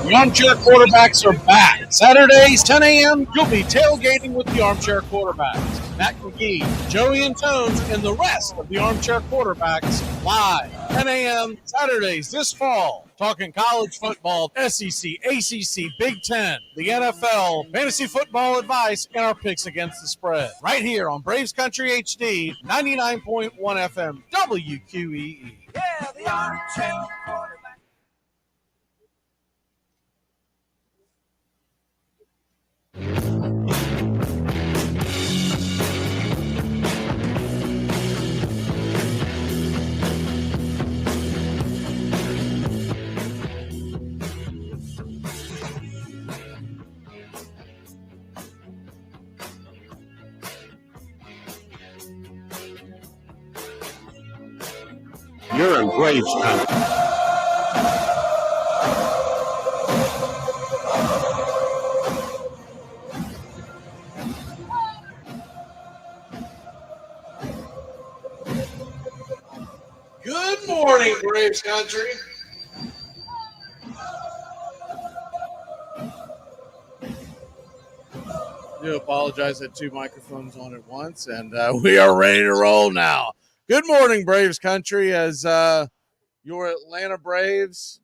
The Armchair Quarterbacks are back. Saturdays, 10 a.m., you'll be tailgating with the Armchair Quarterbacks. Mac Magee, Joey and Tones, and the rest of the Armchair Quarterbacks live. 10 a.m. Saturdays this fall. Talking college football, SEC, ACC, Big Ten, the NFL, fantasy football advice, and our picks against the spread. Right here on Braves Country HD, 99.1 FM, WQEE. Yeah, the Armchair Quarterback. You're in Braves Country. Good morning, Braves Country. do apologize. I had two microphones on at once, and we are ready to roll now. Good morning, Braves country, as your Atlanta Braves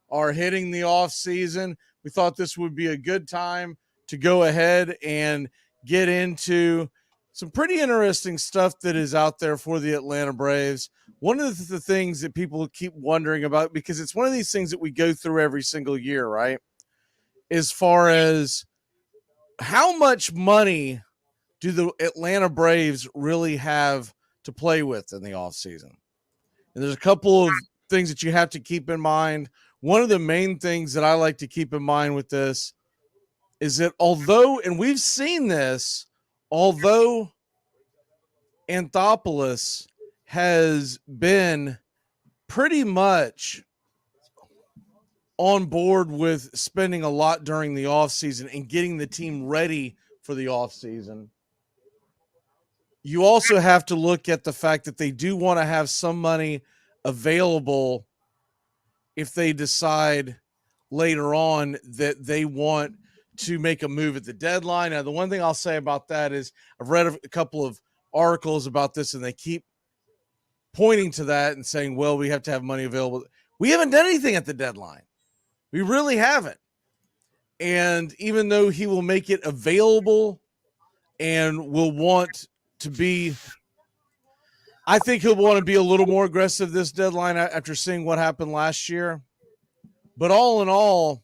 are hitting the off season. We thought this would be a good time to go ahead and get into some pretty interesting stuff that is out there for the Atlanta Braves. One of the things that people keep wondering about, because it's one of these things that we go through every single year, right? As far as how much money do the Atlanta Braves really have to play with in the offseason? And there's a couple of things that you have to keep in mind. One of the main things that I like to keep in mind with this is that although, and we've seen this, although Anthopoulos has been pretty much on board with spending a lot during the offseason and getting the team ready for the offseason, you also have to look at the fact that they do want to have some money available if they decide later on that they want to make a move at the deadline. Now, the one thing I'll say about that is I've read a couple of articles about this, and they keep pointing to that and saying, well, we have to have money available. We haven't done anything at the deadline. We really haven't. And even though he will make it available and will want to be, I think he'll want to be a little more aggressive this deadline after seeing what happened last year. But all in all,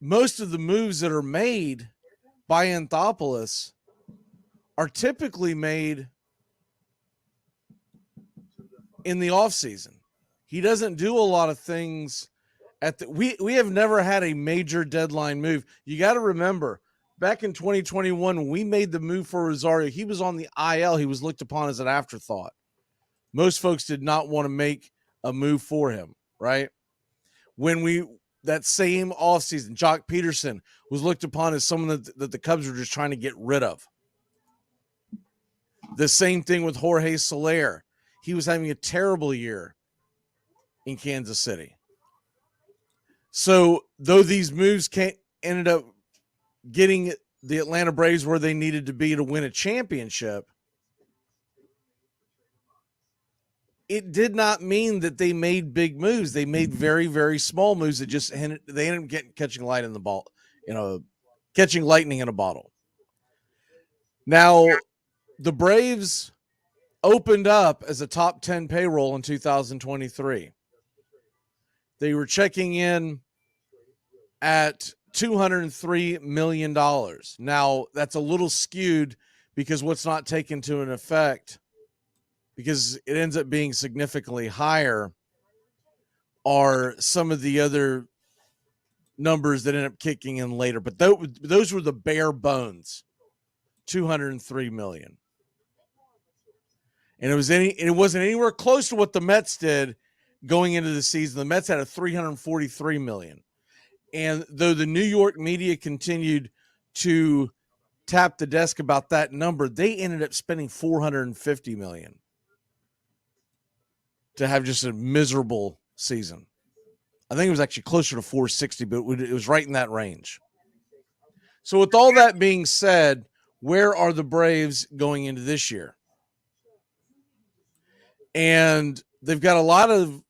most of the moves that are made by Anthopoulos are typically made in the offseason. He doesn't do a lot of things we have never had a major deadline move. You got to remember, back in 2021, when we made the move for Rosario, he was on the IL. He was looked upon as an afterthought. Most folks did not want to make a move for him, right? That same offseason, Jock Peterson was looked upon as someone that the Cubs were just trying to get rid of. The same thing with Jorge Soler. He was having a terrible year in Kansas City. So, though these moves ended up getting the Atlanta Braves where they needed to be to win a championship, it did not mean that they made big moves. They made very, very small moves that just ended up catching catching lightning in a bottle. Now, the Braves opened up as a top 10 payroll in 2023. They were checking in at $203 million. Now, that's a little skewed because what's not taken to an effect, because it ends up being significantly higher, are some of the other numbers that end up kicking in later. But those were the bare bones, $203 million. And it wasn't anywhere close to what the Mets did going into the season. The Mets had a $343 million. And though the New York media continued to tap the desk about that number, they ended up spending $450 million to have just a miserable season. I think it was actually closer to 460, but it was right in that range. So with all that being said, where are the Braves going into this year? And they've got a lot of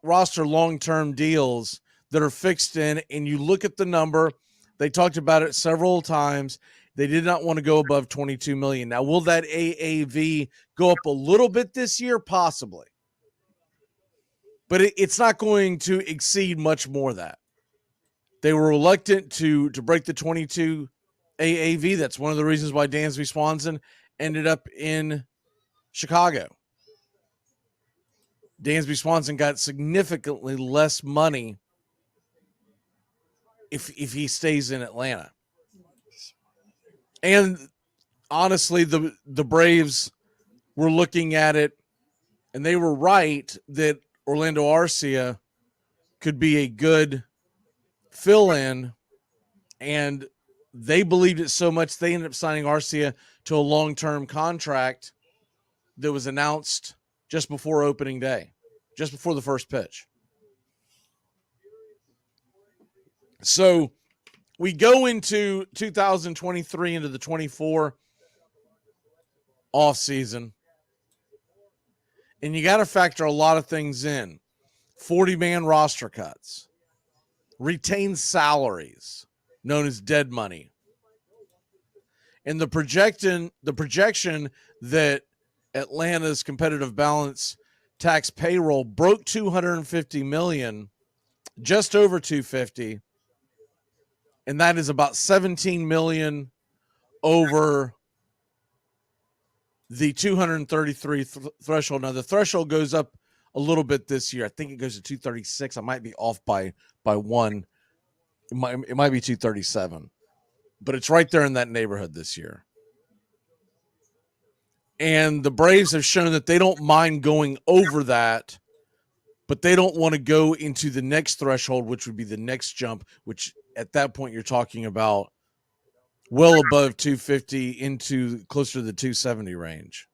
roster long-term deals that are fixed in, and you look at the number. They talked about it several times. They did not want to go above $22 million. Now, will that AAV go up a little bit this year? Possibly. But it's not going to exceed much more than that. They were reluctant to break the 22 AAV. That's one of the reasons why Dansby Swanson ended up in Chicago. Dansby Swanson got significantly less money if he stays in Atlanta. And honestly, the Braves were looking at it, and they were right that Orlando Arcia could be a good fill-in, and they believed it so much they ended up signing Arcia to a long-term contract that was announced just before opening day, just before the first pitch. So we go into 2023 into the 24 offseason, and you got to factor a lot of things in. 40-man roster cuts, retained salaries, known as dead money, and the projection that Atlanta's competitive balance tax payroll broke $250 million, just over 250, and that is about $17 million over the 233 threshold. Now the threshold goes up a little bit this year. I think it goes to 236. I might be off by one. It might be 237, but it's right there in that neighborhood this year. And the Braves have shown that they don't mind going over that, but they don't want to go into the next threshold, which would be the next jump, which at that point you're talking about well above 250 into closer to the 270 range.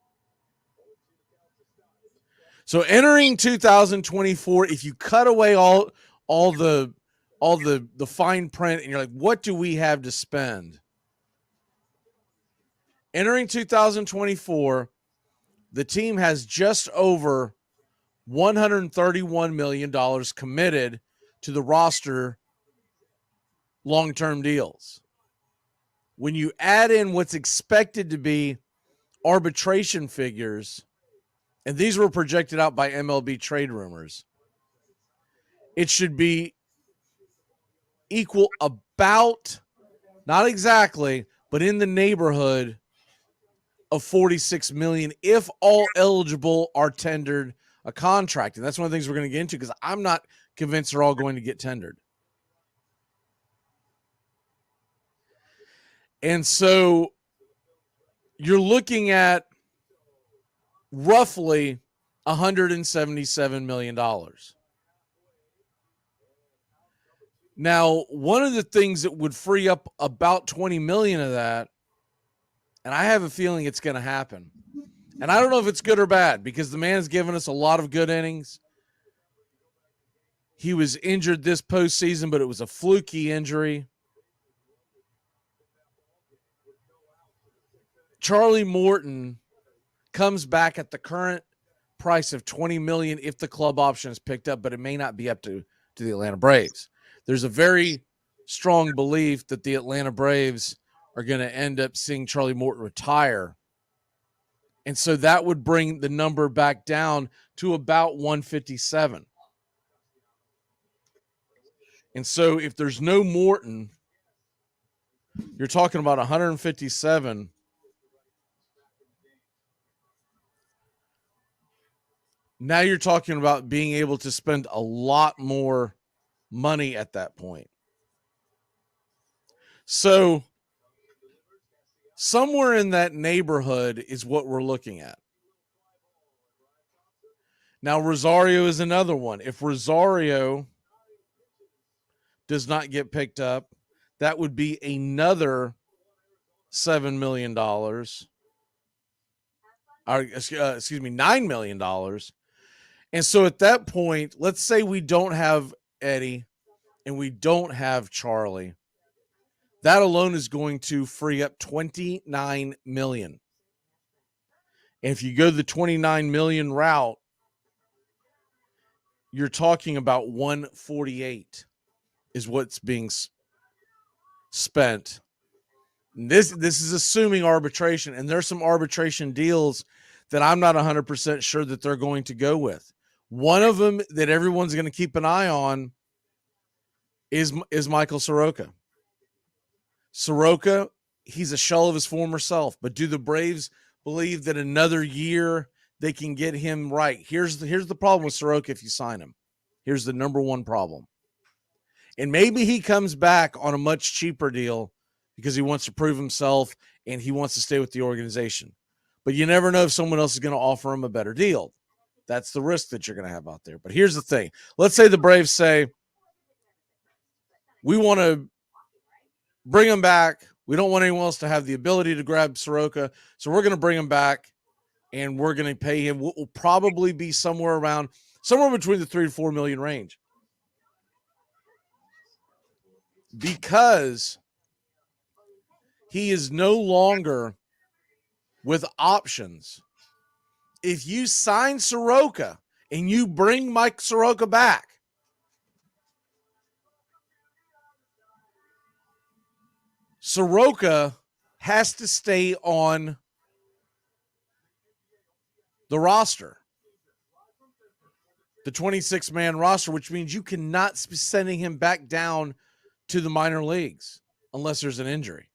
So entering 2024, if you cut away all the fine print and you're like, what do we have to spend? Entering 2024, the team has just over $131 million committed to the roster long-term deals. When you add in what's expected to be arbitration figures, and these were projected out by MLB trade rumors, it should be equal about, not exactly, but in the neighborhood of $46 million if all eligible are tendered a contract. And that's one of the things we're going to get into, because I'm not convinced they're all going to get tendered. And so you're looking at roughly $177 million. Now, one of the things that would free up about $20 million of that, and I have a feeling it's going to happen, and I don't know if it's good or bad, because the man's given us a lot of good innings. He was injured this postseason, but it was a fluky injury. Charlie Morton comes back at the current price of $20 million if the club option is picked up, but it may not be up to the Atlanta Braves. There's a very strong belief that the Atlanta Braves are going to end up seeing Charlie Morton retire. And so that would bring the number back down to about 157. And so if there's no Morton, you're talking about 157. Now you're talking about being able to spend a lot more money at that point. So somewhere in that neighborhood is what we're looking at. Now, Rosario is another one. If Rosario does not get picked up, that would be another $7 million. $9 million. And so at that point, let's say we don't have Eddie and we don't have Charlie. That alone is going to free up $29 million. And if you go the $29 million route, you're talking about $148 is what's being spent. And this is assuming arbitration, and there's some arbitration deals that I'm not 100% sure that they're going to go with. One of them that everyone's going to keep an eye on is Michael Soroka. Soroka, he's a shell of his former self, but do the Braves believe that another year they can get him right? Here's the problem with Soroka if you sign him. Here's the number one problem. And maybe he comes back on a much cheaper deal because he wants to prove himself and he wants to stay with the organization. But you never know if someone else is going to offer him a better deal. That's the risk that you're going to have out there. But here's the thing. Let's say the Braves say, we want to bring him back. We don't want anyone else to have the ability to grab Soroka. So we're going to bring him back and we're going to pay him what will probably be somewhere between the $3 to $4 million range. because he is no longer with options. If you sign Soroka and you bring Mike Soroka back, Soroka has to stay on the roster, the 26-man roster, which means you cannot be sending him back down to the minor leagues unless there's an injury.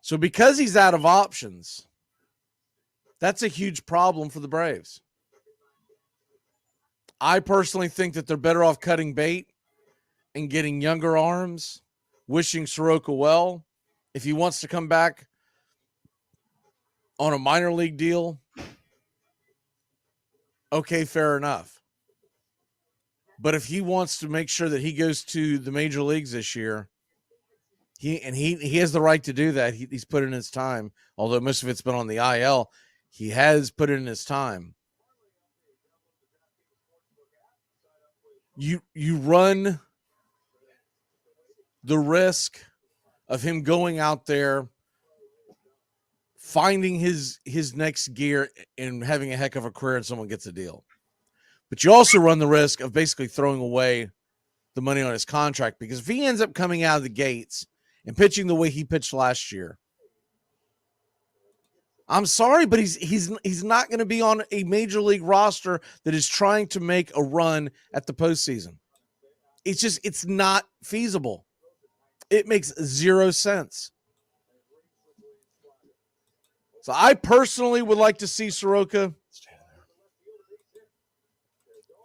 So because he's out of options, that's a huge problem for the Braves. I personally think that they're better off cutting bait and getting younger arms, wishing Soroka well. If he wants to come back on a minor league deal, okay, fair enough. But if he wants to make sure that he goes to the major leagues this year, he has the right to do that. He's put in his time, although most of it's been on the IL. He has put in his time. You run the risk of him going out there, finding his next gear and having a heck of a career and someone gets a deal. But you also run the risk of basically throwing away the money on his contract, because if he ends up coming out of the gates and pitching the way he pitched last year, I'm sorry, but he's not going to be on a major league roster that is trying to make a run at the postseason. It's not feasible. It makes zero sense. So I personally would like to see Soroka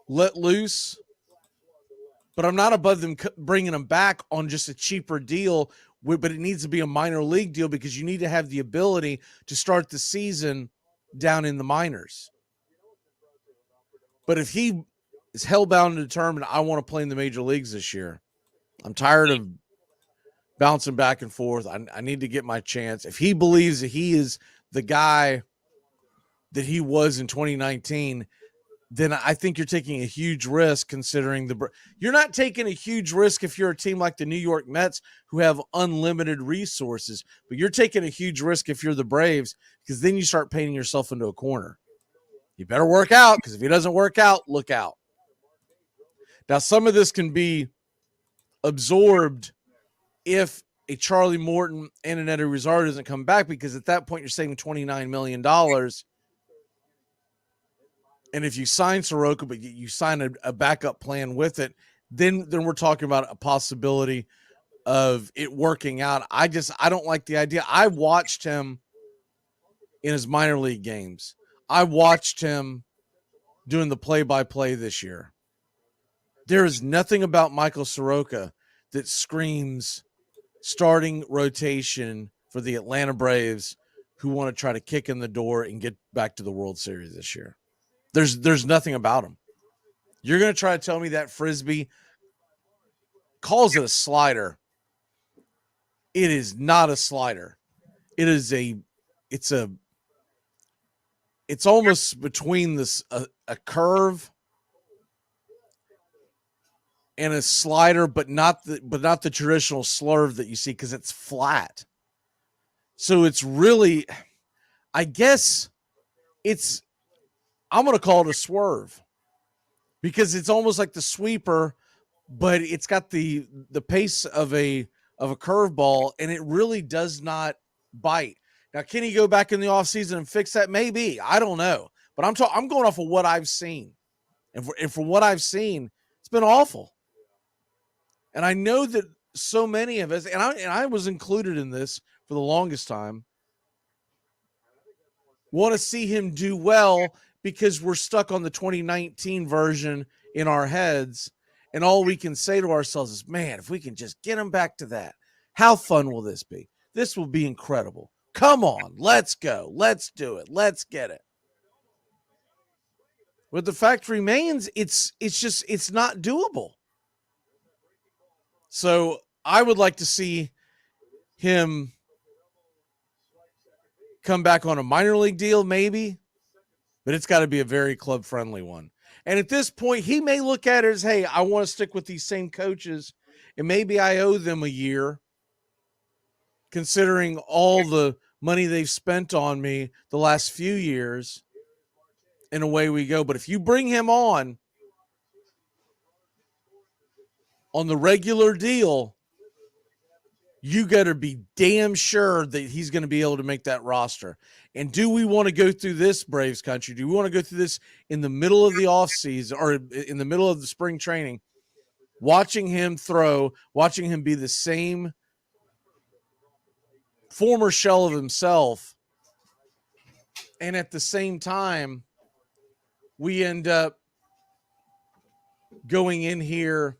let loose, but I'm not above them bringing him back on just a cheaper deal. But it needs to be a minor league deal, because you need to have the ability to start the season down in the minors. But if he is hellbound and determined, I want to play in the major leagues this year, I'm tired of bouncing back and forth. I need to get my chance. If he believes that he is the guy that he was in 2019, then I think you're taking a huge risk, considering you're not taking a huge risk if you're a team like the New York Mets who have unlimited resources, but you're taking a huge risk if you're the Braves, because then you start painting yourself into a corner. You better work out, because if he doesn't work out, look out. Now, some of this can be absorbed if a Charlie Morton and an Eddie Rosario doesn't come back, because at that point you're saving $29 million. And if you sign Soroka, but you sign a backup plan with it, then we're talking about a possibility of it working out. I don't like the idea. I watched him in his minor league games. I watched him doing the play-by-play this year. There is nothing about Michael Soroka that screams starting rotation for the Atlanta Braves, who want to try to kick in the door and get back to the World Series this year. There's nothing about him. You're going to try to tell me that Frisbee calls it a slider. It is not a slider. It's almost between this a curve and a slider, but not the traditional slurve that you see, because it's flat. So it's really, I guess I'm going to call it a swerve, because it's almost like the sweeper, but it's got the pace of a curveball, and it really does not bite. Now, can he go back in the offseason and fix that? Maybe. I don't know. But I'm going off of what I've seen. And from what I've seen, it's been awful. And I know that so many of us, and I was included in this for the longest time, want to see him do well, because we're stuck on the 2019 version in our heads. And all we can say to ourselves is, man, if we can just get him back to that, how fun will this be? This will be incredible. Come on, let's go. Let's do it. Let's get it. But the fact remains, it's not doable. So I would like to see him come back on a minor league deal, maybe, but it's got to be a very club-friendly one. And at this point, he may look at it as, hey, I want to stick with these same coaches, and maybe I owe them a year, considering all the money they've spent on me the last few years, and away we go. But if you bring him on the regular deal, you got to be damn sure that he's going to be able to make that roster. And do we want to go through this, Braves country? Do we want to go through this in the middle of the offseason or in the middle of the spring training, watching him throw, watching him be the same former shell of himself, and at the same time, we end up going in here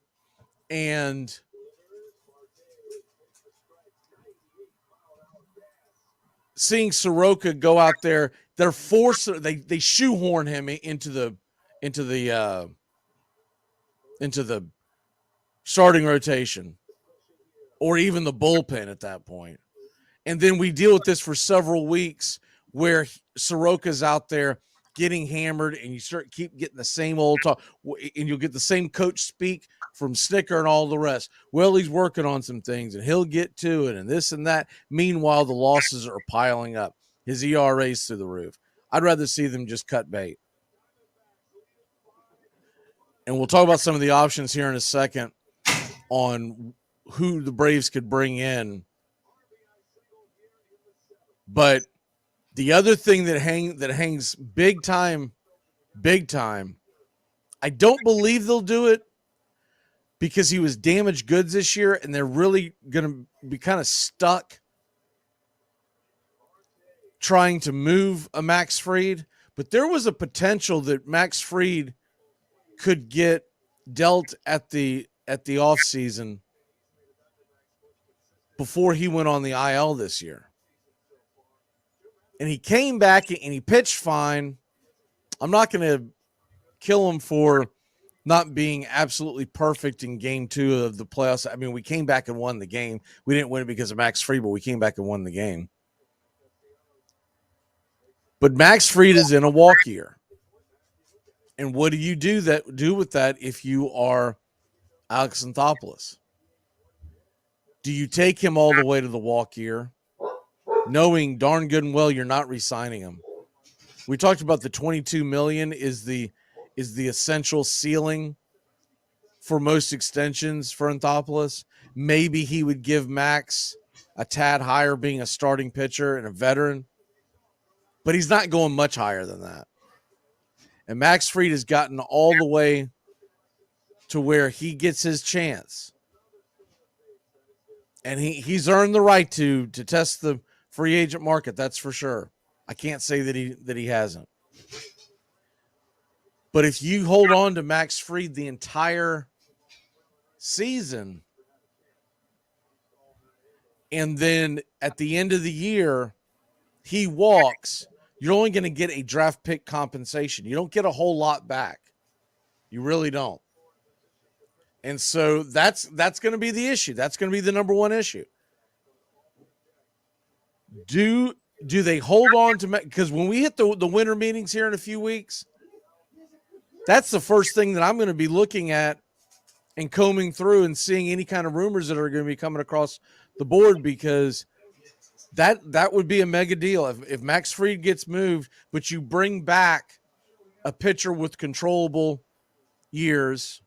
and seeing Soroka go out there. They shoehorn him into the starting rotation or even the bullpen at that point. And then we deal with this for several weeks where Soroka's out there getting hammered, and you keep getting the same old talk, and you'll get the same coach speak from Snicker and all the rest. Well, he's working on some things, and he'll get to it, and this and that. Meanwhile, the losses are piling up. His ERA's through the roof. I'd rather see them just cut bait. And we'll talk about some of the options here in a second on who the Braves could bring in. But the other thing that hangs big time, I don't believe they'll do it because he was damaged goods this year, and they're really going to be kind of stuck trying to move a Max Fried. But there was a potential that Max Fried could get dealt at the offseason before he went on the IL this year. And he came back and he pitched fine. I'm not going to kill him for not being absolutely perfect in game 2 of the playoffs. I mean, we came back and won the game. We didn't win it because of Max Fried, but we came back and won the game. But Max Fried is in a walk year. And what do you do with that if you are Alex Anthopoulos? Do you take him all the way to the walk year, knowing darn good and well you're not re-signing him? We talked about the $22 million is the essential ceiling for most extensions for Anthopoulos. Maybe he would give Max a tad higher, being a starting pitcher and a veteran, but he's not going much higher than that. And Max Fried has gotten all the way to where he gets his chance. And he's earned the right to test the free agent market, that's for sure. I can't say that he hasn't. But if you hold on to Max Fried the entire season, and then at the end of the year he walks, you're only going to get a draft pick compensation. You don't get a whole lot back. You really don't. And so that's going to be the issue. That's going to be the number one issue. Do they hold on to, because when we hit the winter meetings here in a few weeks, that's the first thing that I'm going to be looking at and combing through and seeing any kind of rumors that are going to be coming across the board, because that would be a mega deal. If Max Fried gets moved, but you bring back a pitcher with controllable years,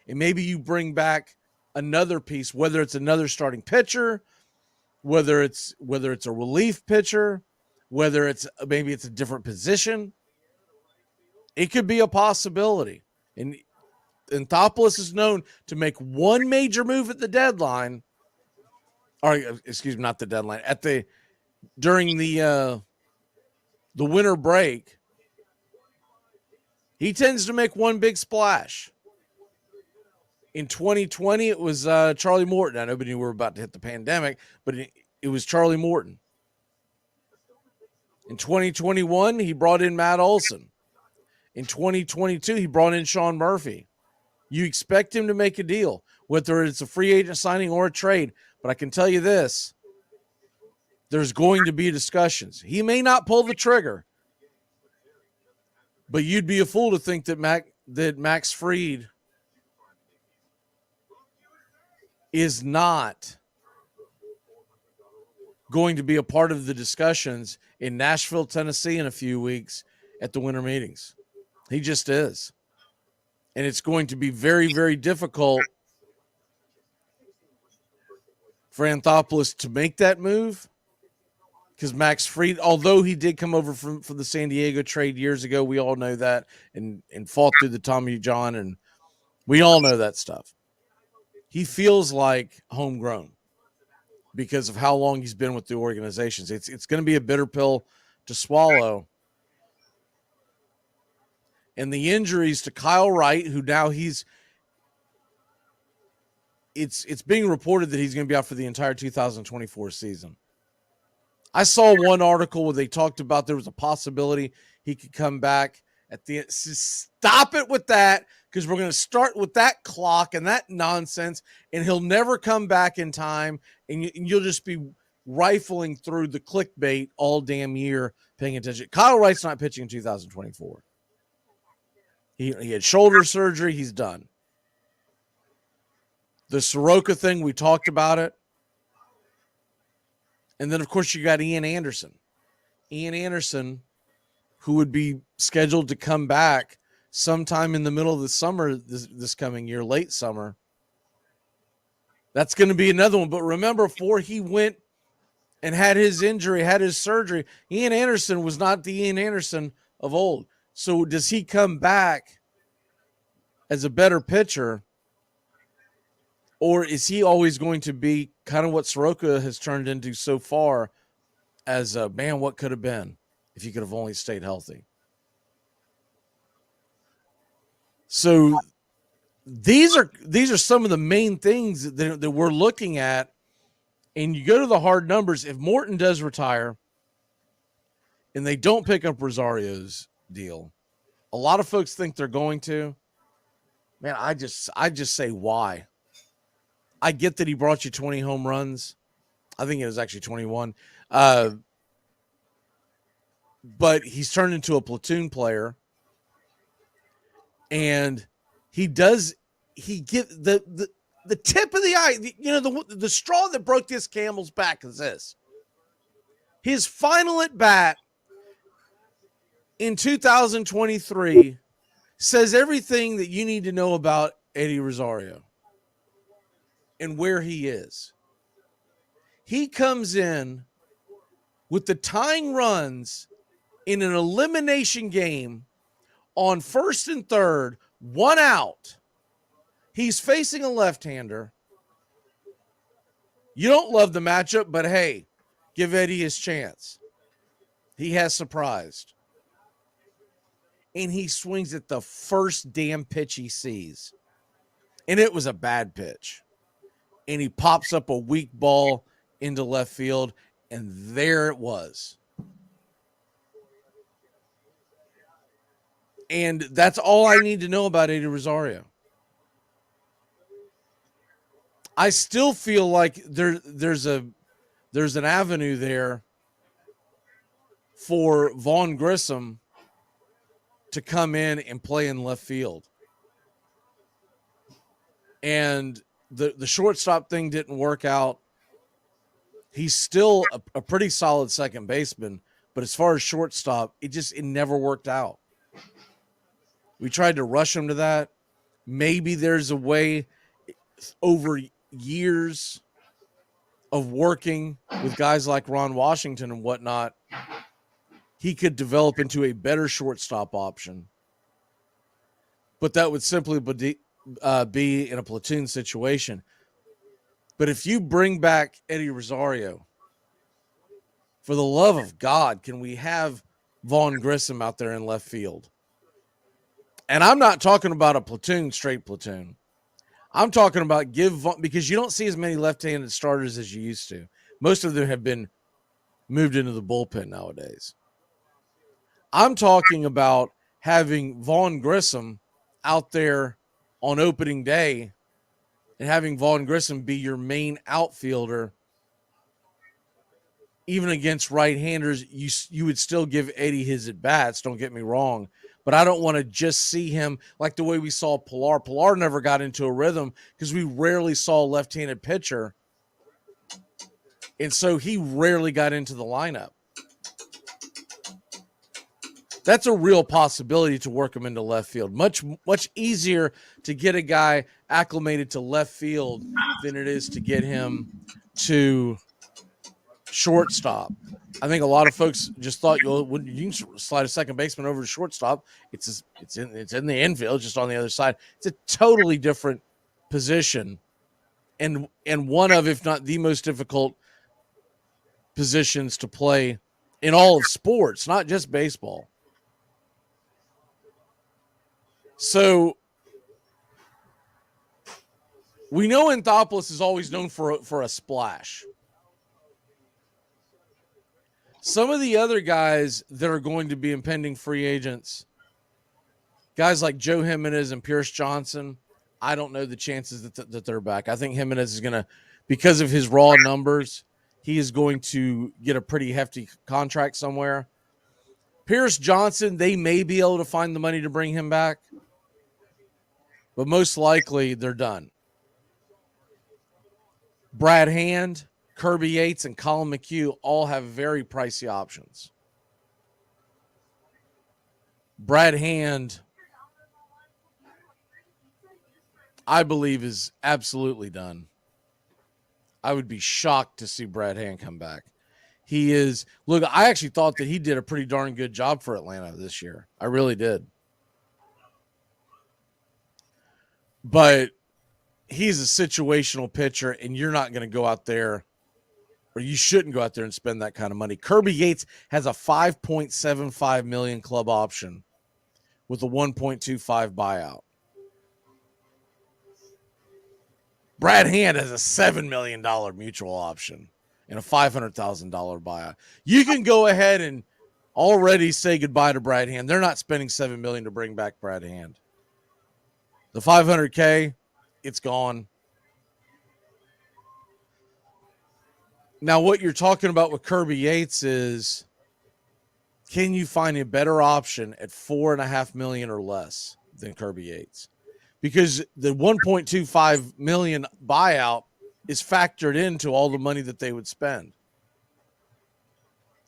and maybe you bring back another piece, whether it's another starting pitcher, whether it's a relief pitcher, whether maybe it's a different position, it could be a possibility. And Anthopoulos is known to make one major move at the deadline, or excuse me, not the deadline, during the winter break. He tends to make one big splash. In 2020, it was Charlie Morton. I know nobody knew we were about to hit the pandemic, but it was Charlie Morton. In 2021, he brought in Matt Olson. In 2022, he brought in Sean Murphy. You expect him to make a deal, whether it's a free agent signing or a trade. But I can tell you this, there's going to be discussions. He may not pull the trigger, but you'd be a fool to think that that Max Fried is not going to be a part of the discussions in Nashville, Tennessee in a few weeks at the winter meetings. He just is. And it's going to be very, very difficult for Anthopoulos to make that move, because Max Fried, although he did come over from the San Diego trade years ago, we all know that, and fought through the Tommy John, and we all know that stuff. He feels like homegrown because of how long he's been with the organizations. It's going to be a bitter pill to swallow. And the injuries to Kyle Wright, who now it's being reported that he's going to be out for the entire 2024 season. I saw one article where they talked about there was a possibility he could come back at the end. Stop it with that, because we're going to start with that clock and that nonsense, and he'll never come back in time, and you'll just be rifling through the clickbait all damn year paying attention. Kyle Wright's not pitching in 2024. He had shoulder surgery. He's done. The Soroka thing, we talked about it. And then, of course, you got Ian Anderson. Ian Anderson, who would be scheduled to come back sometime in the middle of the summer this coming year, late summer. That's going to be another one. But remember, before he went and had his injury, had his surgery, Ian Anderson was not the Ian Anderson of old. So does he come back as a better pitcher, or is he always going to be kind of what Soroka has turned into so far as a man, what could have been if he could have only stayed healthy? So these are some of the main things that we're looking at. And you go to the hard numbers. If Morton does retire and they don't pick up Rosario's deal, a lot of folks think they're going to. Man, I just say why. I get that he brought you 20 home runs. I think it was actually 21. But he's turned into a platoon player. And he get the tip of the eye, the straw that broke this camel's back is this. His final at bat in 2023 says everything that you need to know about Eddie Rosario and where he is. He comes in with the tying runs in an elimination game on first and third, 1 out. He's facing a left-hander. You don't love the matchup, but hey, give Eddie his chance. He has surprised. And he swings at the first damn pitch he sees. And it was a bad pitch. And he pops up a weak ball into left field, and there it was. And that's all I need to know about Eddie Rosario. I still feel like there's an avenue there for Vaughn Grissom to come in and play in left field. And the shortstop thing didn't work out. He's still a pretty solid second baseman, but as far as shortstop, it never worked out. We tried to rush him to that. Maybe there's a way over years of working with guys like Ron Washington and whatnot, he could develop into a better shortstop option. But that would simply be in a platoon situation. But if you bring back Eddie Rosario, for the love of God, can we have Vaughn Grissom out there in left field? And I'm not talking about a platoon, straight platoon. I'm talking about because you don't see as many left-handed starters as you used to. Most of them have been moved into the bullpen nowadays. I'm talking about having Vaughn Grissom out there on opening day and having Vaughn Grissom be your main outfielder. Even against right-handers, you would still give Eddie his at-bats, don't get me wrong. but I don't want to just see him like the way we saw Pilar. Pilar never got into a rhythm because we rarely saw a left-handed pitcher, and so he rarely got into the lineup. That's a real possibility to work him into left field. Much easier to get a guy acclimated to left field than it is to get him to shortstop. I think a lot of folks just thought when you can slide a second baseman over to shortstop, it's in the infield, just on the other side. It's a totally different position, and one of, if not the most difficult positions to play in all of sports, not just baseball. So we know Anthopoulos is always known for a splash. Some of the other guys that are going to be impending free agents, guys like Joe Jimenez and Pierce Johnson, I don't know the chances that they're back. I think Jimenez is going to, because of his raw numbers, he is going to get a pretty hefty contract somewhere. Pierce Johnson, they may be able to find the money to bring him back, but most likely they're done. Brad Hand, Kirby Yates, and Colin McHugh all have very pricey options. Brad Hand, I believe, is absolutely done. I would be shocked to see Brad Hand come back. He is, look, I actually thought that he did a pretty darn good job for Atlanta this year. I really did. But he's a situational pitcher, and you're not going to go out there, or you shouldn't go out there and spend that kind of money. Kirby Yates has a $5.75 million club option with a $1.25 buyout. Brad Hand has a $7 million mutual option and a $500,000 buyout. You can go ahead and already say goodbye to Brad Hand. They're not spending $7 million to bring back Brad Hand. The $500K, it's gone. Now, what you're talking about with Kirby Yates is, can you find a better option at $4.5 million or less than Kirby Yates? Because the $1.25 million buyout is factored into all the money that they would spend.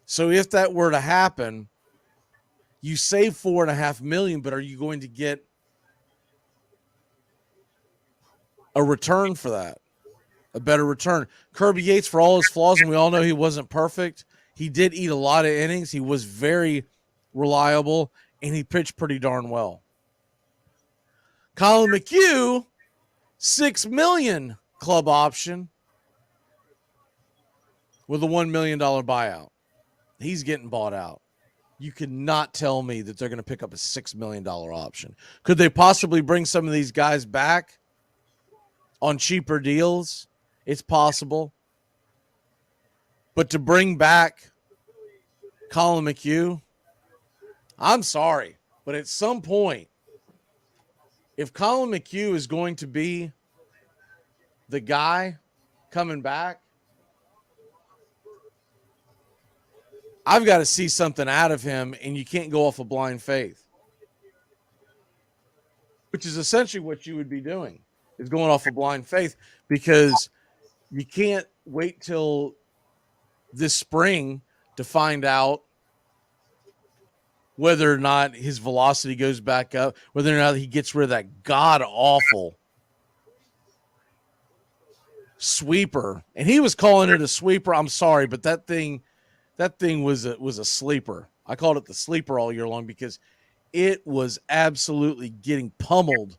So if that were to happen, you save $4.5 million, but are you going to get a return for that? A better return. Kirby Yates, for all his flaws, and we all know he wasn't perfect, he did eat a lot of innings. He was very reliable, and he pitched pretty darn well. Colin McHugh, $6 million club option with a $1 million buyout. He's getting bought out. You cannot tell me that they're going to pick up a $6 million option. Could they possibly bring some of these guys back on cheaper deals? It's possible. But to bring back Colin McHugh, I'm sorry, but at some point, if Colin McHugh is going to be the guy coming back, I've got to see something out of him, and you can't go off of blind faith, which is essentially what you would be doing, is going off of blind faith, because you can't wait till this spring to find out whether or not his velocity goes back up, whether or not he gets rid of that god-awful sweeper. And he was calling it a sweeper. I'm sorry, but that thing was a sleeper. I called it the sleeper all year long because it was absolutely getting pummeled.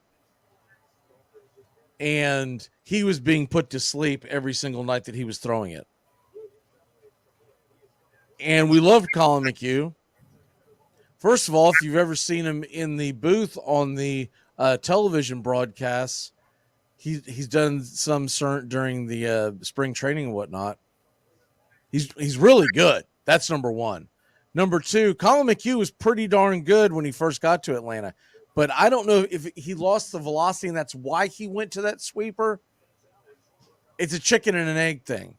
And he was being put to sleep every single night that he was throwing it. And we loved Colin McHugh. First of all, if you've ever seen him in the booth on the television broadcasts, he's done some during the spring training and whatnot. He's really good. That's number one. Number two, Colin McHugh was pretty darn good when he first got to Atlanta. But I don't know if he lost the velocity and that's why he went to that sweeper. It's a chicken and an egg thing.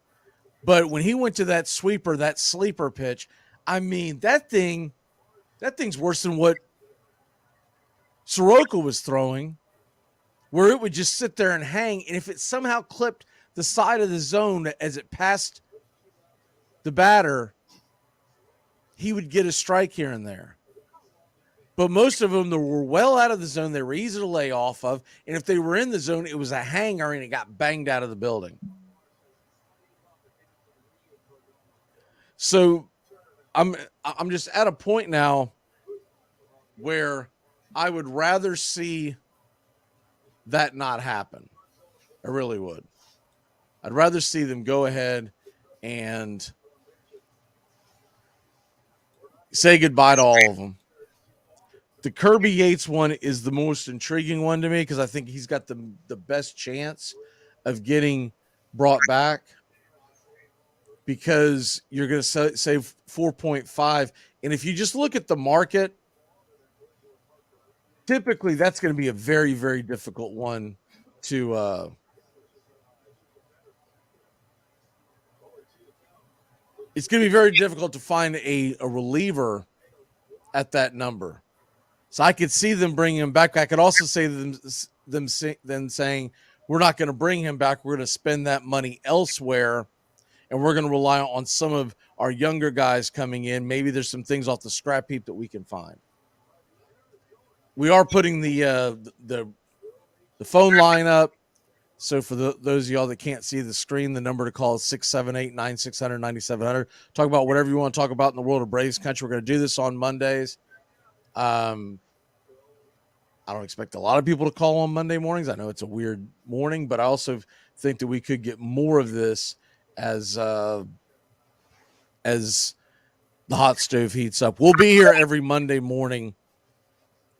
But when he went to that sweeper, that sleeper pitch, I mean, that thing's worse than what Soroka was throwing, where it would just sit there and hang, and if it somehow clipped the side of the zone as it passed the batter, he would get a strike here and there. But most of them that were well out of the zone, they were easy to lay off of, and if they were in the zone, it was a hanger and it got banged out of the building. So I'm just at a point now where I would rather see that not happen. I really would. I'd rather see them go ahead and say goodbye to all of them. The Kirby Yates one is the most intriguing one to me because I think he's got the best chance of getting brought back, because you're going to save 4.5. And if you just look at the market, typically that's going to be a very, very difficult one to it's going to be very difficult to find a reliever at that number. So I could see them bringing him back. I could also see them saying, we're not going to bring him back. We're going to spend that money elsewhere, and we're going to rely on some of our younger guys coming in. Maybe there's some things off the scrap heap that we can find. We are putting the phone line up. So for those of y'all that can't see the screen, the number to call is 678-9600-9700. Talk about whatever you want to talk about in the world of Braves country. We're going to do this on Mondays. I don't expect a lot of people to call on Monday mornings. I know it's a weird morning, but I also think that we could get more of this as the hot stove heats up. We'll be here every Monday morning,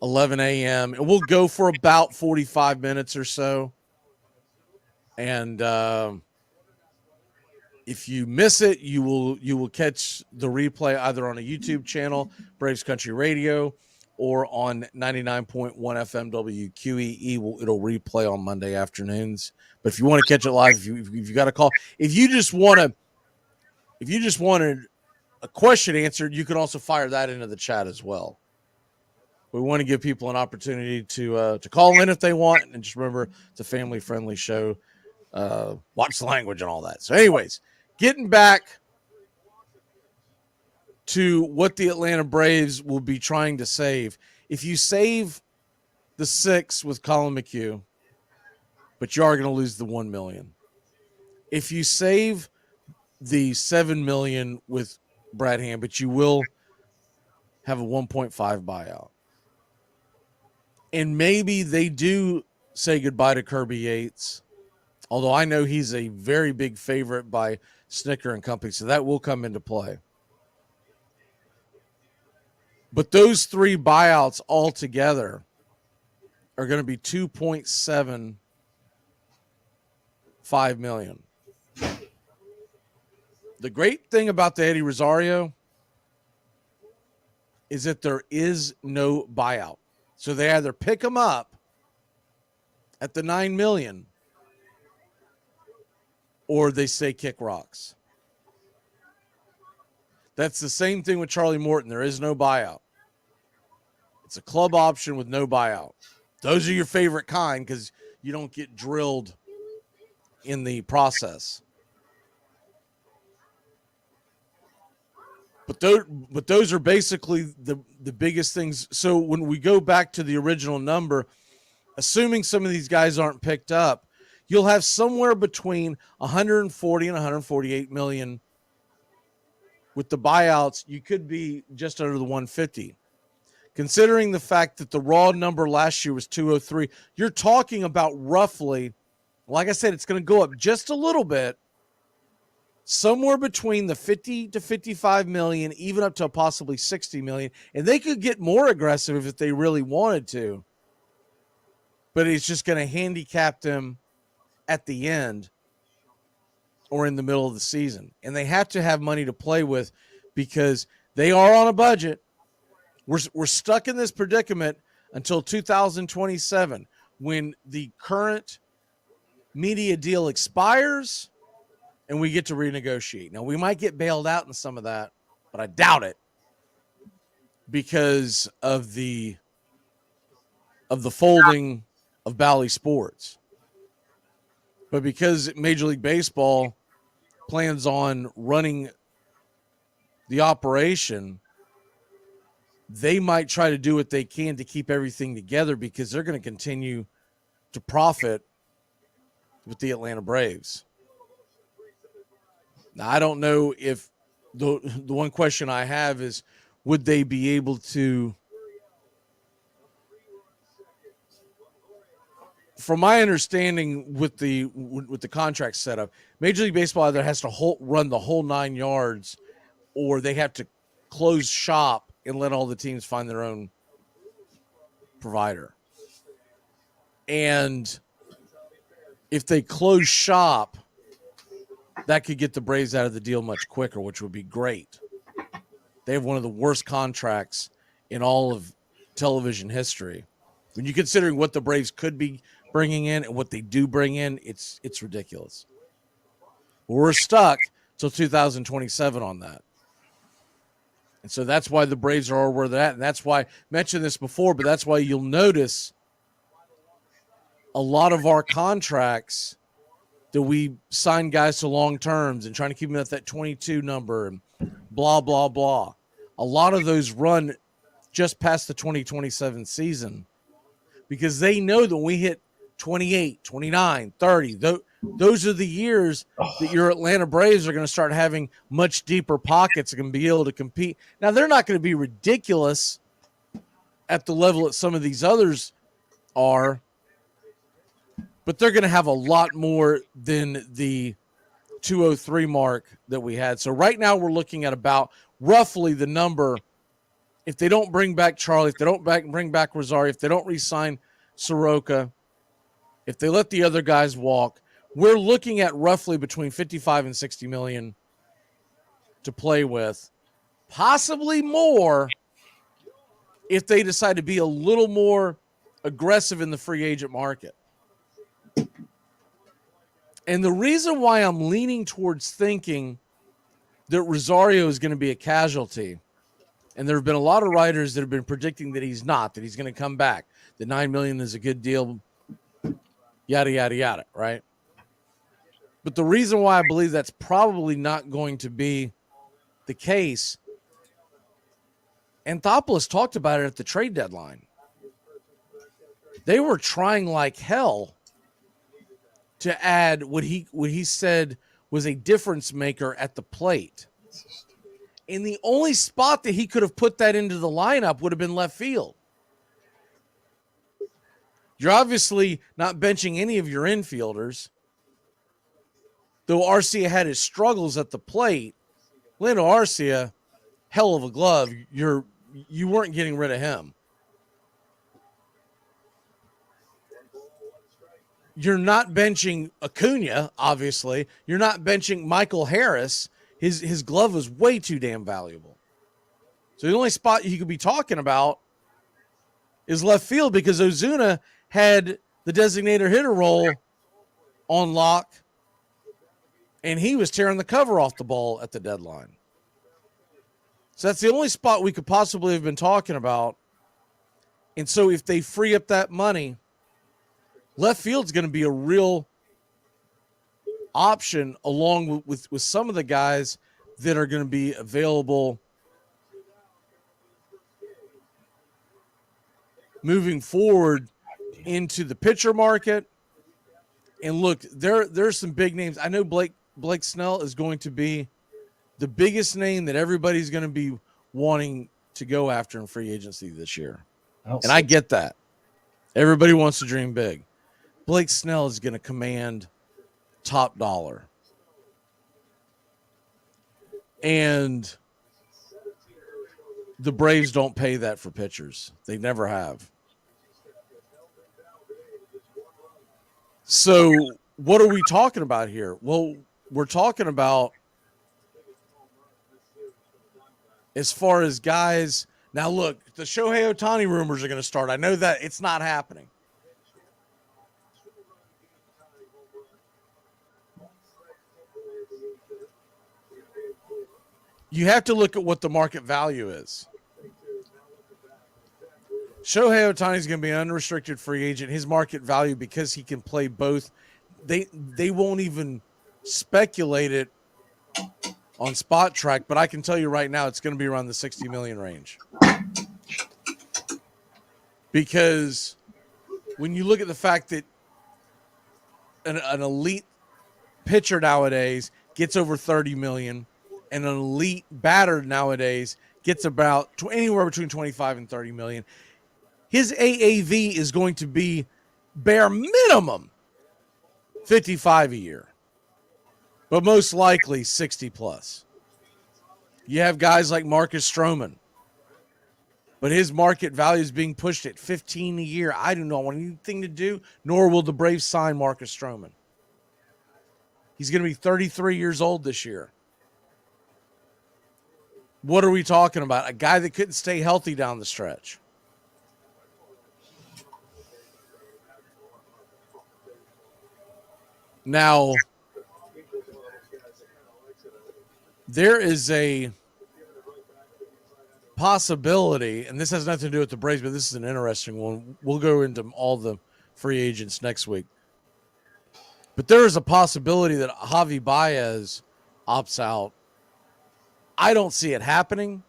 11 a.m., and we'll go for about 45 minutes or so. And if you miss it, you will catch the replay either on a YouTube channel, Braves Country Radio, or on 99.1 FM WQEE. It'll replay on Monday afternoons. But if you want to catch it live, if you got a call, if you just wanted a question answered, you can also fire that into the chat as well. We want to give people an opportunity to call in if they want, and just remember it's a family-friendly show. Watch the language and all that. So, anyways, getting back to what the Atlanta Braves will be trying to save. If you save the 6 with Colin McHugh, but you are going to lose the $1 million. If you save the $7 million with Brad Hand, but you will have a 1.5 buyout. And maybe they do say goodbye to Kirby Yates, although I know he's a very big favorite by Snicker and company, so that will come into play. But those 3 buyouts altogether are going to be $2.75 million. The great thing about the Eddie Rosario is that there is no buyout. So they either pick him up at the $9 million or they say kick rocks. That's the same thing with Charlie Morton. There is no buyout. It's a club option with no buyout. Those are your favorite kind because you don't get drilled in the process. But those are basically the biggest things. So when we go back to the original number, assuming some of these guys aren't picked up, you'll have somewhere between 140 and 148 million. With the buyouts, you could be just under the 150. Considering the fact that the raw number last year was 203, you're talking about roughly, like I said, it's going to go up just a little bit, somewhere between the 50 to 55 million, even up to possibly 60 million. And they could get more aggressive if they really wanted to. But it's just going to handicap them at the end or in the middle of the season. And they have to have money to play with because they are on a budget. We're stuck in this predicament until 2027 when the current media deal expires and we get to renegotiate. Now, we might get bailed out in some of that, but I doubt it because of the of the folding of Bally Sports. But because Major League Baseball plans on running the operation, they might try to do what they can to keep everything together because they're going to continue to profit with the Atlanta Braves. Now, I don't know if the one question I have is, would they be able to, from my understanding with the contract setup, Major League Baseball either has to run the whole 9 yards, or they have to close shop and let all the teams find their own provider. And if they close shop, that could get the Braves out of the deal much quicker, which would be great. They have one of the worst contracts in all of television history. When you're considering what the Braves could be bringing in and what they do bring in, it's ridiculous. We're stuck till 2027 on that. And so that's why the Braves are where they're at. And that's why I mentioned this before, but that's why you'll notice a lot of our contracts that we sign guys to long terms and trying to keep them at that 22 number and blah, blah, blah. A lot of those run just past the 2027 season because they know that when we hit 28, 29, 30, those are the years that your Atlanta Braves are going to start having much deeper pockets and can be able to compete. Now, they're not going to be ridiculous at the level that some of these others are, but they're going to have a lot more than the 203 mark that we had. So right now we're looking at about roughly the number. If they don't bring back Charlie, if they don't bring back Rosario, if they don't re-sign Soroka, if they let the other guys walk, we're looking at roughly between 55 and 60 million to play with, possibly more if they decide to be a little more aggressive in the free agent market. And the reason why I'm leaning towards thinking that Rosario is going to be a casualty, and there have been a lot of writers that have been predicting that he's not, that he's going to come back, that $9 million is a good deal, yada, yada, yada, right? But the reason why I believe that's probably not going to be the case, Anthopoulos talked about it at the trade deadline. They were trying like hell to add what he said was a difference maker at the plate. And the only spot that he could have put that into the lineup would have been left field. You're obviously not benching any of your infielders. Though Arcia had his struggles at the plate, Lando Arcia, hell of a glove. You weren't getting rid of him. You're not benching Acuna, obviously. You're not benching Michael Harris. His glove was way too damn valuable. So the only spot you could be talking about is left field because Ozuna had the designated hitter role on lock, and he was tearing the cover off the ball at the deadline. So that's the only spot we could possibly have been talking about. And so if they free up that money, left field's going to be a real option along with some of the guys that are going to be available moving forward into the pitcher market. And look, there's some big names. I know Blake Snell is going to be the biggest name that everybody's going to be wanting to go after in free agency this year. And I get that. Everybody wants to dream big. Blake Snell is going to command top dollar. And the Braves don't pay that for pitchers. They never have. So what are we talking about here? Well, we're talking about as far as guys. Now, look, the Shohei Ohtani rumors are going to start. I know that it's not happening. You have to look at what the market value is. Shohei Ohtani is going to be an unrestricted free agent. His market value, because he can play both, they won't even speculate it on Spot Track, but I can tell you right now it's going to be around the 60 million range. Because when you look at the fact that an elite pitcher nowadays gets over 30 million and an elite batter nowadays gets about anywhere between 25 and 30 million, his AAV is going to be bare minimum 55 a year, but most likely 60 plus. You have guys like Marcus Stroman, but his market value is being pushed at 15 a year. I do not want anything to do, nor will the Braves sign Marcus Stroman. He's going to be 33 years old this year. What are we talking about? A guy that couldn't stay healthy down the stretch. Now, there is a possibility, and this has nothing to do with the Braves, but this is an interesting one. We'll go into all the free agents next week. But there is a possibility that Javi Baez opts out. I don't see it happening.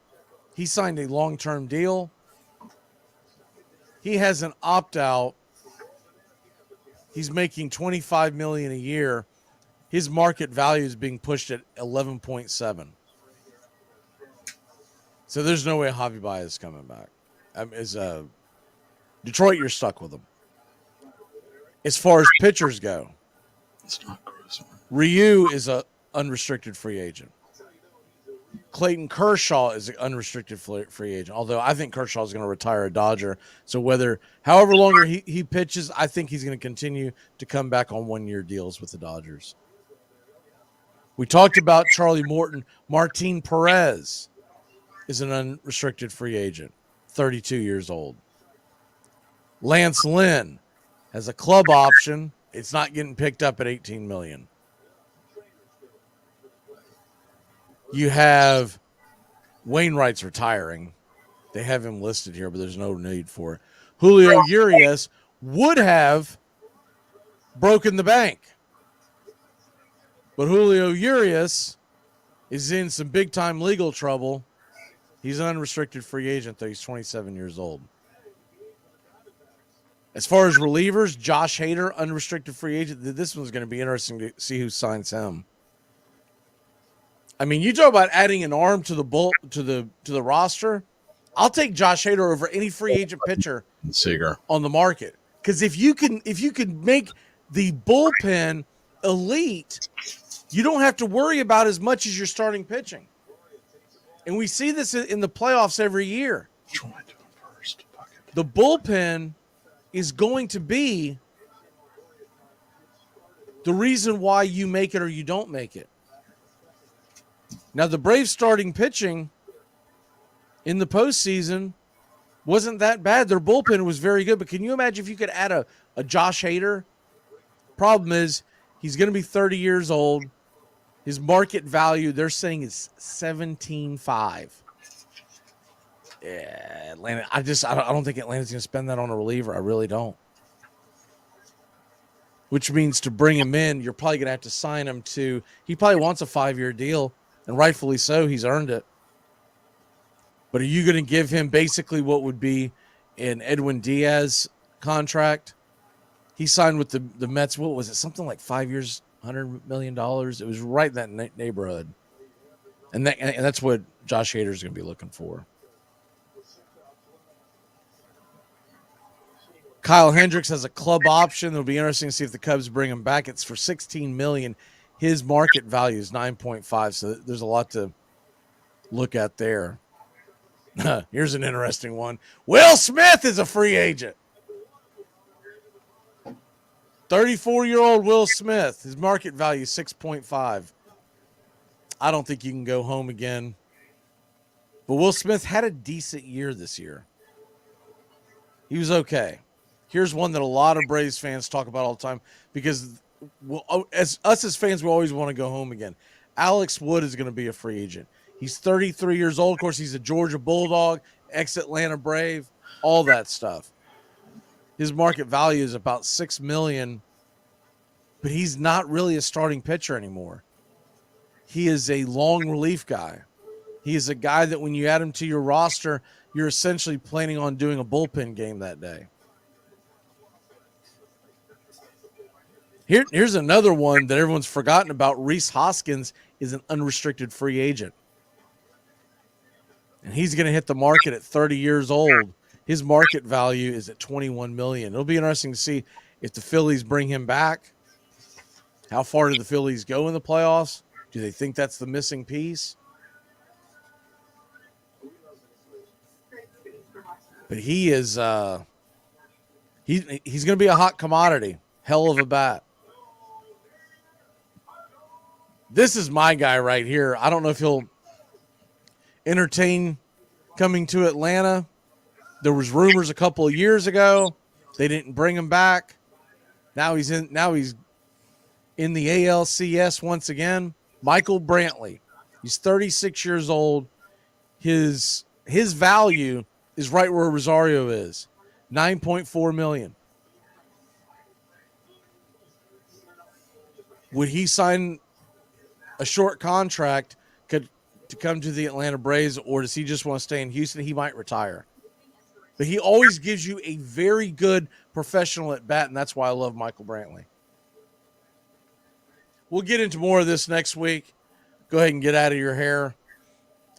He signed a long-term deal. He has an opt-out. He's making $25 million a year. His market value is being pushed at 11.7. So there's no way Javi Baez is coming back. Detroit, you're stuck with him. As far as pitchers go, It's not gross. Ryu is an unrestricted free agent. Clayton Kershaw is an unrestricted free agent, although I think Kershaw is going to retire a Dodger. So however longer he pitches, I think he's going to continue to come back on one-year deals with the Dodgers. We talked about Charlie Morton. Martin Perez is an unrestricted free agent, 32 years old. Lance Lynn has a club option. It's not getting picked up at $18 million. You have Wainwright's retiring. They have him listed here, but there's no need for it. Julio Urias would have broken the bank. But Julio Urias is in some big-time legal trouble. He's an unrestricted free agent, though. He's 27 years old. As far as relievers, Josh Hader, unrestricted free agent. This one's going to be interesting to see who signs him. I mean, you talk about adding an arm to the roster. I'll take Josh Hader over any free agent pitcher Seager on the market. Because if you can make the bullpen elite, you don't have to worry about as much as your starting pitching. And we see this in the playoffs every year. The bullpen is going to be the reason why you make it or you don't make it. Now, the Braves starting pitching in the postseason wasn't that bad. Their bullpen was very good. But can you imagine if you could add a Josh Hader? Problem is, he's going to be 30 years old. His market value, they're saying, is $17.5. Yeah, Atlanta. I don't think Atlanta's going to spend that on a reliever. I really don't. Which means to bring him in, you're probably going to have to sign him to. He probably wants a 5-year deal, and rightfully so. He's earned it. But are you going to give him basically what would be an Edwin Diaz contract? He signed with the Mets. What was it? Something like 5 years, $100 million. It was right in that neighborhood. And that's what Josh Hader is going to be looking for. Kyle Hendricks has a club option. It'll be interesting to see if the Cubs bring him back. It's for $16 million. His market value is 9.5, so there's a lot to look at there. Here's an interesting one. Will Smith is a free agent. 34-year-old Will Smith. His market value is 6.5. I don't think you can go home again. But Will Smith had a decent year this year. He was okay. Here's one that a lot of Braves fans talk about all the time because as fans, we always want to go home again. Alex Wood is going to be a free agent. He's 33 years old. Of course, he's a Georgia Bulldog, ex-Atlanta Brave. all that stuff. His market value is about $6 million, but he's not really a starting pitcher anymore. He is a long relief guy. He is a guy that when you add him to your roster, you're essentially planning on doing a bullpen game that day. Here's another one that everyone's forgotten about. Rhys Hoskins is an unrestricted free agent. And he's going to hit the market at 30 years old. His market value is at $21 million. It'll be interesting to see if the Phillies bring him back. How far do the Phillies go in the playoffs? Do they think that's the missing piece? But he is he's going to be a hot commodity. Hell of a bat. This is my guy right here. I don't know if he'll entertain coming to Atlanta. There was rumors a couple of years ago. They didn't bring him back. Now he's in the ALCS once again. Michael Brantley. He's 36 years old. His value is right where Rosario is. $9.4 million. Would he sign a short contract to come to the Atlanta Braves, or does he just want to stay in Houston? He might retire. But he always gives you a very good professional at bat, and that's why I love Michael Brantley. We'll get into more of this next week. Go ahead and get out of your hair.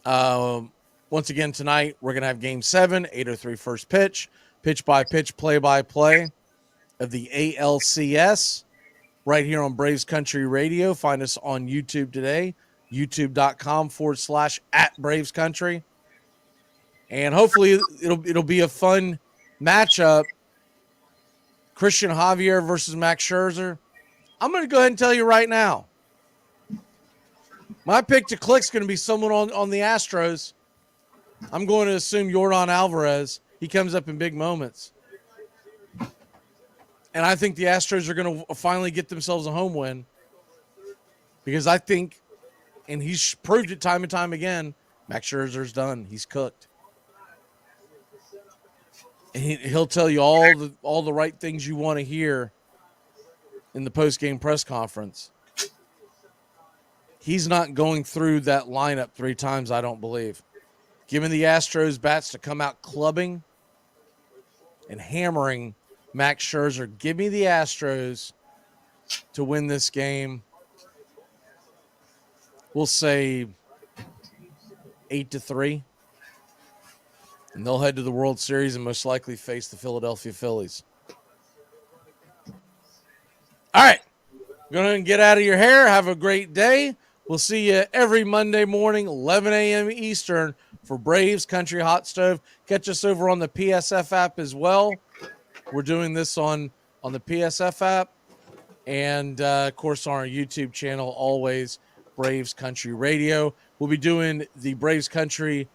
Once again, tonight, we're going to have Game 7, 8:03 first pitch, pitch-by-pitch, play-by-play of the ALCS right here on Braves Country Radio. Find us on YouTube today, youtube.com/@Braves Country. And hopefully it'll be a fun matchup. Christian Javier versus Max Scherzer. I'm going to go ahead and tell you right now. My pick to click's going to be someone on the Astros. I'm going to assume Yordan Alvarez. He comes up in big moments. And I think the Astros are going to finally get themselves a home win. Because I think, and he's proved it time and time again, Max Scherzer's done. He's cooked. And he'll tell you all the right things you want to hear in the post-game press conference. He's not going through that lineup 3 times, I don't believe. Giving the Astros bats to come out clubbing and hammering Max Scherzer. Give me the Astros to win this game. We'll say 8-3. And they'll head to the World Series and most likely face the Philadelphia Phillies. All right. Go ahead and get out of your hair. Have a great day. We'll see you every Monday morning, 11 a.m. Eastern, for Braves Country Hot Stove. Catch us over on the PSF app as well. We're doing this on the PSF app. And, of course, on our YouTube channel, always Braves Country Radio. We'll be doing the Braves Country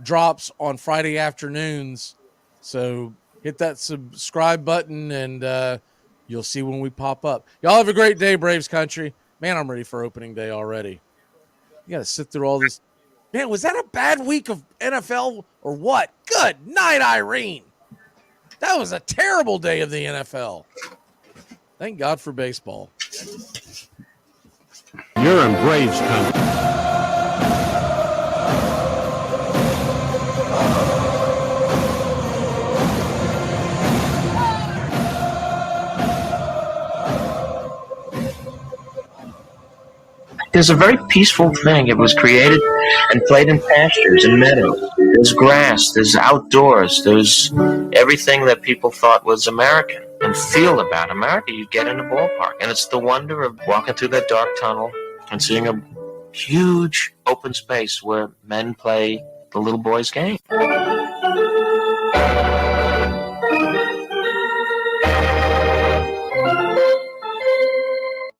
drops on Friday afternoons. So hit that subscribe button and you'll see when we pop up. Y'all have a great day, Braves Country. Man, I'm ready for opening day already. You got to sit through all this. Man, was that a bad week of NFL or what? Good night, Irene. That was a terrible day of the NFL. Thank God for baseball. You're in Braves Country. There's a very peaceful thing. It was created and played in pastures and meadows. There's grass, there's outdoors, there's everything that people thought was American and feel about America. You get in a ballpark, and it's the wonder of walking through that dark tunnel and seeing a huge open space where men play the little boy's game.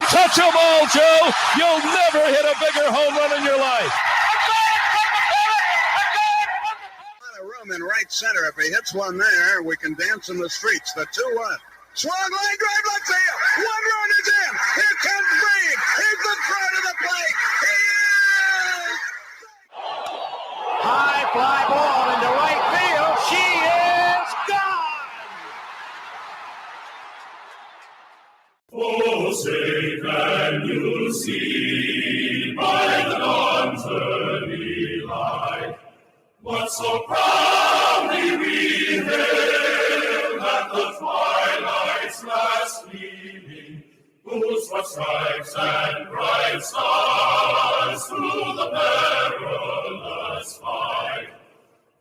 Touch a ball, Joe. You'll never hit a bigger home run in your life. Room in right center. If he hits one there, we can dance in the streets. The 2-1. Swung line drive, let's see it. 1 run is in. Here comes Reed. He's the throw to the plate. He is! High fly ball into right field. She Then you'll see by the dawn's early light what so proudly we hailed at the twilight's last gleaming, whose what stripes and bright stars through the perilous fight.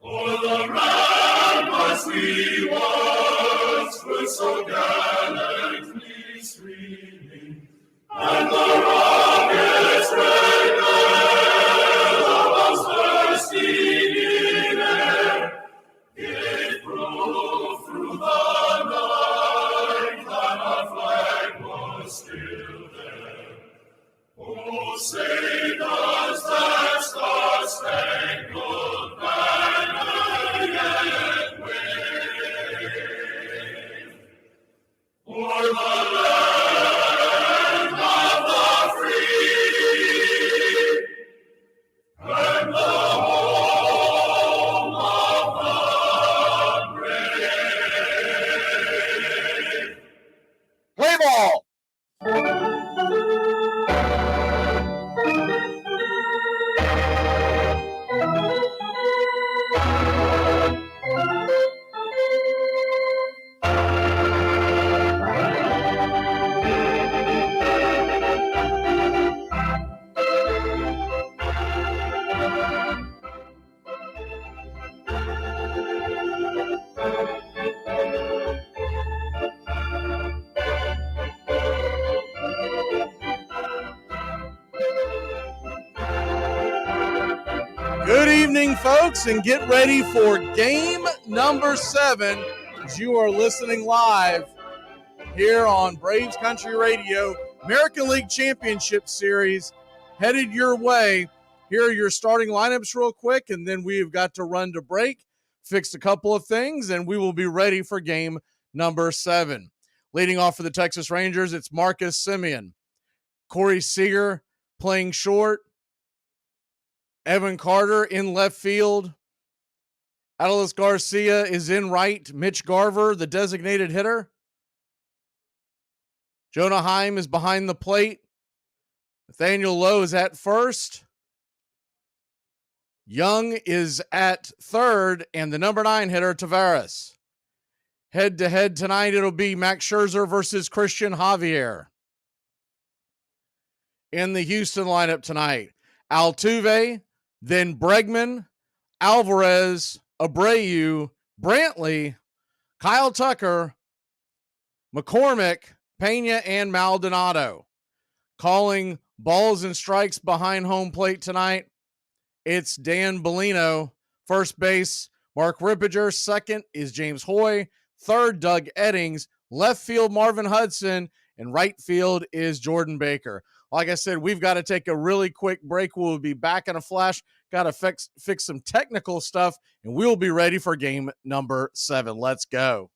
O'er the ramparts we once were so gallantly streaming, and the rockets' red glare of us bursting in air gave proof through the night that our flag was still there. Oh, say does that star-spangled banner yet wave o'er the land of the free and the home of the brave? Play ball. Good evening, folks, and get ready for game number 7 as you are listening live here on Braves Country Radio. American League Championship Series headed your way. Here are your starting lineups real quick, and then we've got to run to break, fix a couple of things, and we will be ready for game number 7. Leading off for the Texas Rangers, it's Marcus Semien. Corey Seager playing short. Evan Carter in left field. Adolis Garcia is in right. Mitch Garver, the designated hitter. Jonah Heim is behind the plate. Nathaniel Lowe is at first. Young is at third, and the number 9 hitter, Tavares. Head-to-head tonight, it'll be Max Scherzer versus Christian Javier. In the Houston lineup tonight, Altuve, then Bregman, Alvarez, Abreu, Brantley, Kyle Tucker, McCormick, Pena, and Maldonado. Calling balls and strikes behind home plate tonight, it's Dan Bellino. First base, Mark Rippiger. Second is James Hoy. Third, Doug Eddings. Left field, Marvin Hudson. And right field is Jordan Baker. Like I said, we've got to take a really quick break. We'll be back in a flash. Got to fix some technical stuff, and we'll be ready for game number 7. Let's go.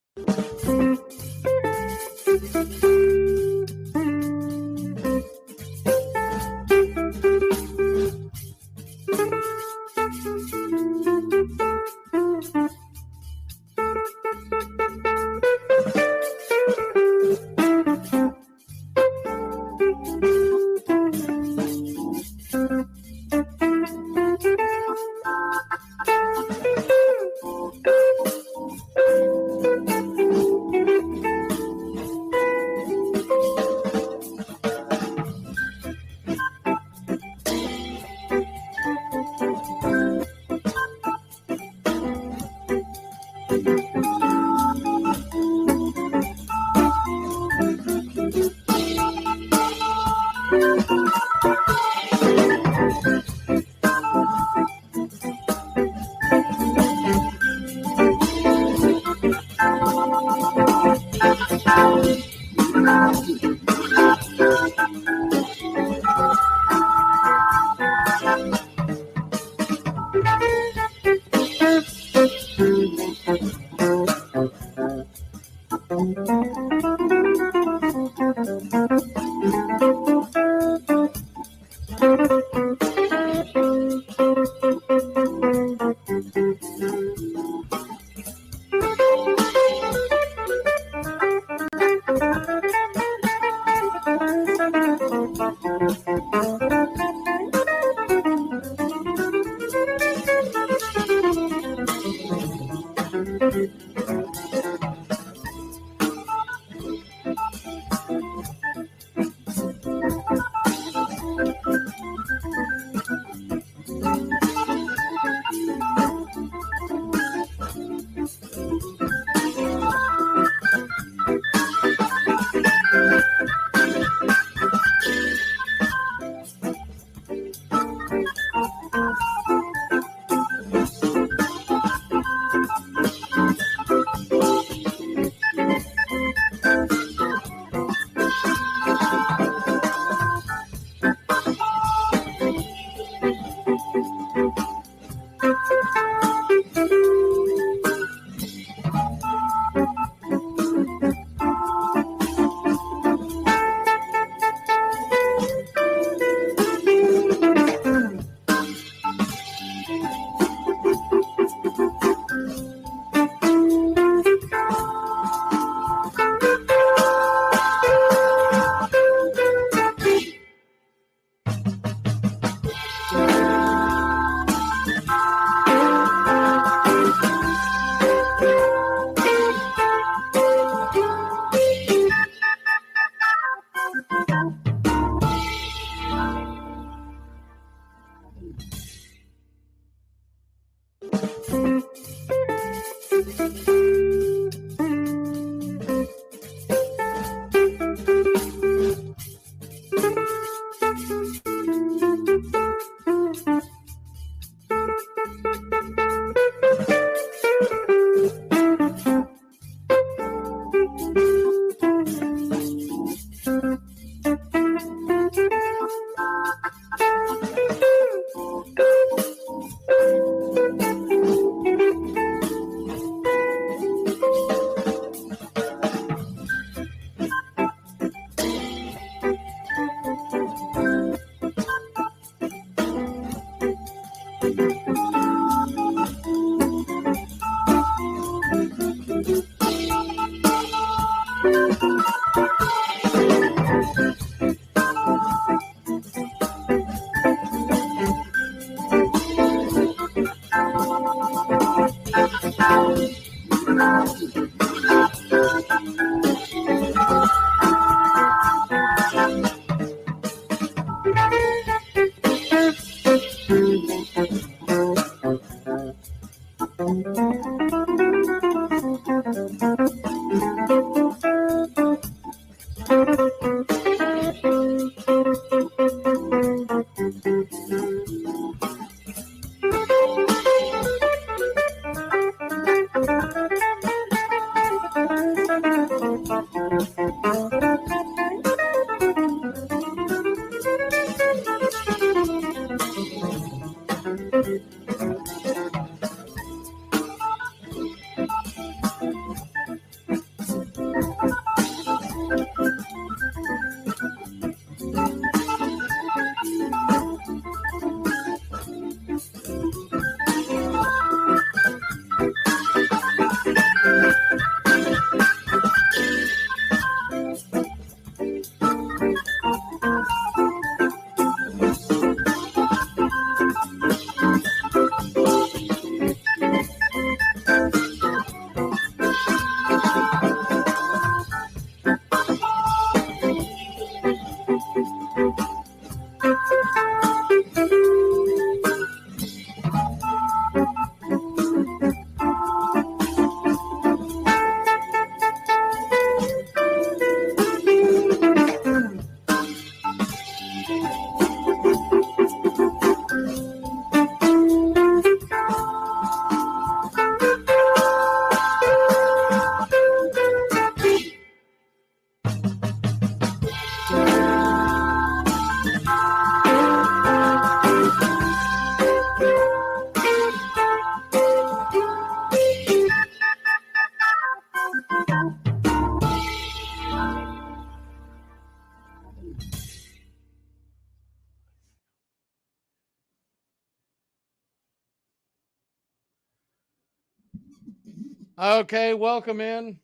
Okay, welcome in.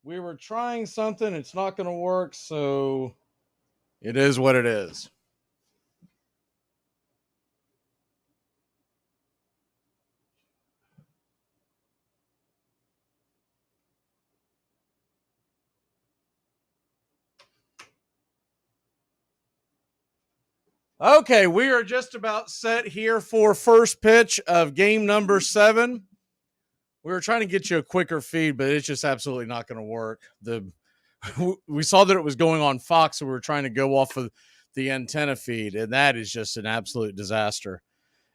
We were trying something, it's not going to work, so It is what it is. Okay, we are just about set here for first pitch of game number 7. We were trying to get you a quicker feed, but it's just absolutely not going to work. We saw that it was going on Fox, so we were trying to go off of the antenna feed, and that is just an absolute disaster.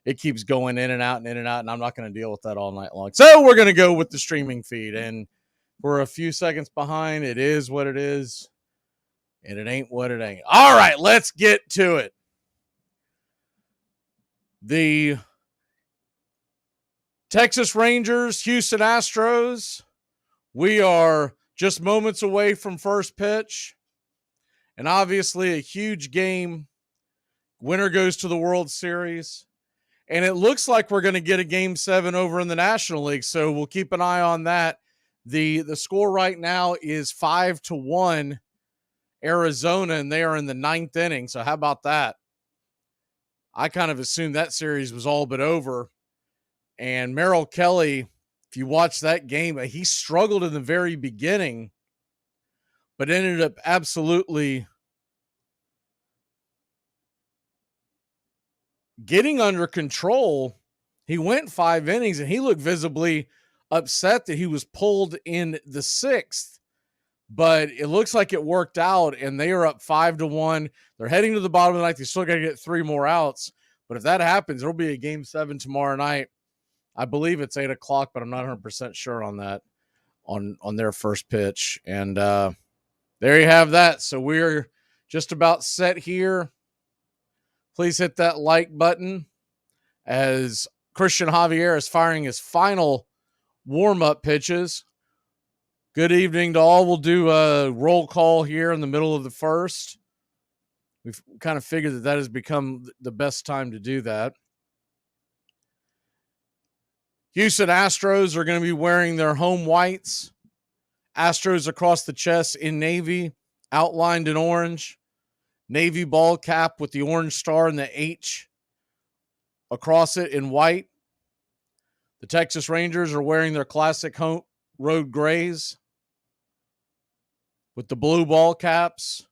It keeps going in and out and in and out, and I'm not going to deal with that all night long. So we're going to go with the streaming feed, and we're a few seconds behind. It is what it is, and it ain't what it ain't. All right, let's get to it. The Texas Rangers, Houston Astros. We are just moments away from first pitch, and obviously a huge game. Winner goes to the World Series, and it looks like we're going to get a Game 7 over in the National League, so we'll keep an eye on that. The score right now is 5-1 Arizona, and they are in the 9th inning, so how about that? I kind of assumed that series was all but over. And Merrill Kelly, if you watch that game, he struggled in the very beginning, but ended up absolutely getting under control. He went 5 innings, and he looked visibly upset that he was pulled in the 6th. But it looks like it worked out, and they are up 5-1. They're heading to the bottom of the ninth. They still got to get 3 more outs. But if that happens, there'll be a Game 7 tomorrow night. I believe it's 8 o'clock, but I'm not 100% sure on that, on their first pitch. And there you have that. So we're just about set here. Please hit that like button as Christian Javier is firing his final warm-up pitches. Good evening to all. We'll do a roll call here in the middle of the first. We've kind of figured that has become the best time to do that. Houston Astros are going to be wearing their home whites. Astros across the chest in navy, outlined in orange. Navy ball cap with the orange star and the H across it in white. The Texas Rangers are wearing their classic home road grays with the blue ball caps,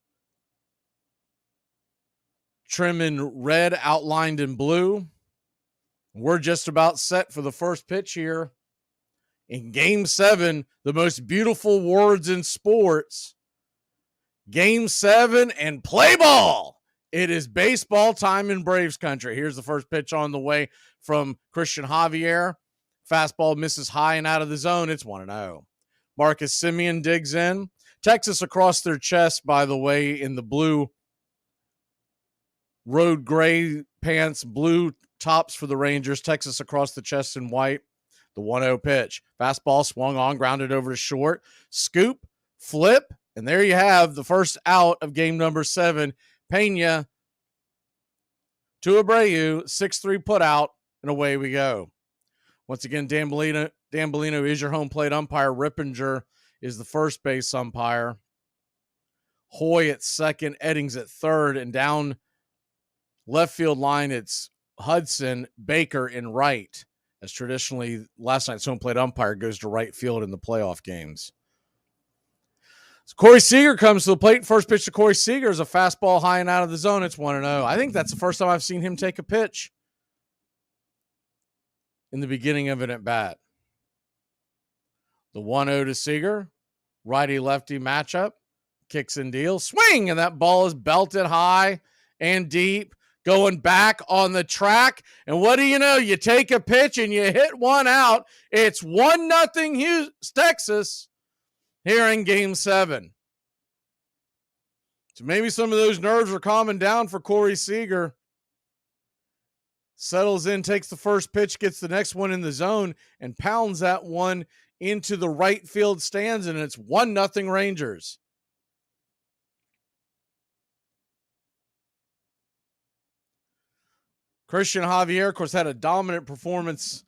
trim in red, outlined in blue. We're just about set for the first pitch here in Game 7, the most beautiful words in sports. Game 7 and play ball. It is baseball time in Braves country. Here's the first pitch on the way from Christian Javier. Fastball misses high and out of the zone. It's 1-0. Marcus Semien digs in. Texas across their chest, by the way, in the blue road gray pants, blue tops for the Rangers. Texas across the chest in white. The 1-0 pitch. Fastball swung on, grounded over to short. Scoop, flip, and there you have the first out of game number 7. Pena to Abreu, 6-3 put out, and away we go. Once again, Dan Bellino is your home plate umpire. Rippinger is the first base umpire. Hoy at second, Eddings at third, and down left field line, it's Hudson, Baker in right, as traditionally last night's home plate umpire goes to right field in the playoff games. So Corey Seager comes to the plate. First pitch to Corey Seager is a fastball high and out of the zone. It's 1-0. I think that's the first time I've seen him take a pitch in the beginning of an at-bat. The 1-0 to Seager. Righty-lefty matchup. Kicks and deals. Swing! And that ball is belted high and deep. Going back on the track. And what do you know? You take a pitch and you hit one out. It's 1-0 Texas here in Game 7. So maybe some of those nerves are calming down for Corey Seager. Settles in, takes the first pitch, gets the next one in the zone, and pounds that one into the right field stands, and it's 1-0 Rangers. Christian Javier, of course, had a dominant performance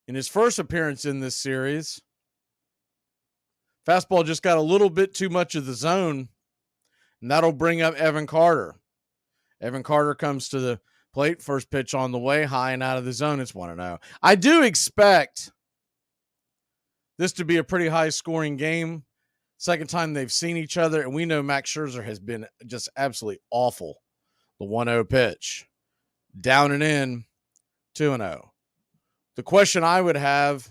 in his first appearance in this series. Fastball just got a little bit too much of the zone. And that'll bring up Evan Carter. Evan Carter comes to the plate. First pitch on the way, high and out of the zone. It's 1-0. I do expect this to be a pretty high-scoring game. Second time they've seen each other, and we know Max Scherzer has been just absolutely awful. The 1-0 pitch. Down and in, 2-0. The question I would have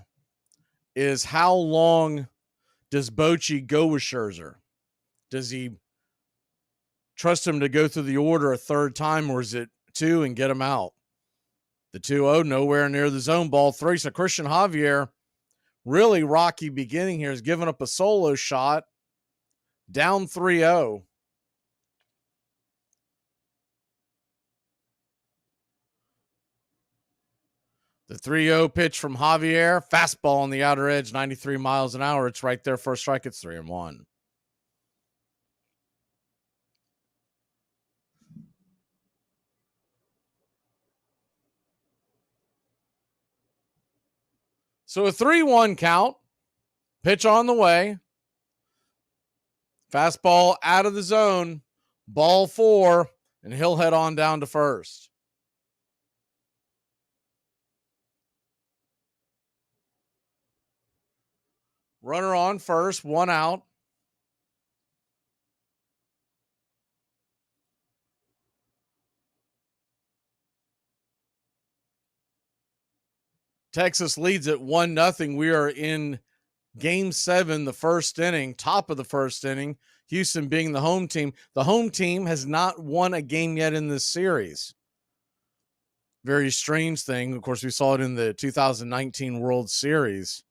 is how long does Bochy go with Scherzer? Does he trust him to go through the order a third time, or is it 2 and get him out? The 2-0, nowhere near the zone, ball 3. So Christian Javier, really rocky beginning here, has given up a solo shot, down 3-0. The 3-0 pitch from Javier, fastball on the outer edge, 93 miles an hour. It's right there, first strike. It's 3-1. So a 3-1 count, pitch on the way, fastball out of the zone, ball 4, and he'll head on down to first. Runner on first, 1 out. Texas leads at 1-0. We are in Game 7, the first inning, top of the first inning. Houston being the home team. The home team has not won a game yet in this series. Very strange thing. Of course, we saw it in the 2019 World Series.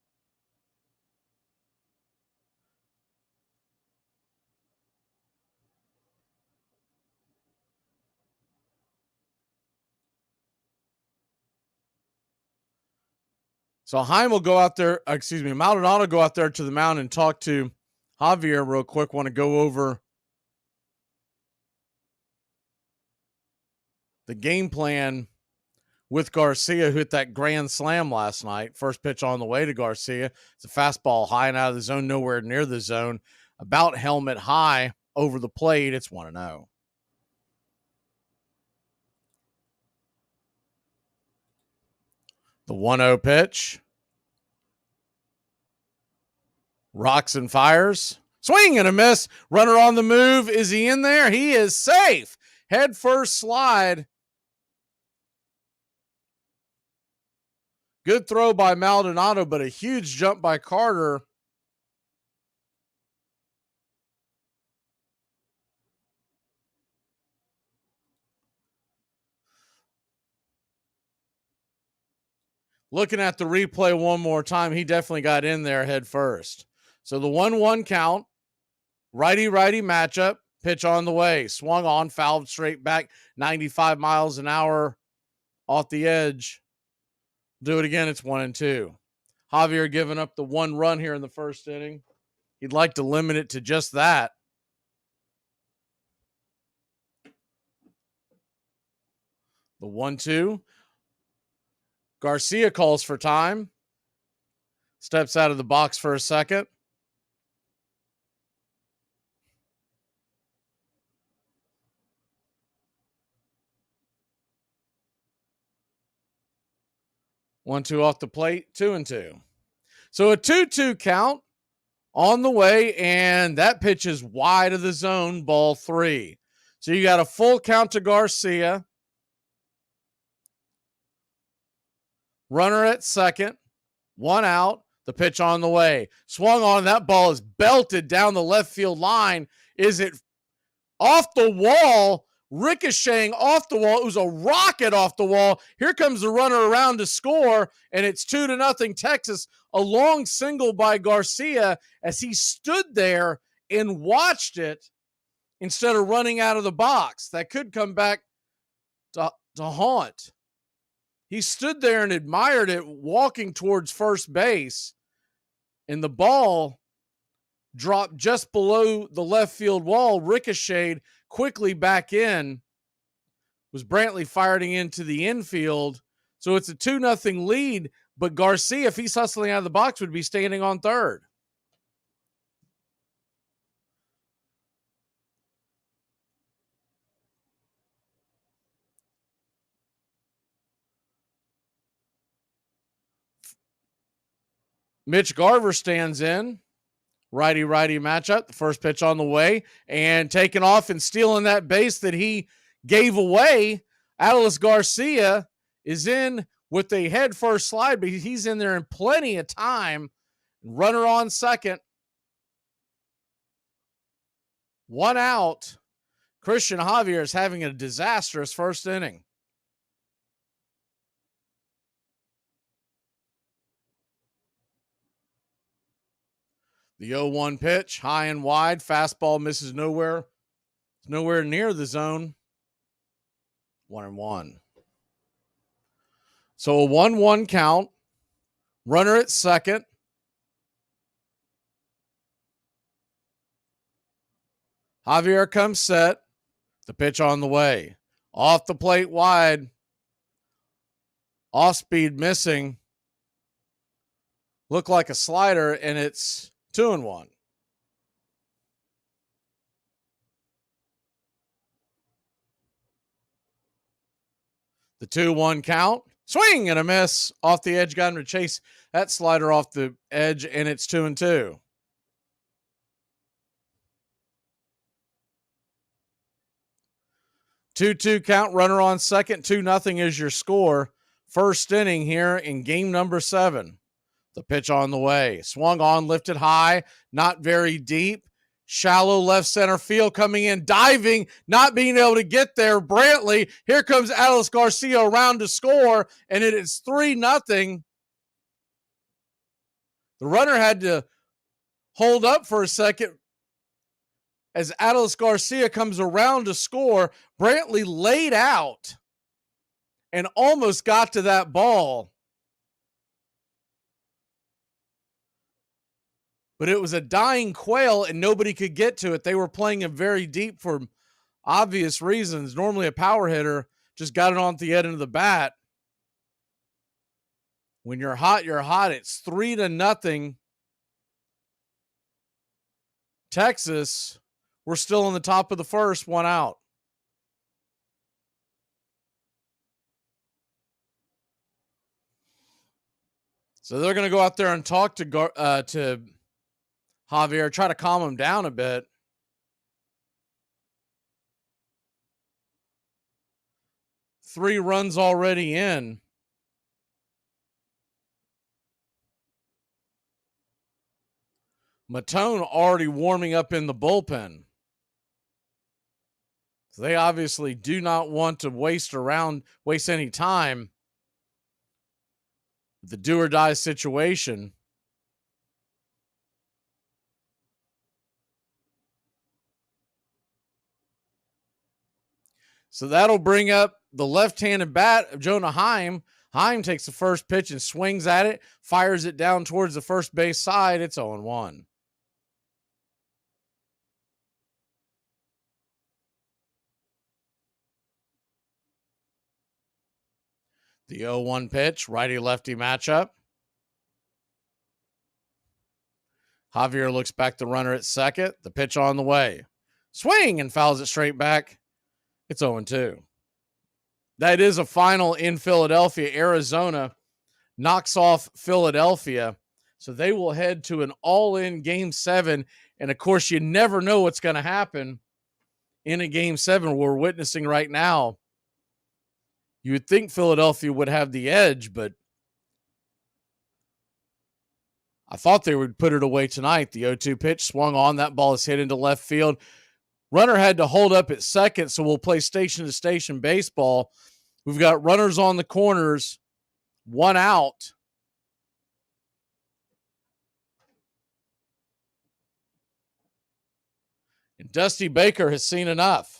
So Maldonado go out there to the mound and talk to Javier real quick. Want to go over the game plan with Garcia, who hit that grand slam last night. First pitch on the way to Garcia. It's a fastball high and out of the zone, nowhere near the zone. About helmet high over the plate. It's 1-0. The 1-0 pitch. Rocks and fires. Swing and a miss. Runner on the move. Is he in there? He is safe. Head first slide. Good throw by Maldonado, but a huge jump by Carter. Looking at the replay one more time, he definitely got in there head first. So the 1-1 count, righty-righty matchup, pitch on the way. Swung on, fouled straight back, 95 miles an hour off the edge. Do it again, it's 1-2. Javier giving up the 1 run here in the first inning. He'd like to limit it to just that. The 1-2. Garcia calls for time. Steps out of the box for a second. One-two off the plate, 2-2. So a 2-2 count on the way, and that pitch is wide of the zone, ball 3. So you got a full count to Garcia. Runner at second, 1 out, the pitch on the way. Swung on, that ball is belted down the left field line. Is it off the wall? Ricocheting off the wall. It was a rocket off the wall. Here comes the runner around to score, and it's 2-0 Texas. A long single by Garcia as he stood there and watched it instead of running out of the box. That could come back to haunt. He stood there and admired it walking towards first base, and the ball dropped just below the left field wall, ricocheted quickly back in. Was Brantley firing into the infield. So it's a 2-0 lead, but Garcia, if he's hustling out of the box, would be standing on third. Mitch Garver stands in. Righty-righty matchup. The first pitch on the way. And taking off and stealing that base that he gave away. Adolis Garcia is in with a head-first slide, but he's in there in plenty of time. Runner on second. One out. Christian Javier is having a disastrous first inning. The 0-1 pitch, high and wide. Fastball misses nowhere. It's nowhere near the zone. 1-1. So a 1-1 count. Runner at second. Javier comes set. The pitch on the way. Off the plate wide. Off speed missing. Looked like a slider, and it's 2-1. The 2-1 count. Swing and a miss. Off the edge. Got him to chase that slider off the edge, and it's 2-2. Two count, runner on second, 2-0 is your score. First inning here in game number 7. The pitch on the way. Swung on, lifted high, not very deep. Shallow left center field coming in, diving, not being able to get there. Brantley, here comes Adolis Garcia around to score, and it is 3-0. The runner had to hold up for a second as Adolis Garcia comes around to score. Brantley laid out and almost got to that ball. But it was a dying quail and nobody could get to it. They were playing him very deep for obvious reasons. Normally a power hitter just got it on the end of the bat. When you're hot, you're hot. It's 3-0. Texas, we're still in the top of the first, one out. So they're going to go out there and talk to Javier, try to calm him down a bit. Three runs already in. Matone already warming up in the bullpen. So they obviously do not want to waste any time. The do or die situation. So that'll bring up the left-handed bat of Jonah Heim. Heim takes the first pitch and swings at it, fires it down towards the first base side. It's 0-1. The 0-1 pitch, righty-lefty matchup. Javier looks back the runner at second. The pitch on the way. Swing and fouls it straight back. It's 0-2. That is a final in Philadelphia. Arizona knocks off Philadelphia. So they will head to an all-in Game 7. And, of course, you never know what's going to happen in a Game 7 we're witnessing right now. You would think Philadelphia would have the edge, but I thought they would put it away tonight. The 0-2 pitch swung on. That ball is hit into left field. Runner had to hold up at second, so we'll play station-to-station baseball. We've got runners on the corners, one out. And Dusty Baker has seen enough.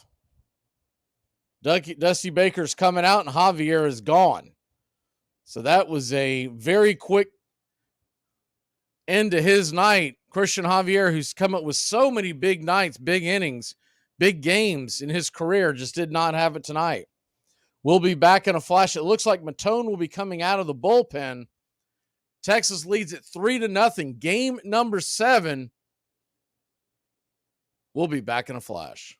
Dusty Baker's coming out, and Javier is gone. So that was a very quick end to his night. Christian Javier, who's come up with so many big nights, big innings, big games in his career, just did not have it tonight. We'll be back in a flash. It looks like Matone will be coming out of the bullpen. Texas leads it 3-0. Game number 7. We'll be back in a flash.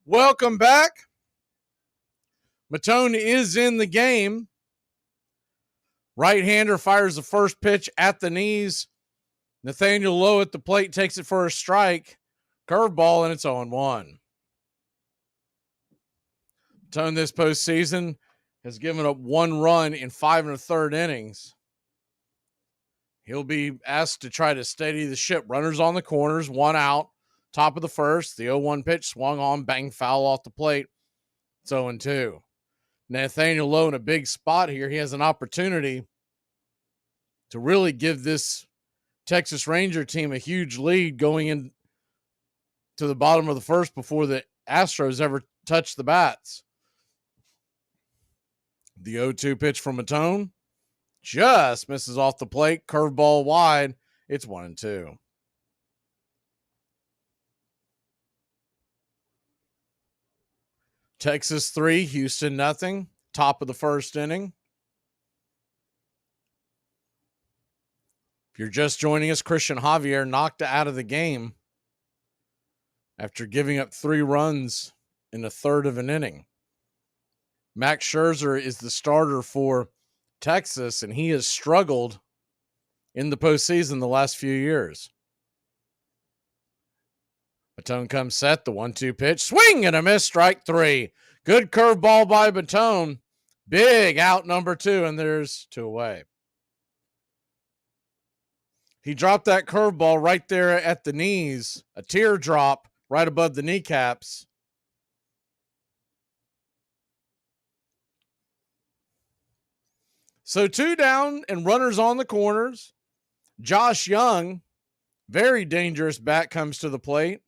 Welcome back. Matone is in the game. Right-hander fires the first pitch at the knees. Nathaniel Lowe at the plate takes it for a strike. Curveball, and it's 0-1. Matone this postseason has given up 1 run in 5 1/3 innings. He'll be asked to try to steady the ship. Runners on the corners, 1 out. Top of the first, the 0-1 pitch swung on, bang foul off the plate. It's 0-2. Nathaniel Lowe in a big spot here. He has an opportunity to really give this Texas Ranger team a huge lead going into the bottom of the first before the Astros ever touch the bats. The 0-2 pitch from Matone just misses off the plate. Curveball wide. It's 1-2. Texas 3, Houston nothing. Top of the first inning. If you're just joining us, Christian Javier knocked out of the game after giving up 3 runs in a third of an inning. Max Scherzer is the starter for Texas, and he has struggled in the postseason the last few years. Matone comes set, the 1-2 pitch, swing and a miss, strike 3. Good curveball by Matone. Big out number 2, and there's 2 away. He dropped that curveball right there at the knees, a teardrop right above the kneecaps. So 2 down and runners on the corners. Josh Young, very dangerous bat, comes to the plate.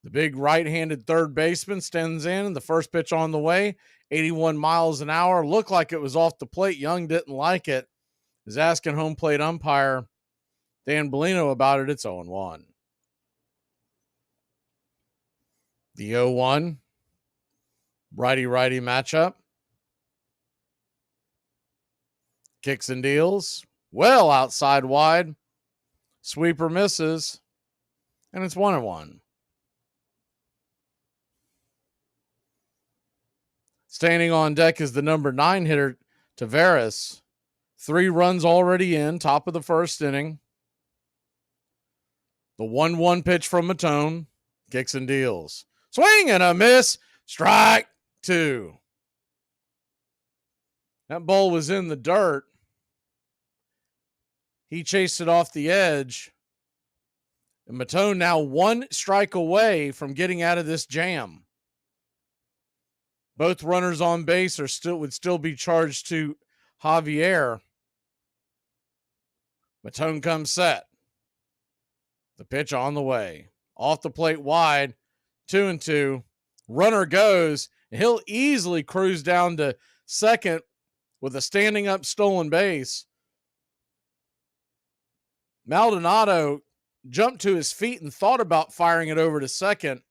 The big right-handed third baseman stands in, and the first pitch on the way, 81 miles an hour. Looked like it was off the plate. Young didn't like it. Is asking home plate umpire Dan Bellino about it. It's 0-1. The 0-1 righty-righty matchup. Kicks and deals. Well outside wide. Sweeper misses. And it's 1-1. Standing on deck is the number 9 hitter, Taveras. 3 runs already in, top of the first inning. The 1-1 pitch from Matone. Kicks and deals. Swing and a miss. Strike 2. That ball was in the dirt. He chased it off the edge. And Matone now 1 strike away from getting out of this jam. Both runners on base would still be charged to Javier. Matone comes set. The pitch on the way. Off the plate wide. 2-2. Runner goes. And he'll easily cruise down to second with a standing up stolen base. Maldonado jumped to his feet and thought about firing it over to second.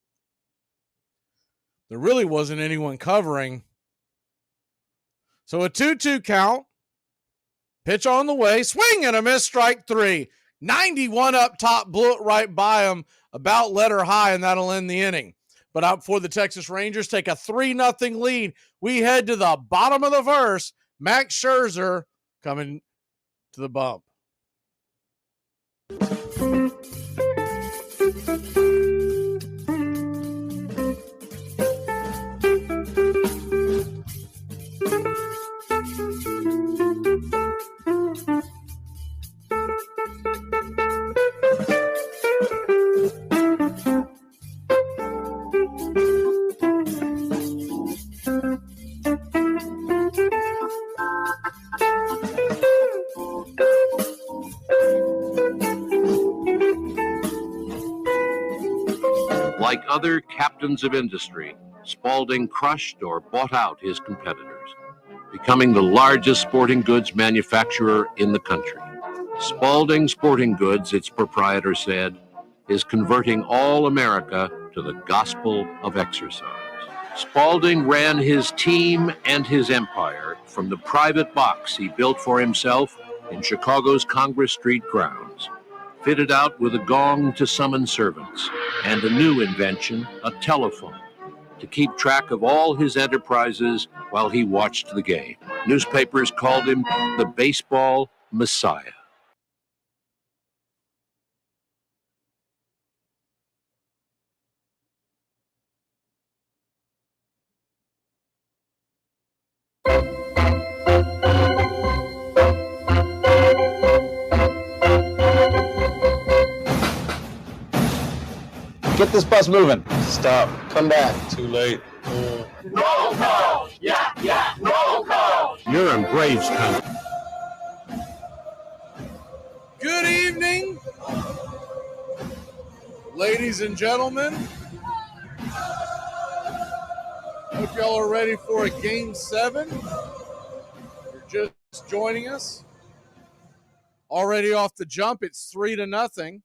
There really wasn't anyone covering. So a 2-2 count. Pitch on the way. Swing and a miss. Strike three. 91 up top. Blew it right by him. About let her high, and that'll end the inning. But out before the Texas Rangers take a 3-0 lead, we head to the bottom of the first. Max Scherzer coming to the bump. Like other captains of industry, Spalding crushed or bought out his competitors, becoming the largest sporting goods manufacturer in the country. Spalding Sporting Goods, its proprietor said, is converting all America to the gospel of exercise. Spalding ran his team and his empire from the private box he built for himself in Chicago's Congress Street grounds, fitted out with a gong to summon servants, and a new invention, a telephone, to keep track of all his enterprises while he watched the game. Newspapers called him the baseball messiah. Get this bus moving. Stop. Come back. Too late. Roll call! Yeah, yeah, roll call! You're in Braves country. Good evening, ladies and gentlemen. Hope y'all are ready for a Game 7. You're just joining us. Already off the jump, it's 3-0.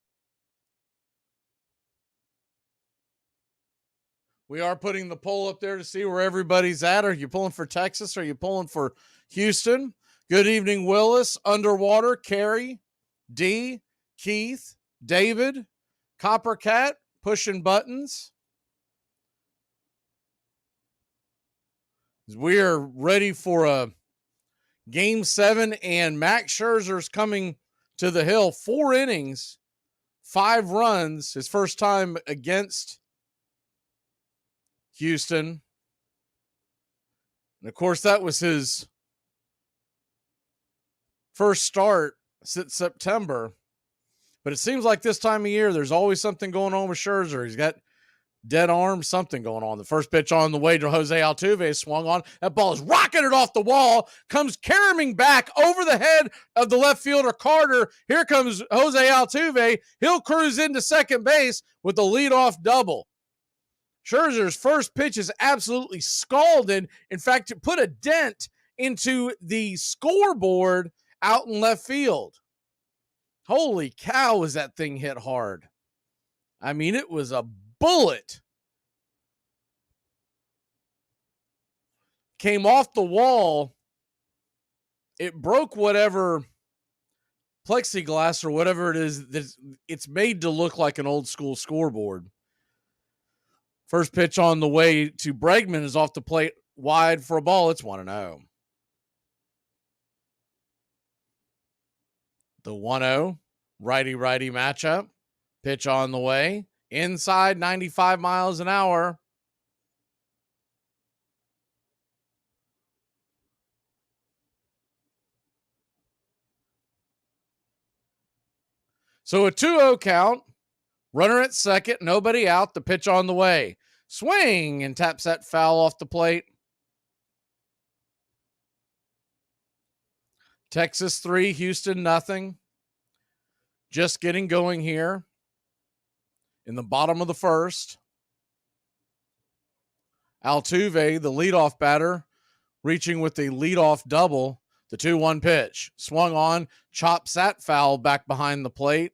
We are putting the poll up there to see where everybody's at. Are you pulling for Texas? Are you pulling for Houston? Good evening, Willis, Underwater, Carrie, D, Keith, David, Coppercat, pushing buttons. We are ready for a Game 7, and Max Scherzer's coming to the hill. 4 innings, 5 runs, his first time against Houston. And of course, that was his first start since September. But it seems like this time of year, there's always something going on with Scherzer. He's got dead arm, something going on. The first pitch on the way to Jose Altuve swung on. That ball is rocketed off the wall, comes caroming back over the head of the left fielder Carter. Here comes Jose Altuve. He'll cruise into second base with a leadoff double. Scherzer's first pitch is absolutely scalded. In fact, it put a dent into the scoreboard out in left field. Holy cow, was that thing hit hard. I mean, it was a bullet. Came off the wall. It broke whatever plexiglass or whatever it is that it's made to look like an old school scoreboard. First pitch on the way to Bregman is off the plate wide for a ball. It's 1-0. The 1-0 righty-righty matchup. Pitch on the way. Inside, 95 miles an hour. So a 2-0 count. Runner at second, nobody out. The pitch on the way. Swing and taps that foul off the plate. Texas 3, Houston nothing. Just getting going here in the bottom of the first. Altuve, the leadoff batter, reaching with the leadoff double. The 2-1 pitch. Swung on, chops that foul back behind the plate.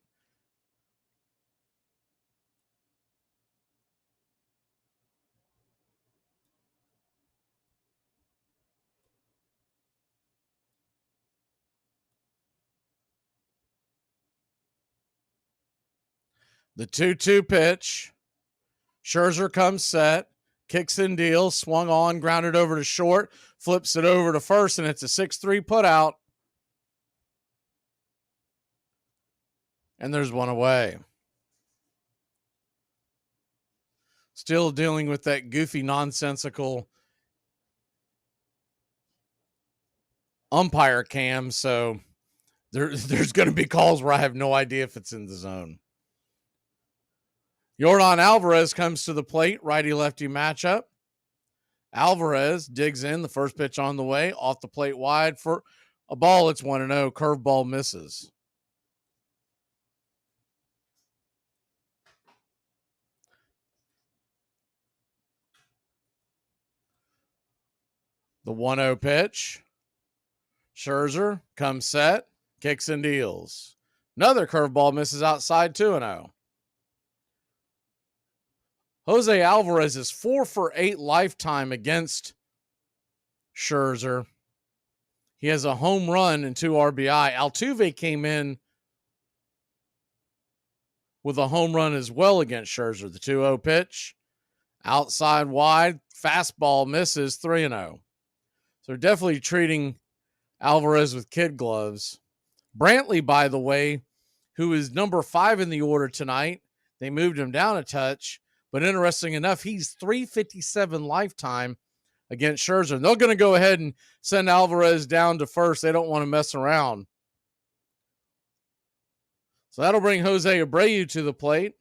The 2-2 pitch. Scherzer comes set, kicks and deals, swung on, grounded over to short, flips it over to first, and it's a 6-3 putout. And there's one away. Still dealing with that goofy, nonsensical umpire cam, so there's going to be calls where I have no idea if it's in the zone. Yordan Alvarez comes to the plate, righty-lefty matchup. Alvarez digs in, the first pitch on the way, off the plate wide for a ball. It's 1-0, curveball misses. The 1-0 pitch. Scherzer comes set, kicks and deals. Another curveball misses outside, 2-0. Jose Alvarez is 4 for 8 lifetime against Scherzer. He has a home run and 2 RBI. Altuve came in with a home run as well against Scherzer. The 2-0 pitch, outside wide, fastball misses, 3-0. So they're definitely treating Alvarez with kid gloves. Brantley, by the way, who is number 5 in the order tonight, they moved him down a touch. But interesting enough, he's 357 lifetime against Scherzer. And they're going to go ahead and send Alvarez down to first. They don't want to mess around. So that'll bring Jose Abreu to the plate.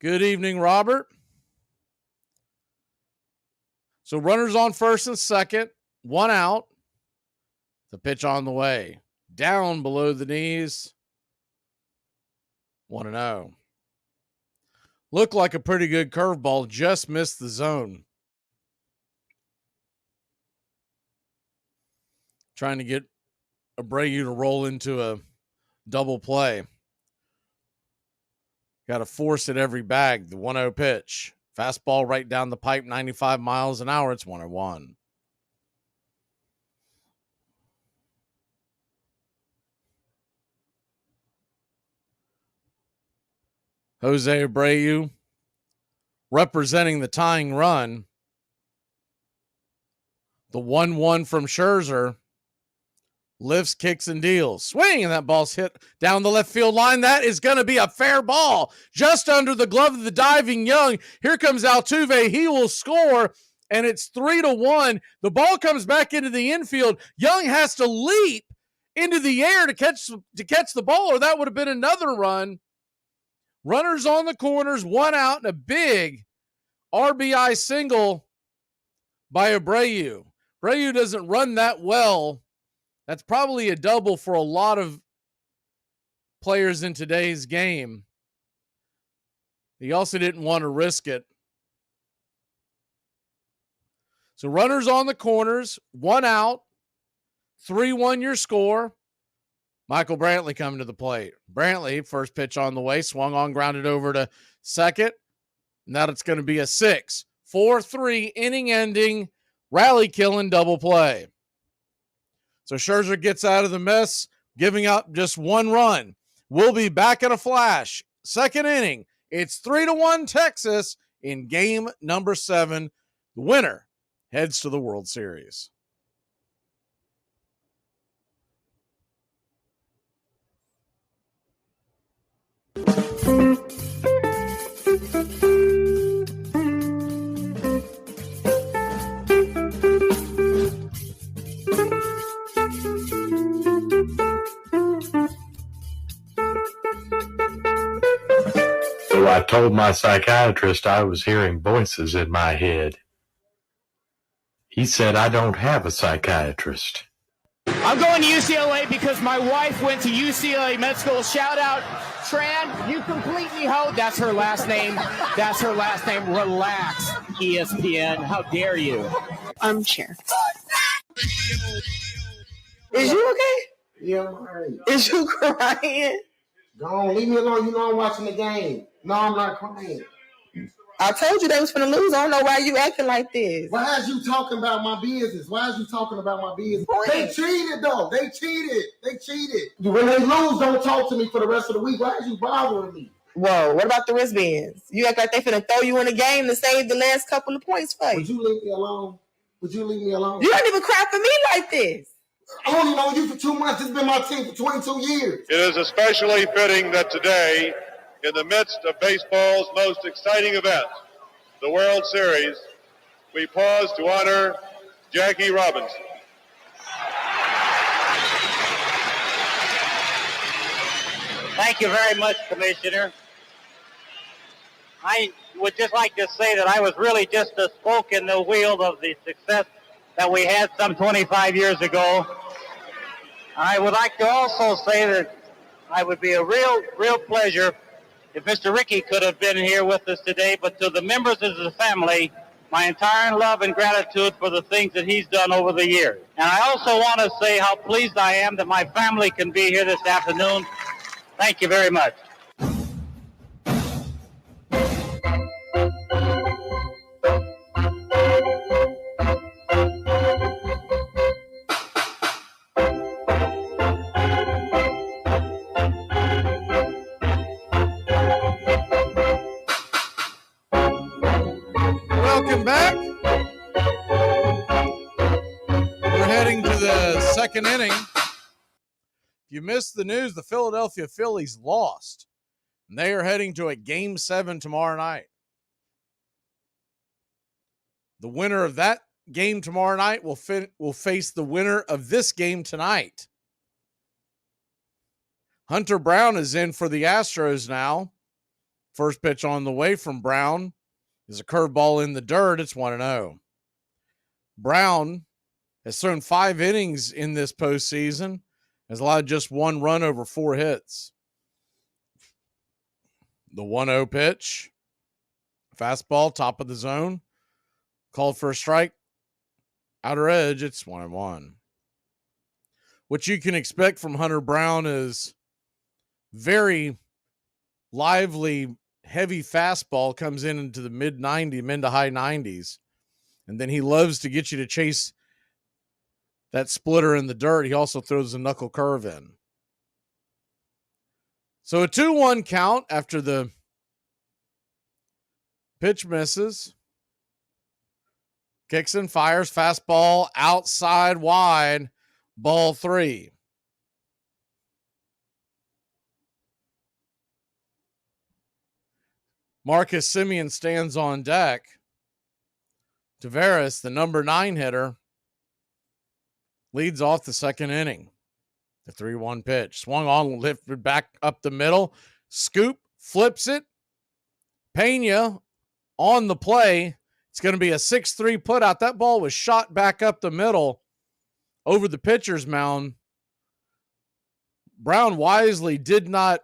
Good evening, Robert. So runners on first and second, 1 out. The pitch on the way. Down below the knees. 1-0. Looked like a pretty good curveball, just missed the zone. Trying to get Abreu to roll into a double play. Got to force it every bag. The 1-0 pitch. Fastball right down the pipe, 95 miles an hour. It's 1-1. Jose Abreu representing the tying run. The 1-1 from Scherzer. Lifts, kicks, and deals. Swing, and that ball's hit down the left field line. That is going to be a fair ball. Just under the glove of the diving Young. Here comes Altuve. He will score, and it's 3-1. The ball comes back into the infield. Young has to leap into the air to catch the ball, or that would have been another run. Runners on the corners, 1 out, and a big RBI single by Abreu. Abreu doesn't run that well. That's probably a double for a lot of players in today's game. He also didn't want to risk it. So runners on the corners, 1 out, 3-1 your score. Michael Brantley coming to the plate. Brantley, first pitch on the way, swung on, grounded over to second. Now it's going to be a 6-4-3 inning-ending, rally-killing double play. So Scherzer gets out of the mess, giving up just 1 run. We'll be back in a flash. Second inning. It's 3-1 Texas in game number 7. The winner heads to the World Series. So I told my psychiatrist I was hearing voices in my head. He said I don't have a psychiatrist. I'm going to UCLA because my wife went to UCLA Med School. Shout out, Tran. You completely hold. That's her last name. That's her last name. Relax, ESPN. How dare you? Armchair. Is you okay? Yeah, I'm alright. Is you crying? Go on, leave me alone. You know I'm watching the game. No, I'm not crying. I told you they was finna lose. I don't know why you acting like this. Why is you talking about my business? They cheated, though. They cheated. When they lose, don't talk to me for the rest of the week. Why is you bothering me? Whoa, what about the wristbands? You act like they finna throw you in the game to save the last couple of points for you. Would you leave me alone? You don't even cry for me like this. I only know you for 2 months. It's been my team for 22 years. It is especially fitting that today, in the midst of baseball's most exciting event, the World Series, we pause to honor Jackie Robinson. Thank you very much, Commissioner. I would just like to say that I was really just a spoke in the wheel of the success that we had some 25 years ago. I would like to also say that I would be a real pleasure if Mr. Rickey could have been here with us today, but to the members of the family, my entire love and gratitude for the things that he's done over the years. And I also want to say how pleased I am that my family can be here this afternoon. Thank you very much. Welcome back. We're heading to the second inning. If you missed the news, the Philadelphia Phillies lost, and they are heading to a Game 7 tomorrow night. The winner of that game tomorrow night will face the winner of this game tonight. Hunter Brown is in for the Astros now. First pitch on the way from Brown is a curveball in the dirt. It's 1-0. Brown has thrown 5 innings in this postseason, has allowed just 1 run over 4 hits. The 1-0 pitch. Fastball, top of the zone. Called for a strike. Outer edge, it's 1-1. What you can expect from Hunter Brown is very lively, heavy fastball, comes in into the mid to high 90s. And then he loves to get you to chase that splitter in the dirt. He also throws a knuckle curve in. So a 2-1 count after the pitch misses. Kicks and fires, fastball outside wide, ball 3. Marcus Semien stands on deck. Tavares, the number 9 hitter, leads off the second inning. The 3-1 pitch. Swung on, lifted back up the middle. Scoop, flips it. Pena on the play. It's going to be a 6-3 putout. That ball was shot back up the middle over the pitcher's mound. Brown wisely did not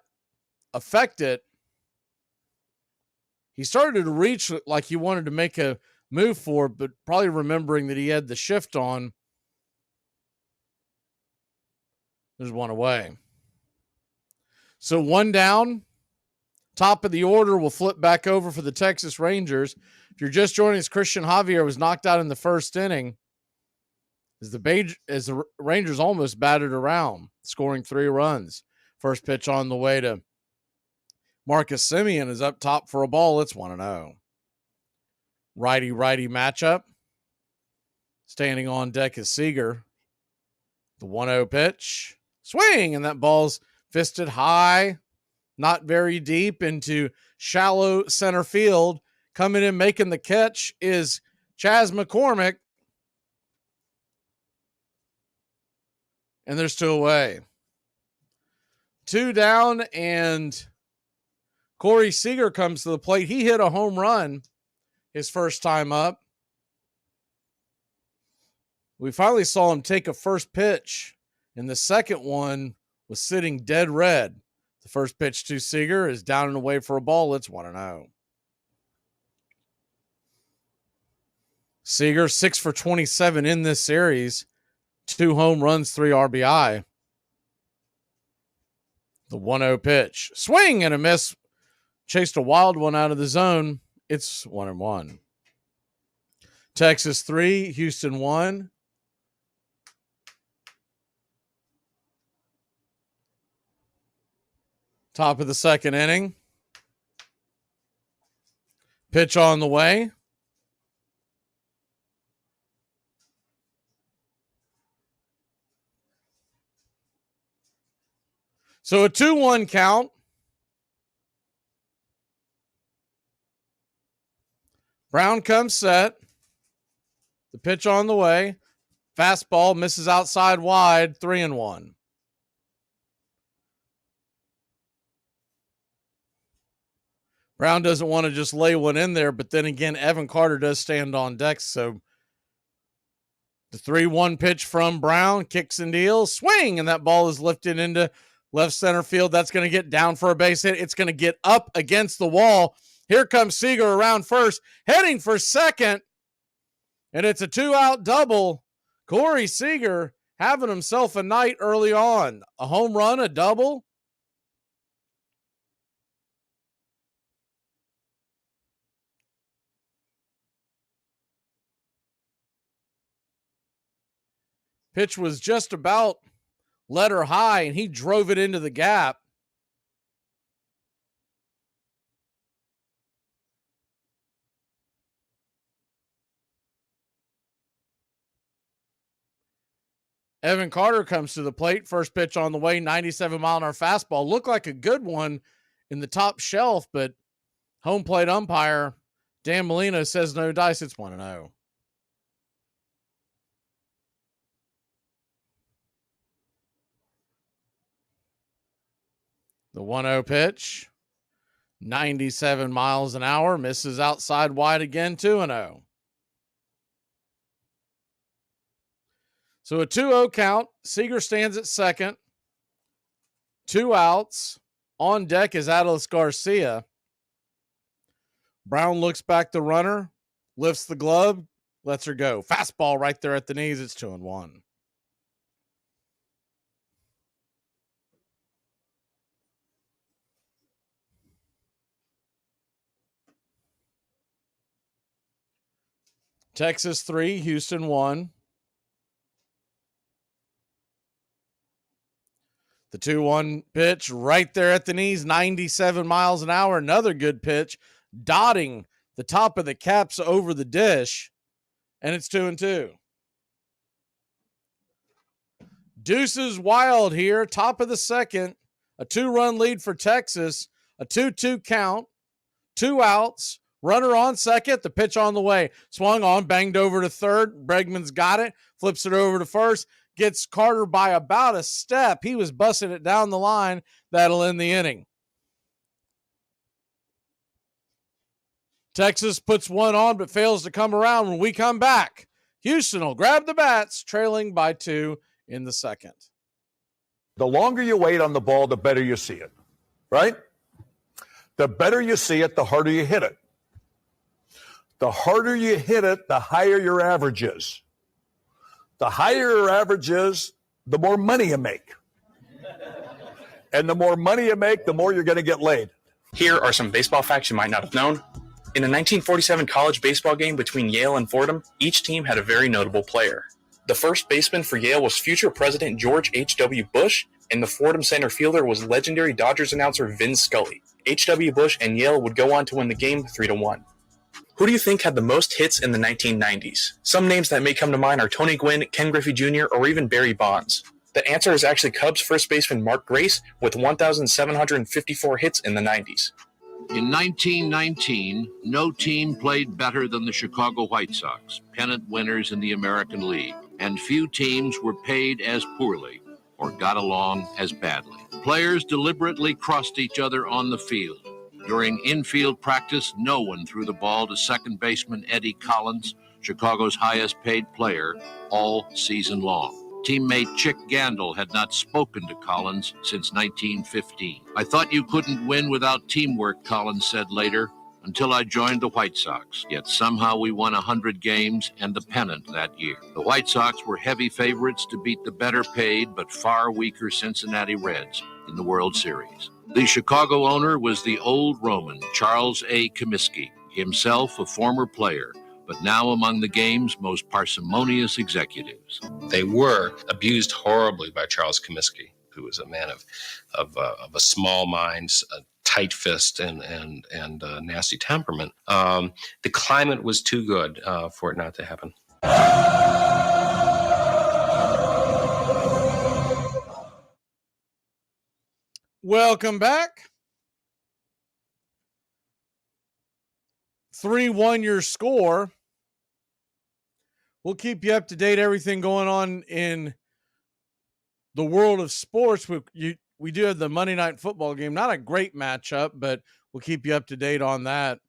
affect it. He started to reach like he wanted to make a move for it, but probably remembering that he had the shift on. There's 1 away. So 1 down. Top of the order will flip back over for the Texas Rangers. If you're just joining us, Christian Javier was knocked out in the first inning as the Rangers almost batted around, scoring 3 runs. First pitch on the way to Marcus Semien is up top for a ball. It's 1-0. Righty-righty matchup. Standing on deck is Seager. The 1-0 pitch. Swing, and that ball's fisted high, not very deep, into shallow center field. Coming in, making the catch is Chas McCormick. And there's 2 away. 2 down, and Corey Seager comes to the plate. He hit a home run his first time up. We finally saw him take a first pitch, and the second one was sitting dead red. The first pitch to Seager is down and away for a ball. It's 1-0. Seager, 6 for 27 in this series. 2 home runs, 3 RBI. The 1-0 pitch. Swing and a miss. Chased a wild one out of the zone. It's 1-1. Texas 3, Houston 1. Top of the second inning. Pitch on the way. So a 2-1 count. Brown comes set. The pitch on the way. Fastball misses outside wide, 3-1. Brown doesn't want to just lay one in there, but then again, Evan Carter does stand on deck. So the 3-1 pitch from Brown, kicks and deals, swing, and that ball is lifted into left center field. That's going to get down for a base hit. It's going to get up against the wall. Here comes Seager around first, heading for second, and it's a 2-out double. Corey Seager having himself a night early on. A home run, a double. Pitch was just about letter high, and he drove it into the gap. Evan Carter comes to the plate. First pitch on the way, 97-mile-an-hour fastball. Looked like a good one in the top shelf, but home plate umpire Dan Molino says no dice. It's 1-0. The 1-0 pitch, 97 miles an hour, misses outside wide again, 2-0. So a 2-0 count. Seager stands at second. 2 outs. On deck is Adolis Garcia. Brown looks back the runner, lifts the glove, lets her go. Fastball right there at the knees. It's 2-1. Texas 3, Houston 1. The 2-1 pitch right there at the knees, 97 miles an hour. Another good pitch, dotting the top of the caps over the dish, and it's 2-2. Deuces wild here, top of the second. A 2-run lead for Texas, a 2-2 count, 2 outs. Runner on second, the pitch on the way. Swung on, banged over to third. Bregman's got it, flips it over to first. Gets Carter by about a step. He was busting it down the line. That'll end the inning. Texas puts one on, but fails to come around. When we come back, Houston will grab the bats, trailing by 2 in the second. The longer you wait on the ball, the better you see it, right? The better you see it, the harder you hit it. The harder you hit it, the higher your average is. The higher your average is, the more money you make. And the more money you make, the more you're going to get laid. Here are some baseball facts you might not have known. In a 1947 college baseball game between Yale and Fordham, each team had a very notable player. The first baseman for Yale was future President George H.W. Bush, and the Fordham center fielder was legendary Dodgers announcer Vin Scully. H.W. Bush and Yale would go on to win the game 3-1. Who do you think had the most hits in the 1990s? Some names that may come to mind are Tony Gwynn, Ken Griffey Jr., or even Barry Bonds. The answer is actually Cubs first baseman Mark Grace with 1,754 hits in the 90s. In 1919, no team played better than the Chicago White Sox, pennant winners in the American League, and few teams were paid as poorly or got along as badly. Players deliberately crossed each other on the field. During infield practice, no one threw the ball to second baseman Eddie Collins, Chicago's highest-paid player, all season long. Teammate Chick Gandil had not spoken to Collins since 1915. "I thought you couldn't win without teamwork," Collins said later, "until I joined the White Sox. Yet somehow we won 100 games and the pennant that year." The White Sox were heavy favorites to beat the better-paid but far weaker Cincinnati Reds in the World Series. The Chicago owner was the old Roman, Charles A. Comiskey. himself a former player, but now among the game's most parsimonious executives. They were abused horribly by Charles Comiskey, who was a man of a small mind, a tight fist, and nasty temperament. The climate was too good for it not to happen. Welcome back. 3-1 your score. We'll keep you up to date, everything going on in the world of sports. We do have the Monday Night Football game. Not a great matchup, but we'll keep you up to date on that.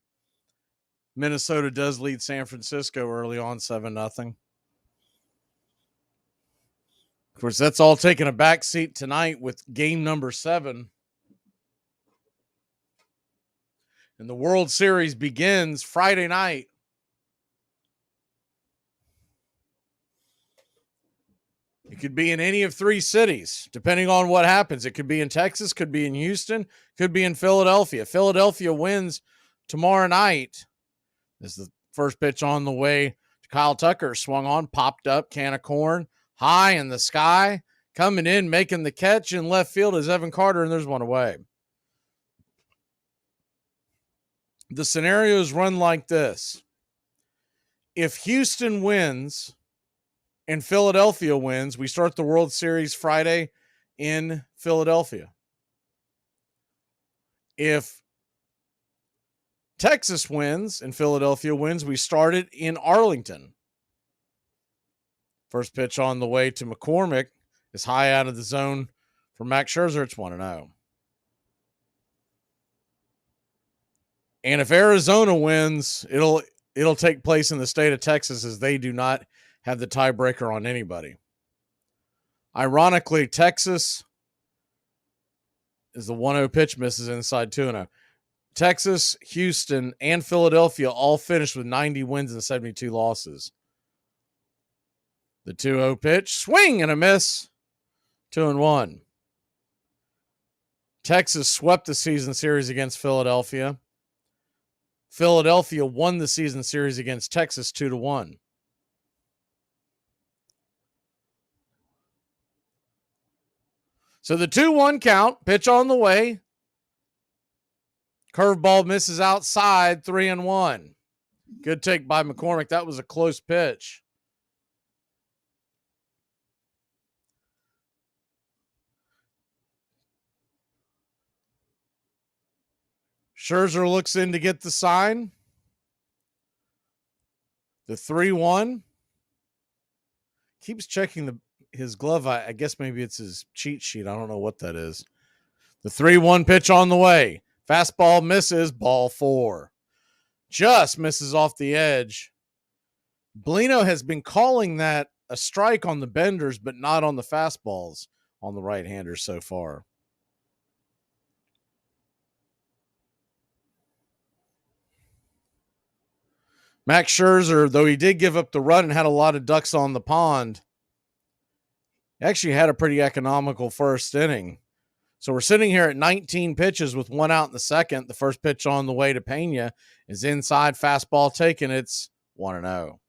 Minnesota does lead San Francisco early on 7-0. Of course, that's all taking a back seat tonight with game number 7. And the World Series begins Friday night. It could be in any of 3 cities, depending on what happens. It could be in Texas, could be in Houston, could be in Philadelphia. Philadelphia wins tomorrow night. This is the first pitch on the way to Kyle Tucker. Swung on, popped up, can of corn, high in the sky, coming in, making the catch in left field is Evan Carter, and there's one away. The scenarios run like this. If Houston wins and Philadelphia wins, we start the World Series Friday in Philadelphia. If Texas wins and Philadelphia wins, we start it in Arlington. First pitch on the way to McCormick is high out of the zone for Max Scherzer. It's 1-0. And if Arizona wins, it'll take place in the state of Texas, as they do not have the tiebreaker on anybody. Ironically, Texas is the 1-0 pitch, misses inside 2-0. Texas, Houston, and Philadelphia all finished with 90 wins and 72 losses. The 2-0 pitch, swing and a miss, 2-1. Texas swept the season series against Philadelphia. Philadelphia won the season series against Texas 2-1. So the 2-1 count, pitch on the way. Curveball misses outside, 3-1. Good take by McCormick. That was a close pitch. Scherzer looks in to get the sign. The 3-1. Keeps checking his glove. I guess maybe it's his cheat sheet. I don't know what that is. The 3-1 pitch on the way. Fastball misses, ball 4. Just misses off the edge. Blino has been calling that a strike on the benders, but not on the fastballs on the right-handers so far. Max Scherzer, though he did give up the run and had a lot of ducks on the pond, actually had a pretty economical first inning. So we're sitting here at 19 pitches with 1 out in the second. The first pitch on the way to Pena is inside, fastball taken. It's 1-0.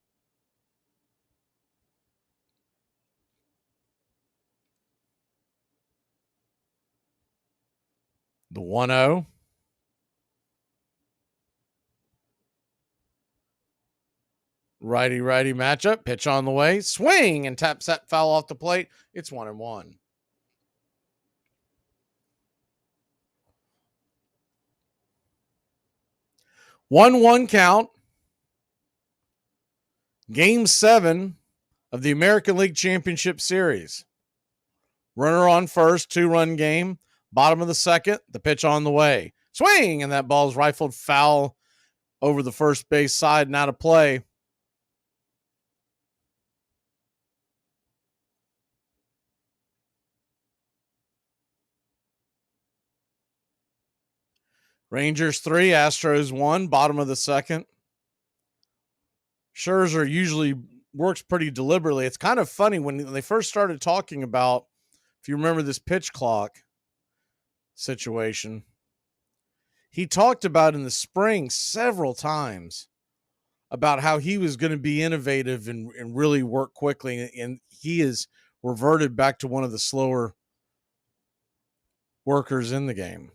The 1-0. Righty-righty matchup. Pitch on the way. Swing and tap set foul off the plate. It's 1-1. One count. Game 7 of the American League Championship Series. Runner on first, 2-run game. Bottom of the second, the pitch on the way. Swing, and that ball's rifled foul over the first base side and out of play. Rangers 3, Astros 1, bottom of the second. Scherzer usually works pretty deliberately. It's kind of funny when they first started talking about, if you remember this pitch clock situation, he talked about in the spring several times about how he was going to be innovative and really work quickly. And he is reverted back to one of the slower workers in the game.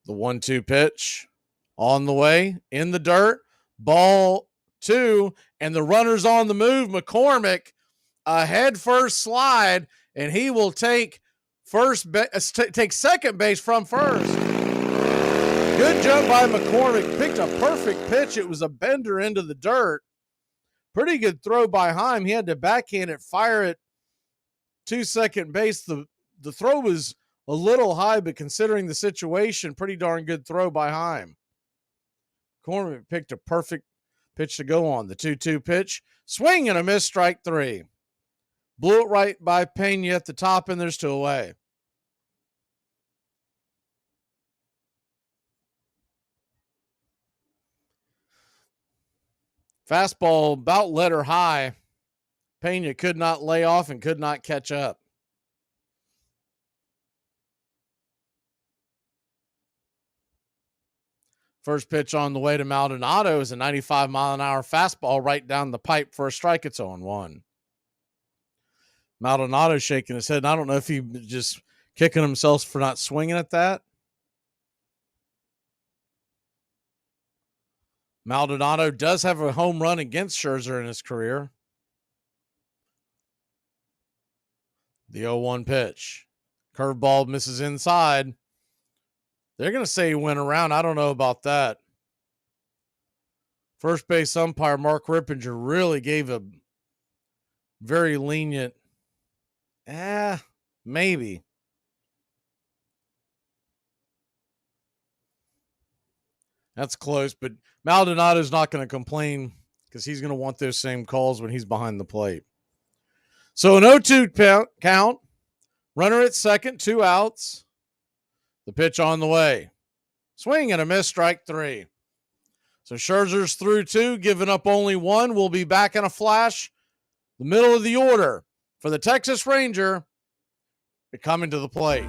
The 1-2 pitch on the way in the dirt, ball 2, and the runner's on the move. McCormick, a head first slide, and he will take second base from first. Good jump by McCormick. Picked a perfect pitch. It was a bender into the dirt. Pretty good throw by Heim. He had to backhand it, fire it to second base. The throw was a little high, but considering the situation, pretty darn good throw by Heim. McCormick picked a perfect pitch to go on. The 2-2 pitch. Swing and a miss, strike 3. Blew it right by Pena at the top, and there's 2 away. Fastball about let her high. Pena could not lay off and could not catch up. First pitch on the way to Maldonado is a 95-mile-an-hour fastball right down the pipe for a strike. It's 0-1. Maldonado shaking his head. And I don't know if he just kicking himself for not swinging at that. Maldonado does have a home run against Scherzer in his career. The 0-1 pitch. Curveball misses inside. They're going to say he went around. I don't know about that. First base umpire Mark Rippinger really gave a very lenient, maybe. That's close, but Maldonado's not going to complain because he's going to want those same calls when he's behind the plate. So an 0-2 count. Runner at second, 2 outs. The pitch on the way. Swing and a miss, strike 3. So Scherzer's through 2, giving up only 1. We'll be back in a flash. The middle of the order for the Texas Ranger coming to the plate.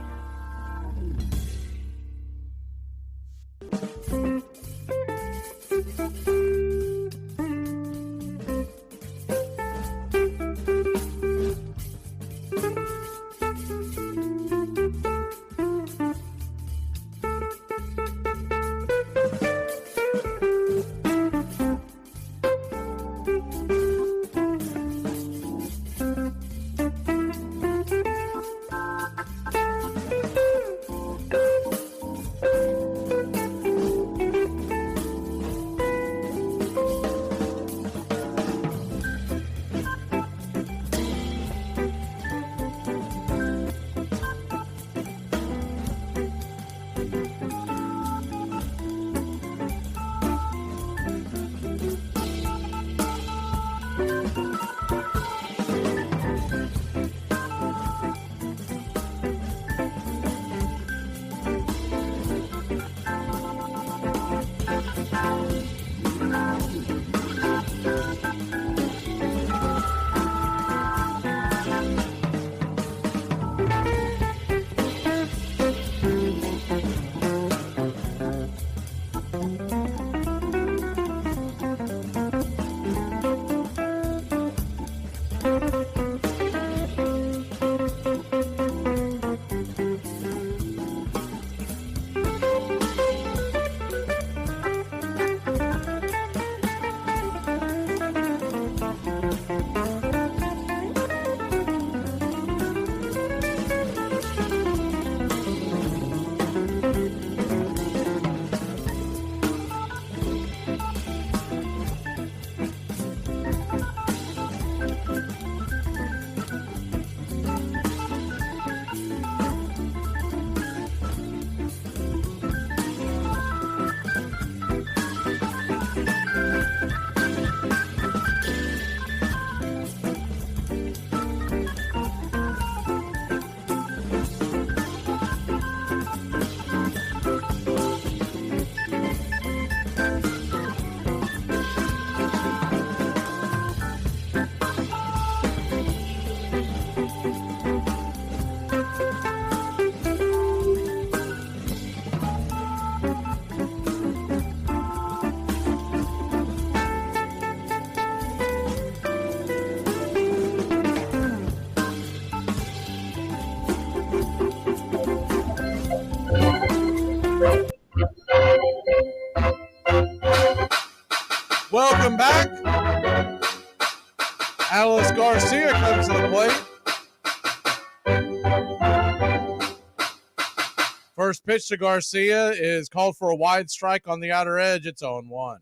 Welcome back. Alice Garcia comes to the plate. First pitch to Garcia is called for a wide strike on the outer edge. It's 0-1.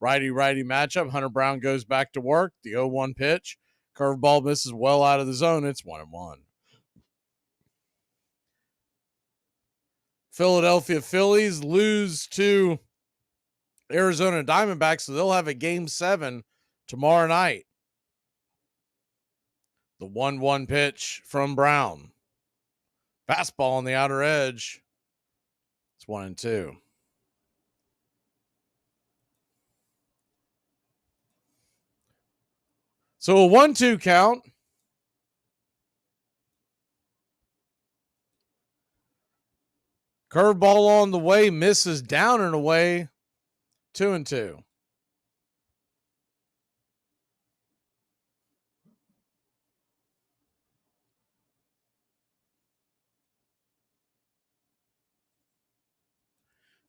Righty-righty matchup. Hunter Brown goes back to work. The 0-1 pitch. Curveball misses well out of the zone. It's 1-1. Philadelphia Phillies lose to Arizona Diamondbacks, so they'll have a Game 7 tomorrow night. The 1-1 pitch from Brown. Fastball on the outer edge. It's 1-2. So a 1-2 count. Curveball on the way, misses down and away. 2-2.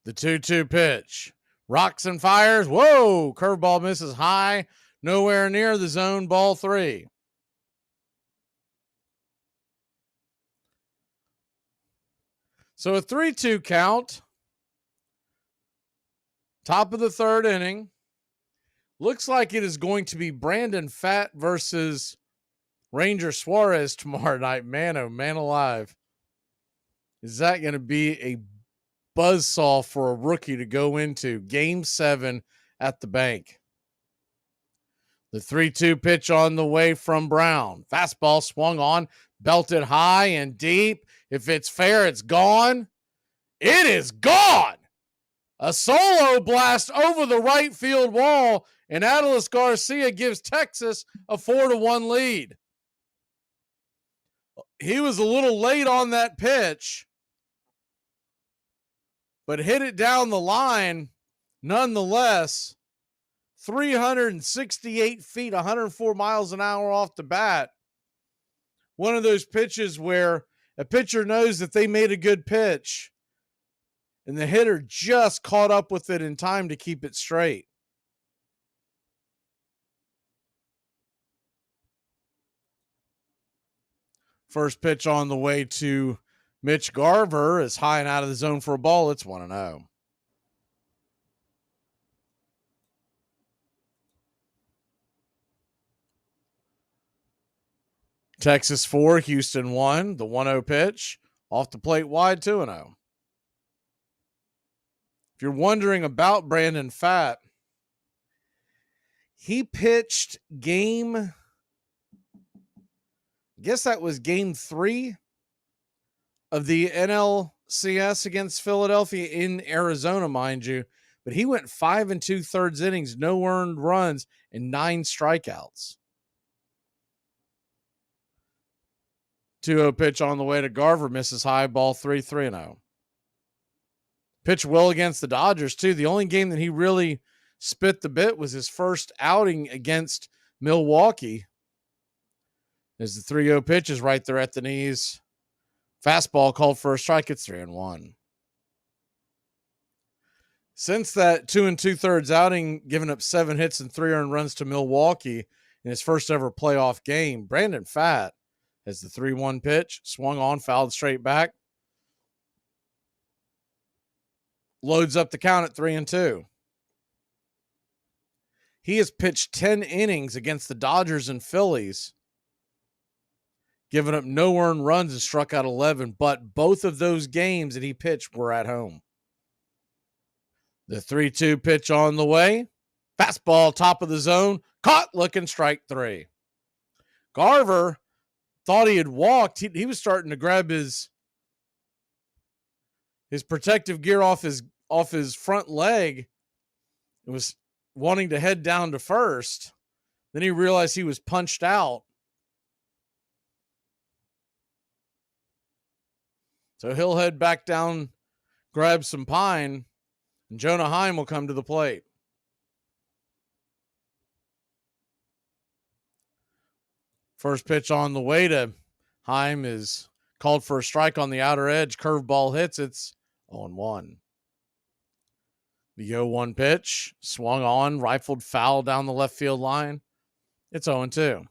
The 2-2 pitch. Rocks and fires. Whoa! Curveball misses high. Nowhere near the zone. Ball 3. So a 3-2 count. Top of the third inning. Looks like it is going to be Brandon Pfaadt versus Ranger Suarez tomorrow night. Man, oh man alive. Is that going to be a buzzsaw for a rookie to go into Game 7 at the bank? The 3-2 pitch on the way from Brown. Fastball swung on, belted high and deep. If it's fair, it's gone. It is gone. A solo blast over the right field wall, and Adolis Garcia gives Texas a 4-1 lead. He was a little late on that pitch, but hit it down the line nonetheless. 368 feet, 104 miles an hour off the bat. One of those pitches where a pitcher knows that they made a good pitch and the hitter just caught up with it in time to keep it straight. First pitch on the way to Mitch Garver is high and out of the zone for a ball. It's 1-0. Texas 4, Houston 1. The 1-0 pitch off the plate wide, 2-0. If you're wondering about Brandon Pfaadt, he pitched game 3 of the NLCS against Philadelphia in Arizona, mind you. But he went 5 2/3 innings, no earned runs, and 9 strikeouts. 2-0 pitch on the way to Garver, misses high, ball 3-0. Pitched well against the Dodgers, too. The only game that he really spit the bit was his first outing against Milwaukee. As the 3-0 pitch is right there at the knees. Fastball called for a strike. It's 3-1. Since that 2 2/3 outing, giving up 7 hits and 3 earned runs to Milwaukee in his first ever playoff game, Brandon Pfaadt has the 3-1 pitch, swung on, fouled straight back. Loads up the count at 3-2. He has pitched 10 innings against the Dodgers and Phillies, giving up no earned runs and struck out 11, but both of those games that he pitched were at home. The 3-2 pitch on the way. Fastball, top of the zone. Caught, looking, strike 3. Garver thought he had walked. He was starting to grab his protective gear off his front leg and was wanting to head down to first. Then he realized he was punched out. So he'll head back down, grab some pine, and Jonah Heim will come to the plate. First pitch on the way to Heim is called for a strike on the outer edge. Curveball hits. It's 0-1. The 0-1 pitch, swung on, rifled foul down the left field line. It's 0-2.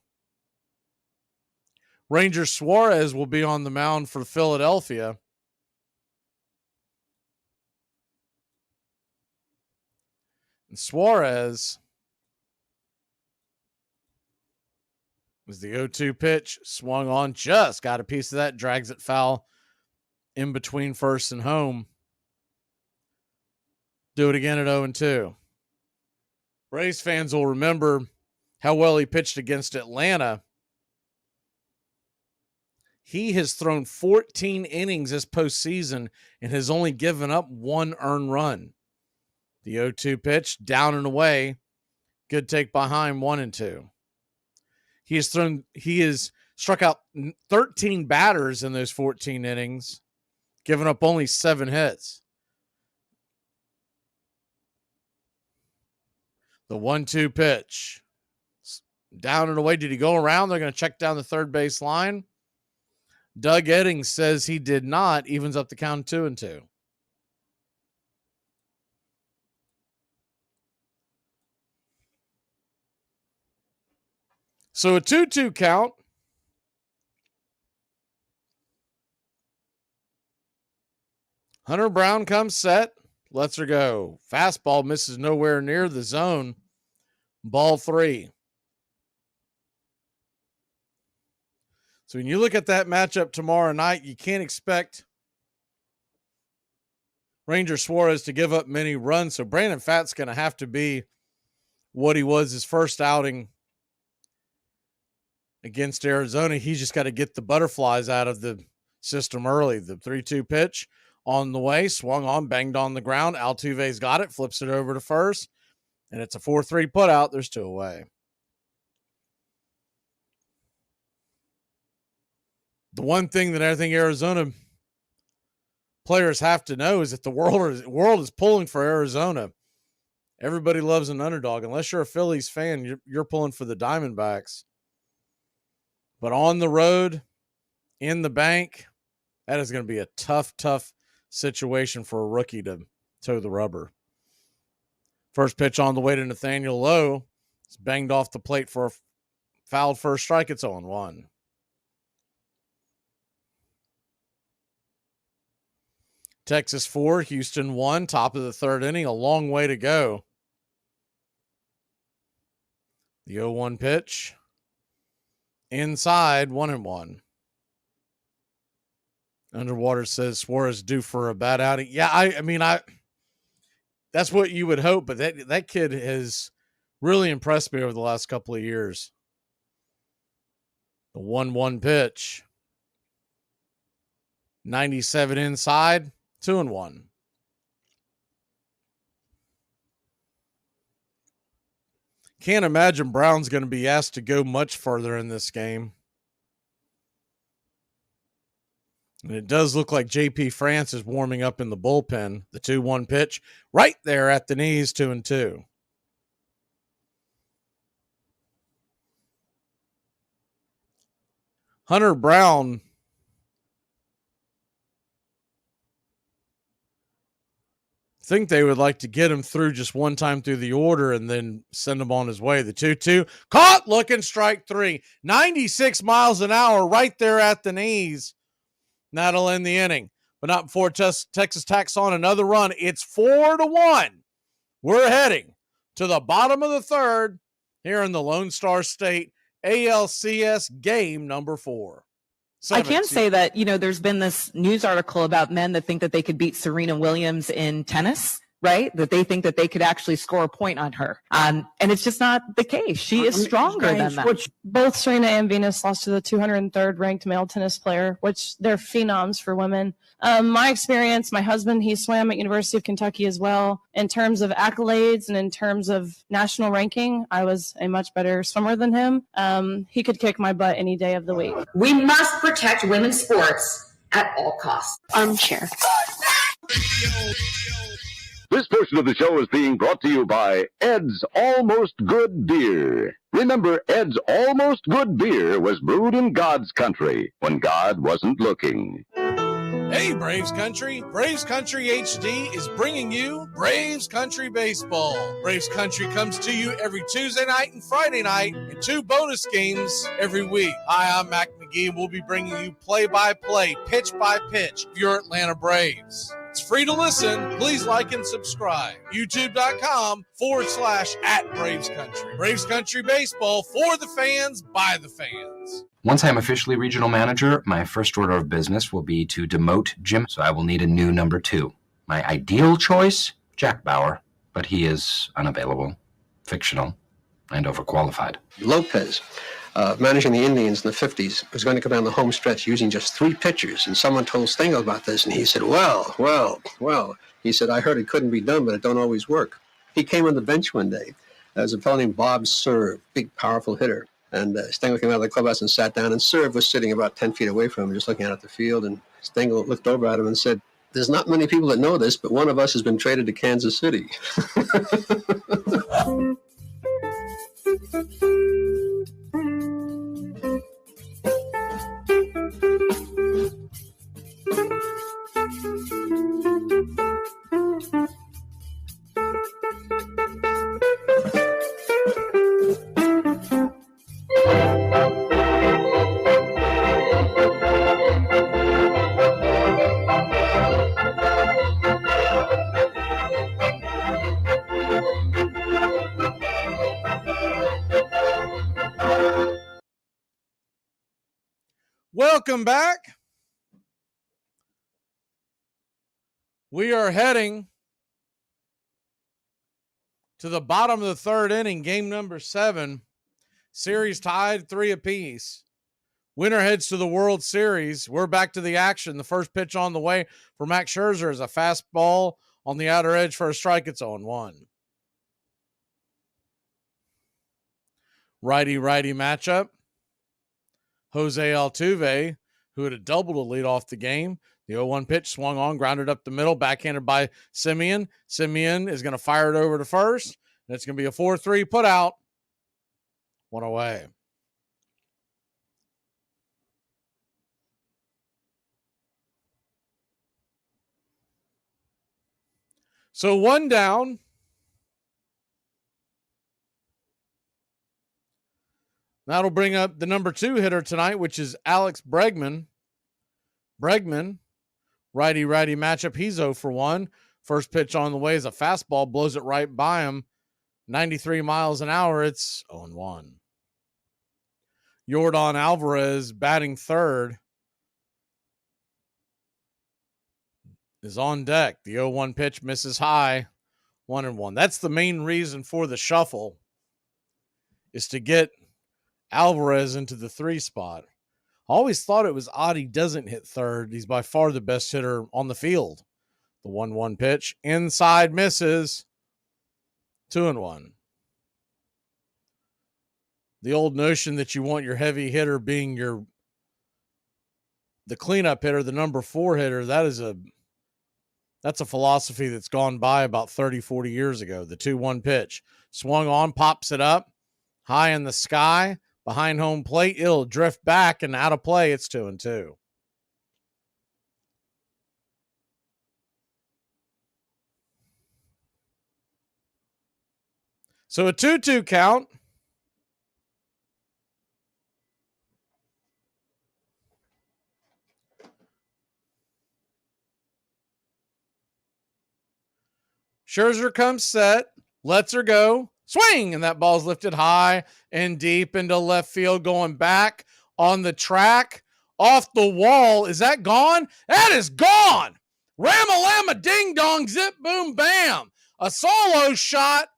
Ranger Suarez will be on the mound for Philadelphia. And Suarez was the 0-2 pitch, swung on, just got a piece of that, drags it foul in between first and home. Do it again at 0-2. Braves fans will remember how well he pitched against Atlanta. He has thrown 14 innings this postseason and has only given up one earned run. The 0-2 pitch, down and away. Good take behind, 1-2. He has struck out 13 batters in those 14 innings, giving up only 7 hits. The 1-2 pitch, down and away. Did he go around? They're going to check down the third base line. Doug Eddings says he did not. Evens up the count 2-2. So a 2-2 count. Hunter Brown comes set. Lets her go. Fastball misses nowhere near the zone. Ball 3. So when you look at that matchup tomorrow night, you can't expect Ranger Suarez to give up many runs. So Brandon Pfaadt's going to have to be what he was his first outing against Arizona. He's just got to get the butterflies out of the system early. The 3-2 pitch on the way, swung on, banged on the ground. Altuve's got it, flips it over to first, and it's a 4-3 putout. There's 2 away. The one thing that I think Arizona players have to know is that the world is pulling for Arizona. Everybody loves an underdog. Unless you're a Phillies fan, you're pulling for the Diamondbacks. But on the road, in the bank, that is going to be a tough situation for a rookie to toe the rubber. First pitch on the way to Nathaniel Lowe. It's banged off the plate for a fouled first strike. It's 0-1. Texas 4, Houston 1, top of the third inning, a long way to go. The 0-1 pitch. Inside, 1-1. Underwater says Suarez due for a bad outing. Yeah, I mean, that's what you would hope, but that kid has really impressed me over the last couple of years. The 1-1 pitch. 97 inside, 2-1. Can't imagine Brown's going to be asked to go much further in this game. And it does look like JP France is warming up in the bullpen. The 2-1 pitch right there at the knees, 2-2. Hunter Brown think they would like to get him through just one time through the order and then send him on his way. The 2-2 caught, looking, strike 3. 96 miles an hour right there at the knees. That'll end the inning, but not before Texas tacks on another run. It's 4-1. We're heading to the bottom of the third here in the Lone Star State ALCS game number 4. I can say that, there's been this news article about men that think that they could beat Serena Williams in tennis, right? That they think that they could actually score a point on her. And it's just not the case. She is stronger than that. Both Serena and Venus lost to the 203rd ranked male tennis player, which they're phenoms for women. My experience, my husband, he swam at University of Kentucky as well. In terms of accolades and in terms of national ranking, I was a much better swimmer than him. He could kick my butt any day of the week. We must protect women's sports at all costs. Armchair. This portion of the show is being brought to you by Ed's Almost Good Beer. Remember, Ed's Almost Good Beer was brewed in God's country when God wasn't looking. Hey, Braves Country. Braves Country HD is bringing you Braves Country Baseball. Braves Country comes to you every Tuesday night and Friday night and 2 bonus games every week. Hi, I'm Mac Magee, and we'll be bringing you play-by-play, pitch-by-pitch of your Atlanta Braves. It's free to listen. Please like and subscribe. YouTube.com/@Braves Country. Braves Country Baseball for the fans, by the fans. Once I'm officially regional manager, my first order of business will be to demote Jim, so I will need a new number 2. My ideal choice, Jack Bauer, but he is unavailable, fictional, and overqualified. Lopez, managing the Indians in the 50s, was going to go down the home stretch using just 3 pitchers, and someone told Stengel about this, and he said, well, he said, I heard it couldn't be done, but it don't always work. He came on the bench one day. There was a fellow named Bob Serve, big, powerful hitter. And Stengel came out of the clubhouse and sat down, and Serve was sitting about 10 feet away from him, just looking out at the field. And Stengel looked over at him and said, there's not many people that know this, but one of us has been traded to Kansas City. Welcome back. We are heading to the bottom of the 3rd inning, game number 7. Series tied 3 apiece. Winner heads to the World Series. We're back to the action. The first pitch on the way for Max Scherzer is a fastball on the outer edge for a strike. It's 0-1. Righty-righty matchup. Jose Altuve, who had a double to lead off the game. The 0-1 pitch swung on, grounded up the middle, backhanded by Simeon. Simeon is going to fire it over to first, and it's going to be a 4-3 put out. 1 away. So 1 down. That'll bring up the number 2 hitter tonight, which is Alex Bregman. Bregman, righty-righty matchup. He's 0-1. First pitch on the way is a fastball, blows it right by him. 93 miles an hour. It's 0-1. Yordan Alvarez, batting third, is on deck. The 0-1 pitch misses high. 1-1. That's the main reason for the shuffle, is to get Alvarez into the 3 spot. I always thought it was odd he doesn't hit third. He's by far the best hitter on the field. The 1-1 pitch. Inside misses. 2-1. The old notion that you want your heavy hitter being the cleanup hitter, the number 4 hitter, that's a philosophy that's gone by about 30, 40 years ago. The 2-1 pitch. Swung on, pops it up. High in the sky. Behind home plate, it'll drift back and out of play. It's 2-2. So a 2-2 count. Scherzer comes set, lets her go. Swing, and that ball's lifted high and deep into left field, going back on the track, off the wall. Is that gone? That is gone. Ram-a-lamma, ding-dong, zip, boom, bam. A solo shot,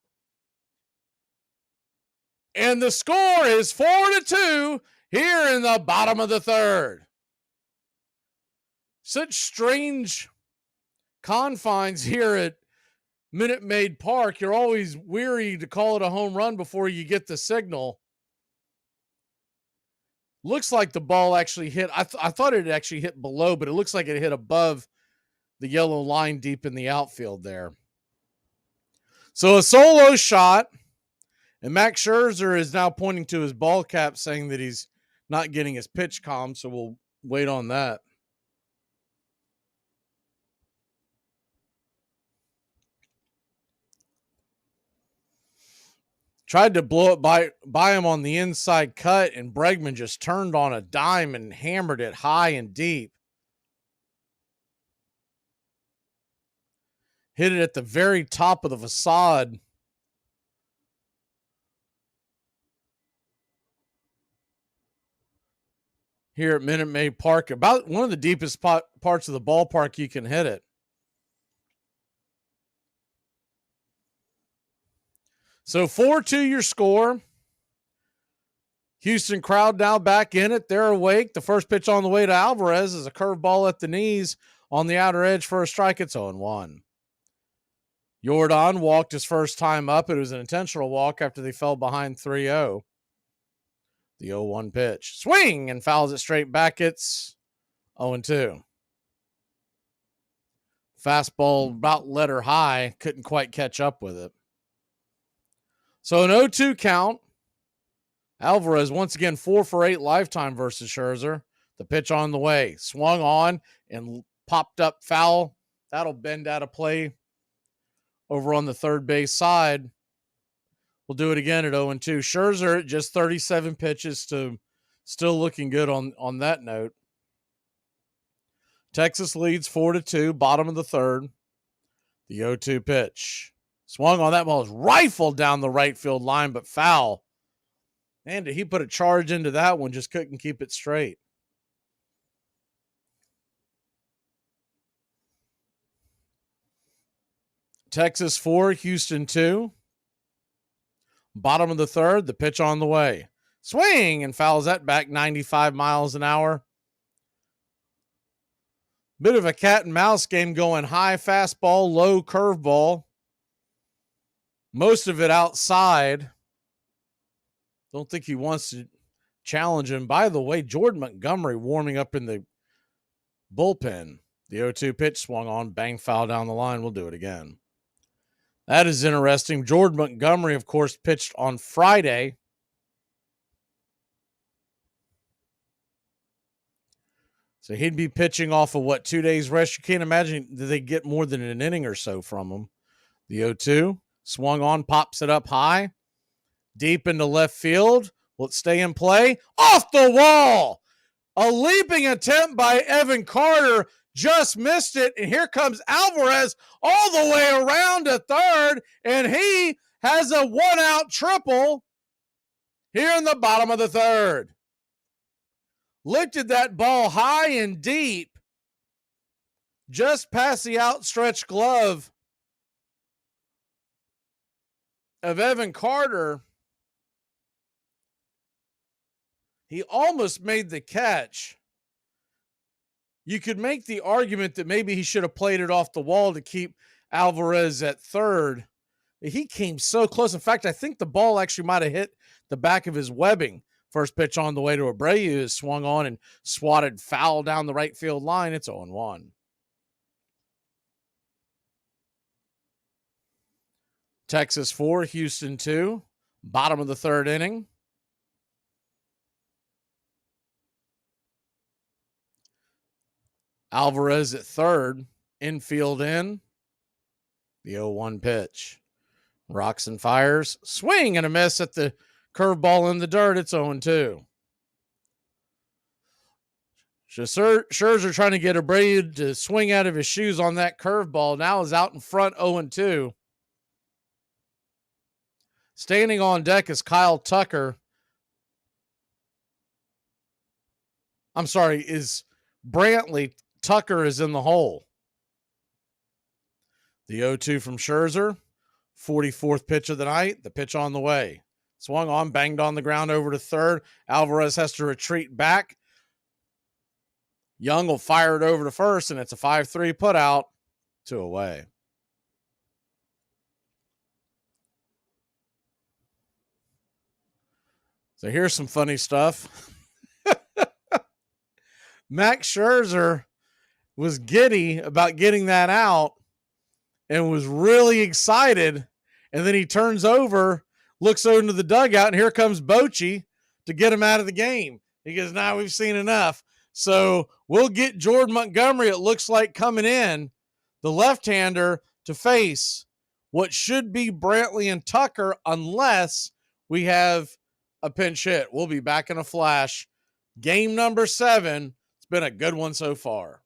and the score is 4-2 here in the bottom of the 3rd. Such strange confines here at Minute Maid Park. You're always weary to call it a home run before you get the signal. Looks like the ball actually hit. I thought it actually hit below, but it looks like it hit above the yellow line deep in the outfield there. So a solo shot, and Max Scherzer is now pointing to his ball cap, saying that he's not getting his pitch calm, so we'll wait on that. Tried to blow it by him on the inside cut, and Bregman just turned on a dime and hammered it high and deep. Hit it at the very top of the facade. Here at Minute Maid Park, about one of the deepest parts of the ballpark you can hit it. So 4-2 your score. Houston crowd now back in it. They're awake. The first pitch on the way to Alvarez is a curveball at the knees on the outer edge for a strike. It's 0-1. Jordan walked his first time up. It was an intentional walk after they fell behind 3-0. The 0-1 pitch. Swing and fouls it straight back. It's 0-2. Fastball about letter high. Couldn't quite catch up with it. So an 0-2 count. Alvarez once again 4 for 8 lifetime versus Scherzer. The pitch on the way. Swung on and popped up foul. That'll bend out of play over on the third base side. We'll do it again at 0-2. Scherzer just 37 pitches to still looking good on that note. Texas leads 4-2, bottom of the third. The 0-2 pitch. Swung on that ball, is rifled down the right field line, but foul. And he put a charge into that one, just couldn't keep it straight. Texas 4, Houston 2. Bottom of the third, the pitch on the way. Swing and fouls that back 95 miles an hour. Bit of a cat and mouse game going high fastball, low curveball. Most of it outside. Don't think he wants to challenge him. By the way, Jordan Montgomery warming up in the bullpen. The 0-2 pitch swung on, bang foul down the line. We'll do it again. That is interesting. Jordan Montgomery, of course, pitched on Friday. So he'd be pitching off of 2 days rest? You can't imagine that they get more than an inning or so from him. The 0-2 swung on, pops it up high. Deep into left field. Will it stay in play? Off the wall! A leaping attempt by Evan Carter. Just missed it, and here comes Alvarez all the way around to third, and he has a one-out triple here in the bottom of the third. Lifted that ball high and deep, just past the outstretched glove of Evan Carter. He almost made the catch. You could make the argument that maybe he should have played it off the wall to keep Alvarez at third. He came so close. In fact, I think the ball actually might have hit the back of his webbing. First pitch on the way to Abreu is swung on and swatted foul down the right field line. It's 0-1. Texas 4, Houston 2. Bottom of the third inning. Alvarez at third, infield in. The 0-1 pitch. Rocks and fires. Swing and a miss at the curveball in the dirt. It's 0-2. Scherzer trying to get Abreu to swing out of his shoes on that curveball. Now is out in front, 0-2. Standing on deck is Kyle Tucker. I'm sorry, is Brantley. Tucker is in the hole. The 0-2 from Scherzer. 44th pitch of the night. The pitch on the way. Swung on, banged on the ground over to third. Alvarez has to retreat back. Young will fire it over to first, and it's a 5-3 put out. 2 away. So here's some funny stuff. Max Scherzer was giddy about getting that out and was really excited. And then he turns over, looks over into the dugout, and here comes Bochy to get him out of the game. He goes, "Nah, we've seen enough." So we'll get Jordan Montgomery, it looks like, coming in, the left-hander, to face what should be Brantley and Tucker, unless we have a pinch hit. We'll be back in a flash. Game number 7. It's been a good one so far.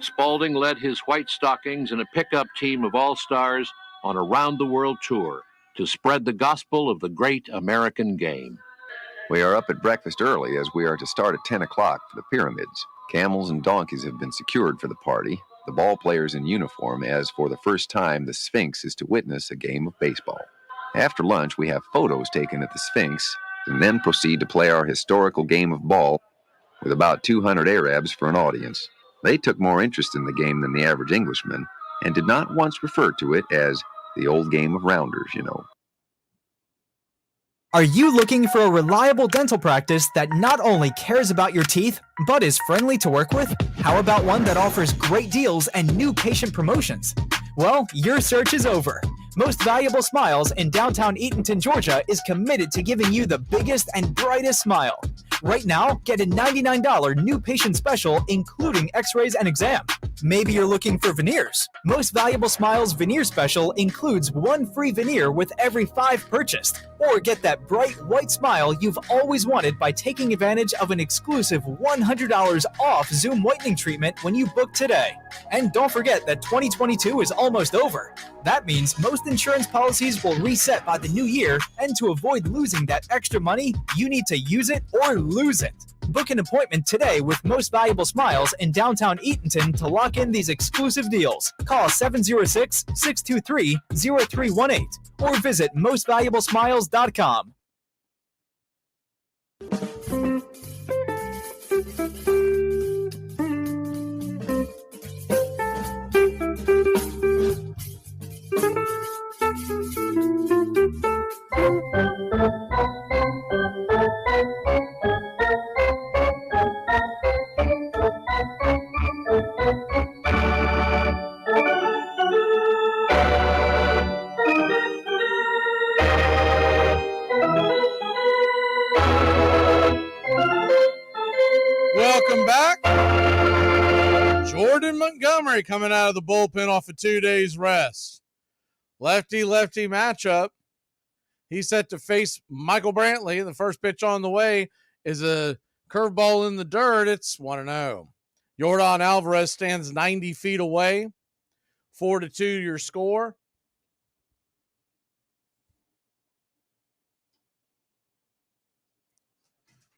Spalding led his White Stockings in a pickup team of all-stars on a round-the-world tour to spread the gospel of the great American game. We are up at breakfast early as we are to start at 10 o'clock for the pyramids. Camels and donkeys have been secured for the party, the ball players in uniform, as for the first time the Sphinx is to witness a game of baseball. After lunch, we have photos taken at the Sphinx and then proceed to play our historical game of ball with about 200 Arabs for an audience. They took more interest in the game than the average Englishman and did not once refer to it as the old game of rounders, you know. Are you looking for a reliable dental practice that not only cares about your teeth, but is friendly to work with? How about one that offers great deals and new patient promotions? Well, your search is over. Most Valuable Smiles in downtown Eatonton, Georgia is committed to giving you the biggest and brightest smile. Right now, get a $99 new patient special, including x-rays and exam. Maybe you're looking for veneers. Most Valuable Smiles veneer special includes 1 free veneer with every 5 purchased. Or get that bright white smile you've always wanted by taking advantage of an exclusive $100 off Zoom whitening treatment when you book today. And don't forget that 2022 is almost over. That means most insurance policies will reset by the new year, and to avoid losing that extra money, you need to use it or lose it. Book an appointment today with Most Valuable Smiles in downtown Eatonton to lock in these exclusive deals. Call 706-623-0318 or visit mostvaluablesmiles.com. Welcome back. Jordan Montgomery coming out of the bullpen off of 2 days rest. Lefty-lefty matchup. He's set to face Michael Brantley. The first pitch on the way is a curveball in the dirt. It's 1-0. Yordan Alvarez stands 90 feet away. 4-2 your score.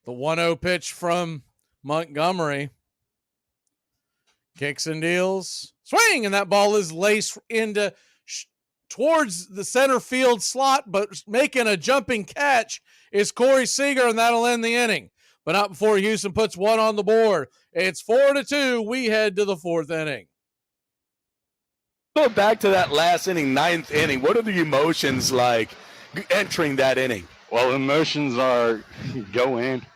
The 1-0 pitch from Montgomery. Kicks and deals. Swing! And that ball is laced into towards the center field slot, but making a jumping catch is Corey Seager, and that'll end the inning. But not before Houston puts one on the board. It's 4-2. We head to the 4th inning. Go back to that last inning, 9th inning. What are the emotions like entering that inning? Well, emotions are go in,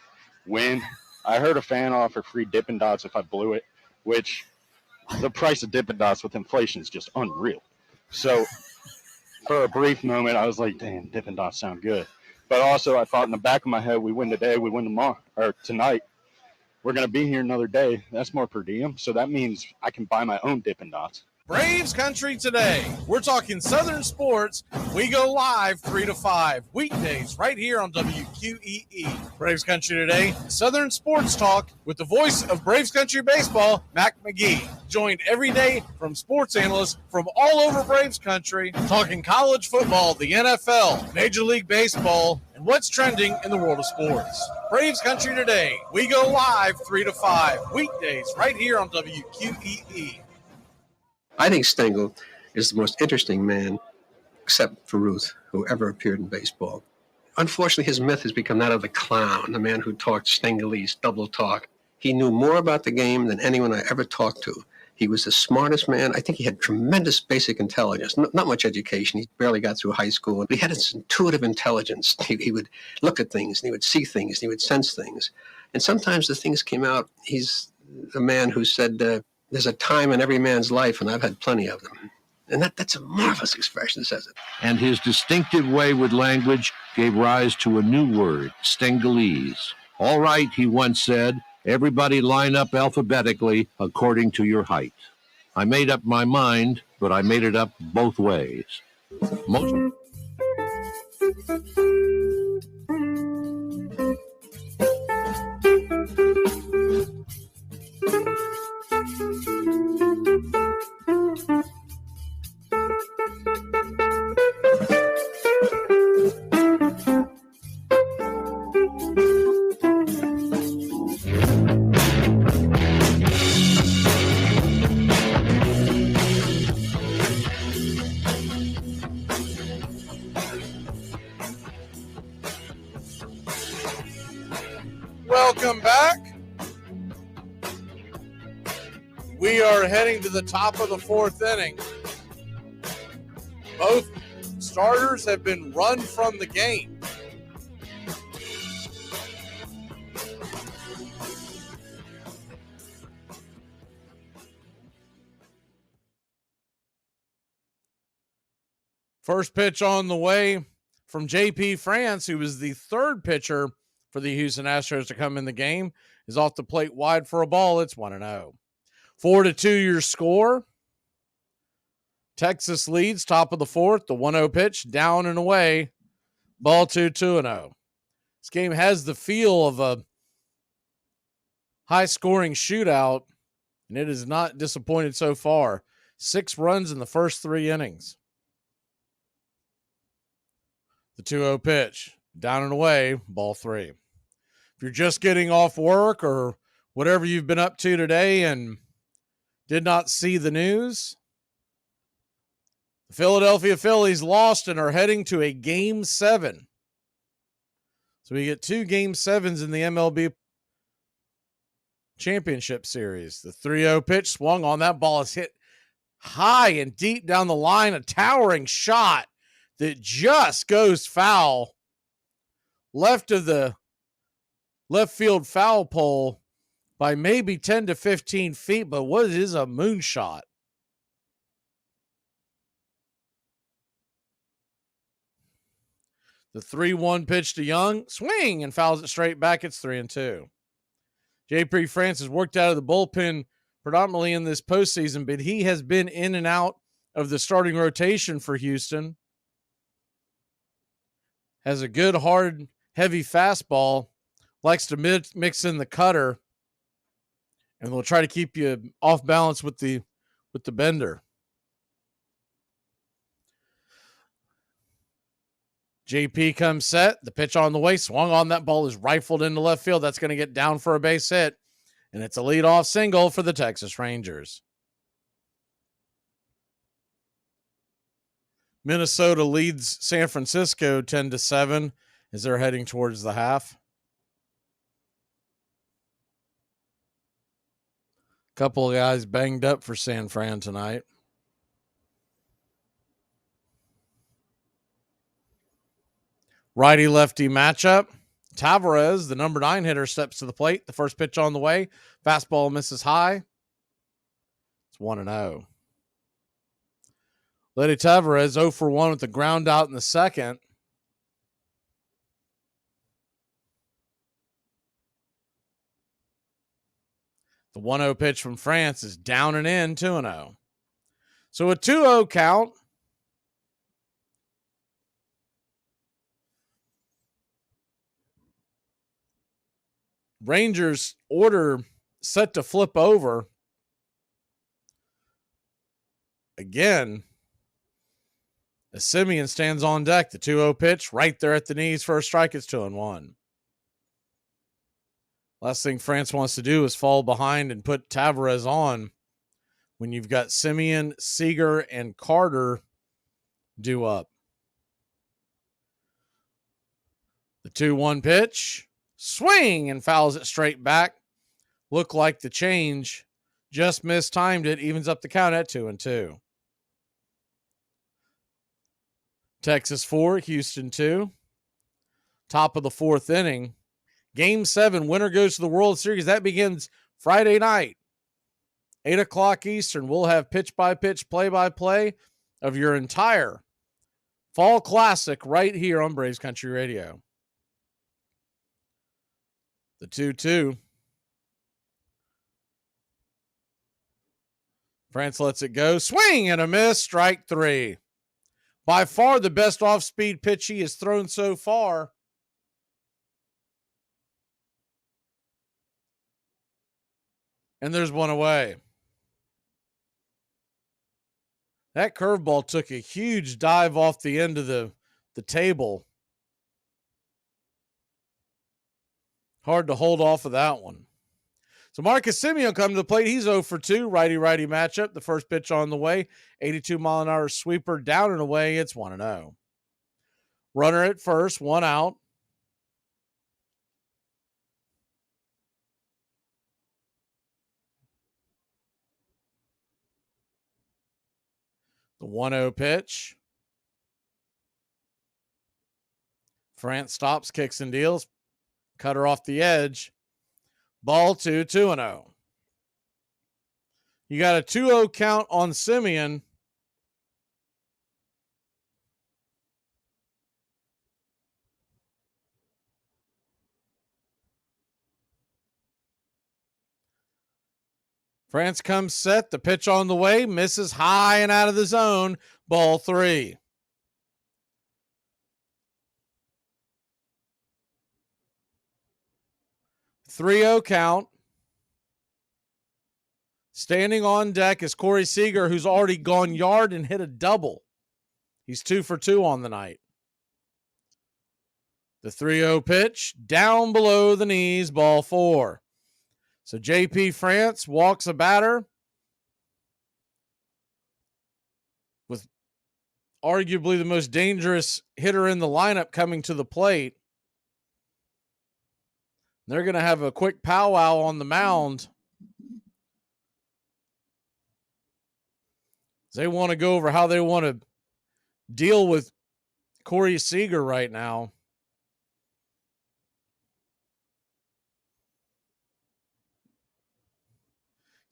win. I heard a fan offer free Dippin' Dots if I blew it, which the price of Dippin' Dots with inflation is just unreal. So for a brief moment, I was like, damn, Dippin' Dots sound good. But also I thought in the back of my head, we win today, we win tomorrow, or tonight. We're going to be here another day. That's more per diem. So that means I can buy my own Dippin' Dots. Braves Country today. We're talking Southern sports. We go live 3 to 5 weekdays right here on WQEE. Braves Country today. Southern sports talk with the voice of Braves Country baseball, Mac Magee. Joined every day from sports analysts from all over Braves Country, talking college football, the NFL, Major League Baseball, and what's trending in the world of sports. Braves Country today. We go live 3 to 5 weekdays right here on WQEE. I think Stengel is the most interesting man, except for Ruth, who ever appeared in baseball. Unfortunately, his myth has become that of the clown, the man who talked Stengelese, double talk. He knew more about the game than anyone I ever talked to. He was the smartest man. I think he had tremendous basic intelligence, not much education. He barely got through high school. But he had this intuitive intelligence. He would look at things, and he would see things, and he would sense things. And sometimes the things came out. He's a man who said, there's a time in every man's life, and I've had plenty of them. And that's a marvelous expression, says it. And his distinctive way with language gave rise to a new word, Stengalese. All right, he once said, everybody line up alphabetically according to your height. I made up my mind, but I made it up both ways. Most Welcome back. We are heading to the top of the fourth inning. Both starters have been run from the game. First pitch on the way from J.P. France, who was the third pitcher for the Houston Astros to come in the game, is off the plate wide for a ball. It's 1-0. 4-2 your score. Texas leads, top of the fourth. The 1-0 pitch, down and away. Ball 2-0. This game has the feel of a high-scoring shootout, and it has not disappointed so far. 6 runs in the first 3 innings. The 2-0 pitch, down and away, ball 3. If you're just getting off work or whatever you've been up to today and did not see the news, the Philadelphia Phillies lost and are heading to a Game 7. So we get 2 Game 7s in the MLB Championship Series. The 3-0 pitch swung on. That ball is hit high and deep down the line, a towering shot that just goes foul left of the left field foul pole by maybe 10 to 15 feet, but what is a moonshot? The 3-1 pitch to Young, swing, and fouls it straight back. It's 3-2. J.P. France has worked out of the bullpen predominantly in this postseason, but he has been in and out of the starting rotation for Houston. Has a good, hard, heavy fastball, likes to mix in the cutter, and will try to keep you off balance with the bender. JP comes set. The pitch on the way, swung on. That ball is rifled into left field. That's going to get down for a base hit, and it's a leadoff single for the Texas Rangers. Minnesota leads San Francisco 10-7 as they're heading towards the half. Couple of guys banged up for San Fran tonight. Righty-lefty matchup. Tavares, the number 9 hitter, steps to the plate. The first pitch on the way. Fastball misses high. It's 1-0. Letty Tavares 0 for 1 with the ground out in the second. The 1-0 pitch from France is down and in, 2-0. So a 2-0 count. Rangers order set to flip over. Again, as Semien stands on deck, the 2-0 pitch right there at the knees for a strike. It's 2-1. Last thing France wants to do is fall behind and put Tavares on when you've got Semien, Seager, and Carter due up. The 2-1 pitch, swing, and fouls it straight back. Looked like the change, just mistimed it, evens up the count at 2-2. Texas 4, Houston 2. Top of the fourth inning. Game 7, winner goes to the World Series. That begins Friday night, 8 o'clock Eastern. We'll have pitch-by-pitch, play-by-play of your entire fall classic right here on Braves Country Radio. The 2-2. France lets it go. Swing and a miss. Strike 3. By far the best off-speed pitch he has thrown so far. And there's one away. That curveball took a huge dive off the end of the table. Hard to hold off of that one. So Marcus Semien comes to the plate. He's 0 for 2. Righty-righty matchup. The first pitch on the way. 82-mile-an-hour sweeper down and away. It's 1-0. Runner at first. 1 out. The 1-0 pitch. France stops, kicks, and deals. Cutter off the edge. Ball 2, 2-0. You got a 2-0 count on Semien. France comes set. The pitch on the way. Misses high and out of the zone. Ball 3. Three-0 count. Standing on deck is Corey Seager, who's already gone yard and hit a double. He's 2 for 2 on the night. The 3-0 pitch down below the knees, ball 4. So JP France walks a batter with arguably the most dangerous hitter in the lineup coming to the plate. They're going to have a quick powwow on the mound. They want to go over how they want to deal with Corey Seager right now.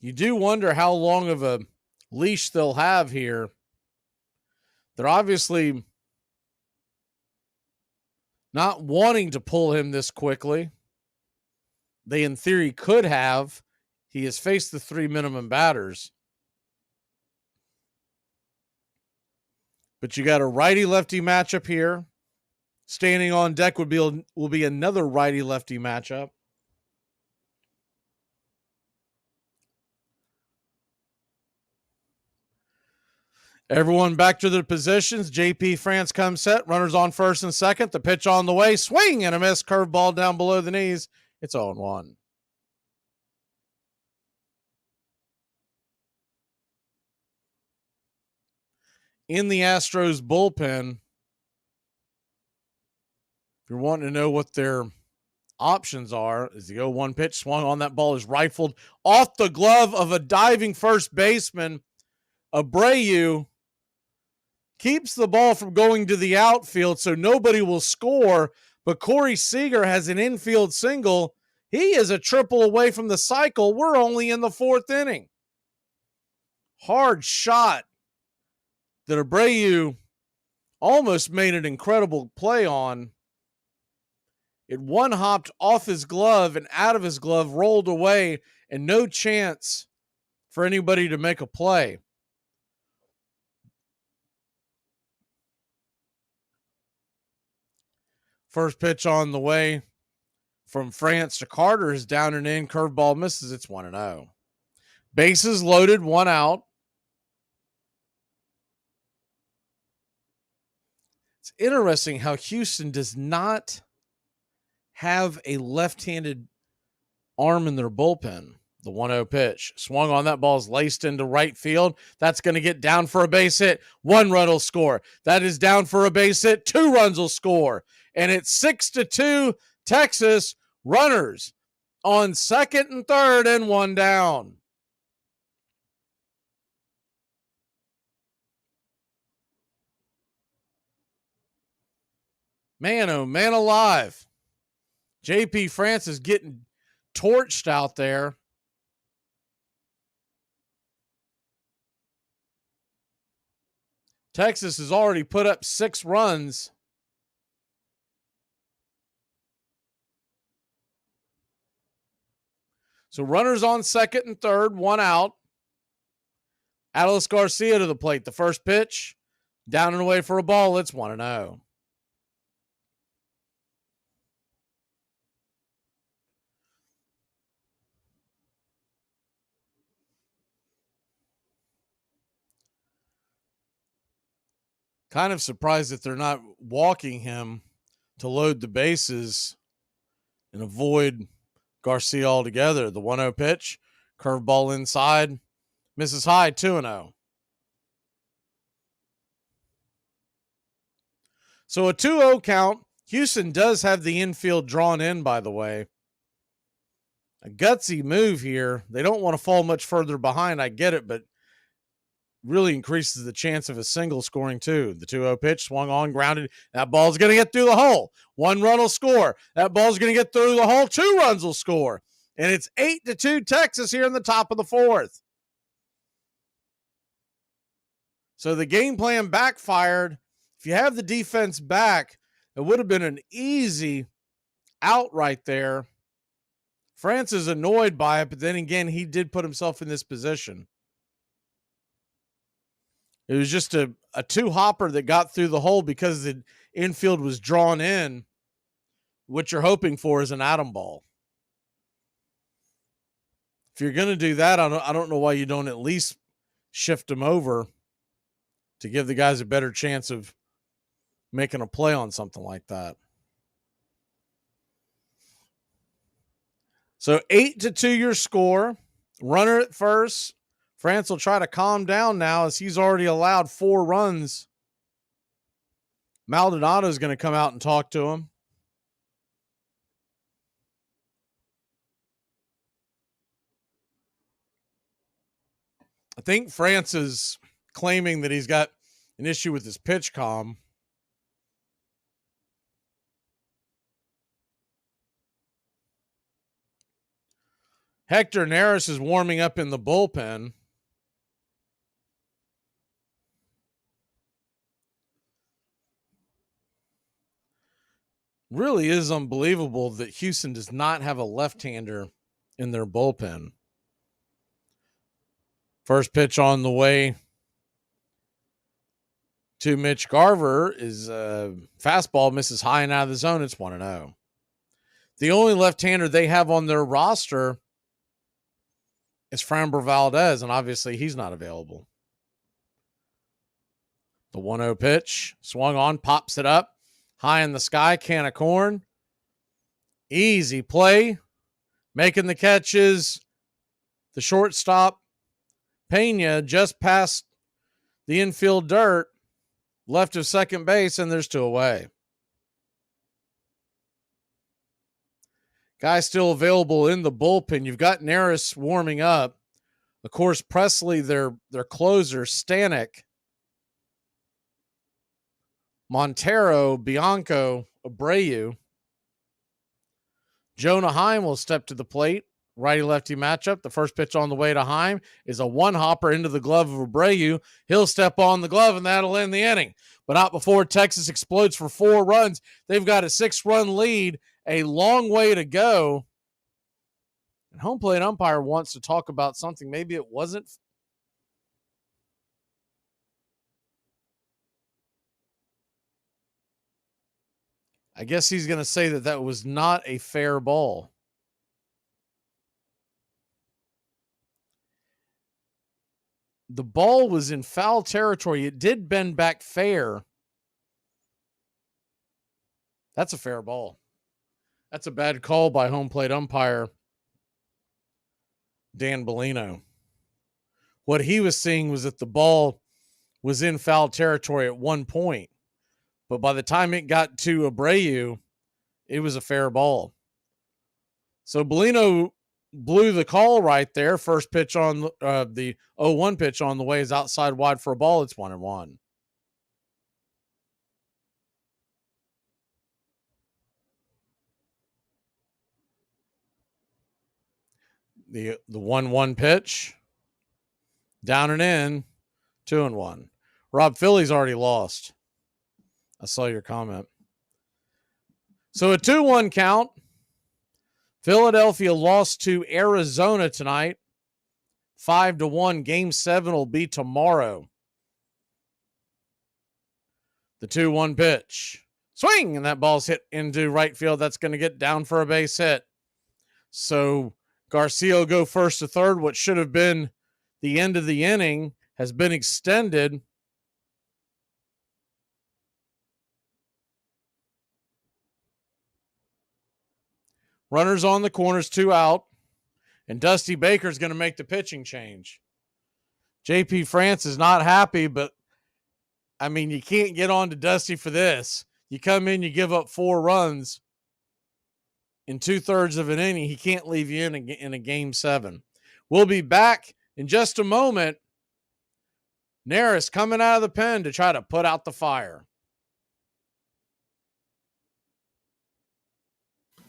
You do wonder how long of a leash they'll have here. They're obviously not wanting to pull him this quickly. They, in theory, could have. He has faced the 3 minimum batters. But you got a righty-lefty matchup here. Standing on deck will be another righty-lefty matchup. Everyone back to their positions. JP France comes set. Runners on first and second. The pitch on the way. Swing and a miss. Curveball down below the knees. It's 0-1. In the Astros bullpen, if you're wanting to know what their options are, is the 0-1 pitch swung on. That ball is rifled off the glove of a diving first baseman. Abreu keeps the ball from going to the outfield, so nobody will score. But Corey Seager has an infield single. He is a triple away from the cycle. We're only in the 4th inning. Hard shot that Abreu almost made an incredible play on. It one-hopped off his glove and out of his glove, rolled away, and no chance for anybody to make a play. First pitch on the way from France to Carter is down and in. Curveball misses. It's 1-0. Bases loaded, 1 out. It's interesting how Houston does not have a left-handed arm in their bullpen. The 1-0 pitch. Swung on. That ball is laced into right field. That's going to get down for a base hit. 1 run will score. That is down for a base hit. 2 runs will score. And it's 6-2 Texas. Runners on second and third and 1 down. Man, oh man alive. JP France is getting torched out there. Texas has already put up 6 runs. So runners on second and third, 1 out. Adolis Garcia to the plate. The first pitch, down and away for a ball. It's 1-0. Kind of surprised that they're not walking him to load the bases and avoid Garcia altogether. The 1-0 pitch, curveball inside, misses high, 2-0. So a 2-0 count. Houston does have the infield drawn in, by the way. A gutsy move here. They don't want to fall much further behind. I get it, but really increases the chance of a single scoring too. The 2-0 pitch swung on, grounded. That ball's going to get through the hole. 1 run will score. That ball's going to get through the hole. 2 runs will score. And it's 8-2 Texas here in the top of the 4th. So the game plan backfired. If you have the defense back, it would have been an easy out right there. France is annoyed by it, but then again, he did put himself in this position. It was just a 2-hopper that got through the hole because the infield was drawn in. What you're hoping for is an atom ball. If you're going to do that, I don't know why you don't at least shift them over to give the guys a better chance of making a play on something like that. So 8-2 your score. Runner at first. France will try to calm down now as he's already allowed 4 runs. Maldonado is going to come out and talk to him. I think France is claiming that he's got an issue with his pitch comm. Hector Neris is warming up in the bullpen. Really is unbelievable that Houston does not have a left-hander in their bullpen. First pitch on the way to Mitch Garver is a fastball, misses high and out of the zone. It's 1-0. The only left-hander they have on their roster is Framber Valdez, and obviously he's not available. The 1-0 pitch, swung on, pops it up. High in the sky, can of corn. Easy play. Making the catches. The shortstop, Pena, just past the infield dirt. Left of second base, and there's 2 away. Guy still available in the bullpen. You've got Neris warming up. Of course, Presley, their closer, Stanek, Montero, Bianco, Abreu. Jonah Heim will step to the plate. Righty-lefty matchup. The first pitch on the way to Heim is a 1-hopper into the glove of Abreu. He'll step on the glove, and that'll end the inning. But not before Texas explodes for 4 runs. They've got a 6-run lead. A long way to go. And home plate umpire wants to talk about something. Maybe it wasn't. I guess he's going to say that that was not a fair ball. The ball was in foul territory. It did bend back fair. That's a fair ball. That's a bad call by home plate umpire Dan Bellino. What he was seeing was that the ball was in foul territory at one point. But by the time it got to Abreu, it was a fair ball. So Bellino blew the call right there. First pitch on the 0-1 pitch on the way is outside wide for a ball. It's 1-1. The 1-1 pitch, down and in, 2-1. Rob, Philly's already lost. I saw your comment. So a 2-1 count. Philadelphia lost to Arizona tonight. 5-1. Game 7 will be tomorrow. The 2-1 pitch. Swing! And that ball's hit into right field. That's going to get down for a base hit. So Garcia will go first to third. What should have been the end of the inning has been extended. Runners on the corners, 2 out. And Dusty Baker's going to make the pitching change. JP France is not happy, but, I mean, you can't get on to Dusty for this. You come in, you give up 4 runs in 2/3 of an inning. He can't leave you in a game 7. We'll be back in just a moment. Neris coming out of the pen to try to put out the fire.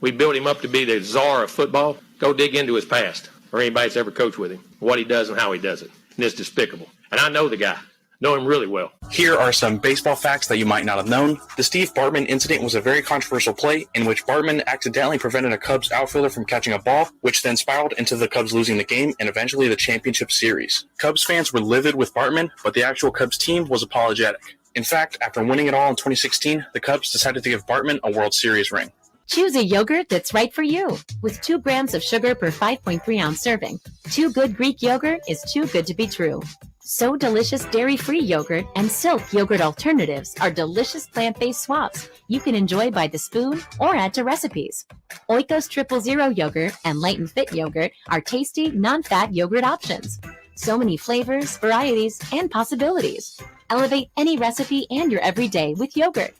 We built him up to be the czar of football. Go dig into his past, or anybody that's ever coached with him, what he does and how he does it. And it's despicable. And I know the guy. Know him really well. Here are some baseball facts that you might not have known. The Steve Bartman incident was a very controversial play in which Bartman accidentally prevented a Cubs outfielder from catching a ball, which then spiraled into the Cubs losing the game and eventually the championship series. Cubs fans were livid with Bartman, but the actual Cubs team was apologetic. In fact, after winning it all in 2016, the Cubs decided to give Bartman a World Series ring. Choose a yogurt that's right for you. With 2 grams of sugar per 5.3-ounce serving, Too Good Greek yogurt is too good to be true. So Delicious dairy-free yogurt and Silk yogurt alternatives are delicious plant-based swaps you can enjoy by the spoon or add to recipes. Oikos 000 yogurt and Light and Fit yogurt are tasty, non-fat yogurt options. So many flavors, varieties, and possibilities. Elevate any recipe and your everyday with yogurt.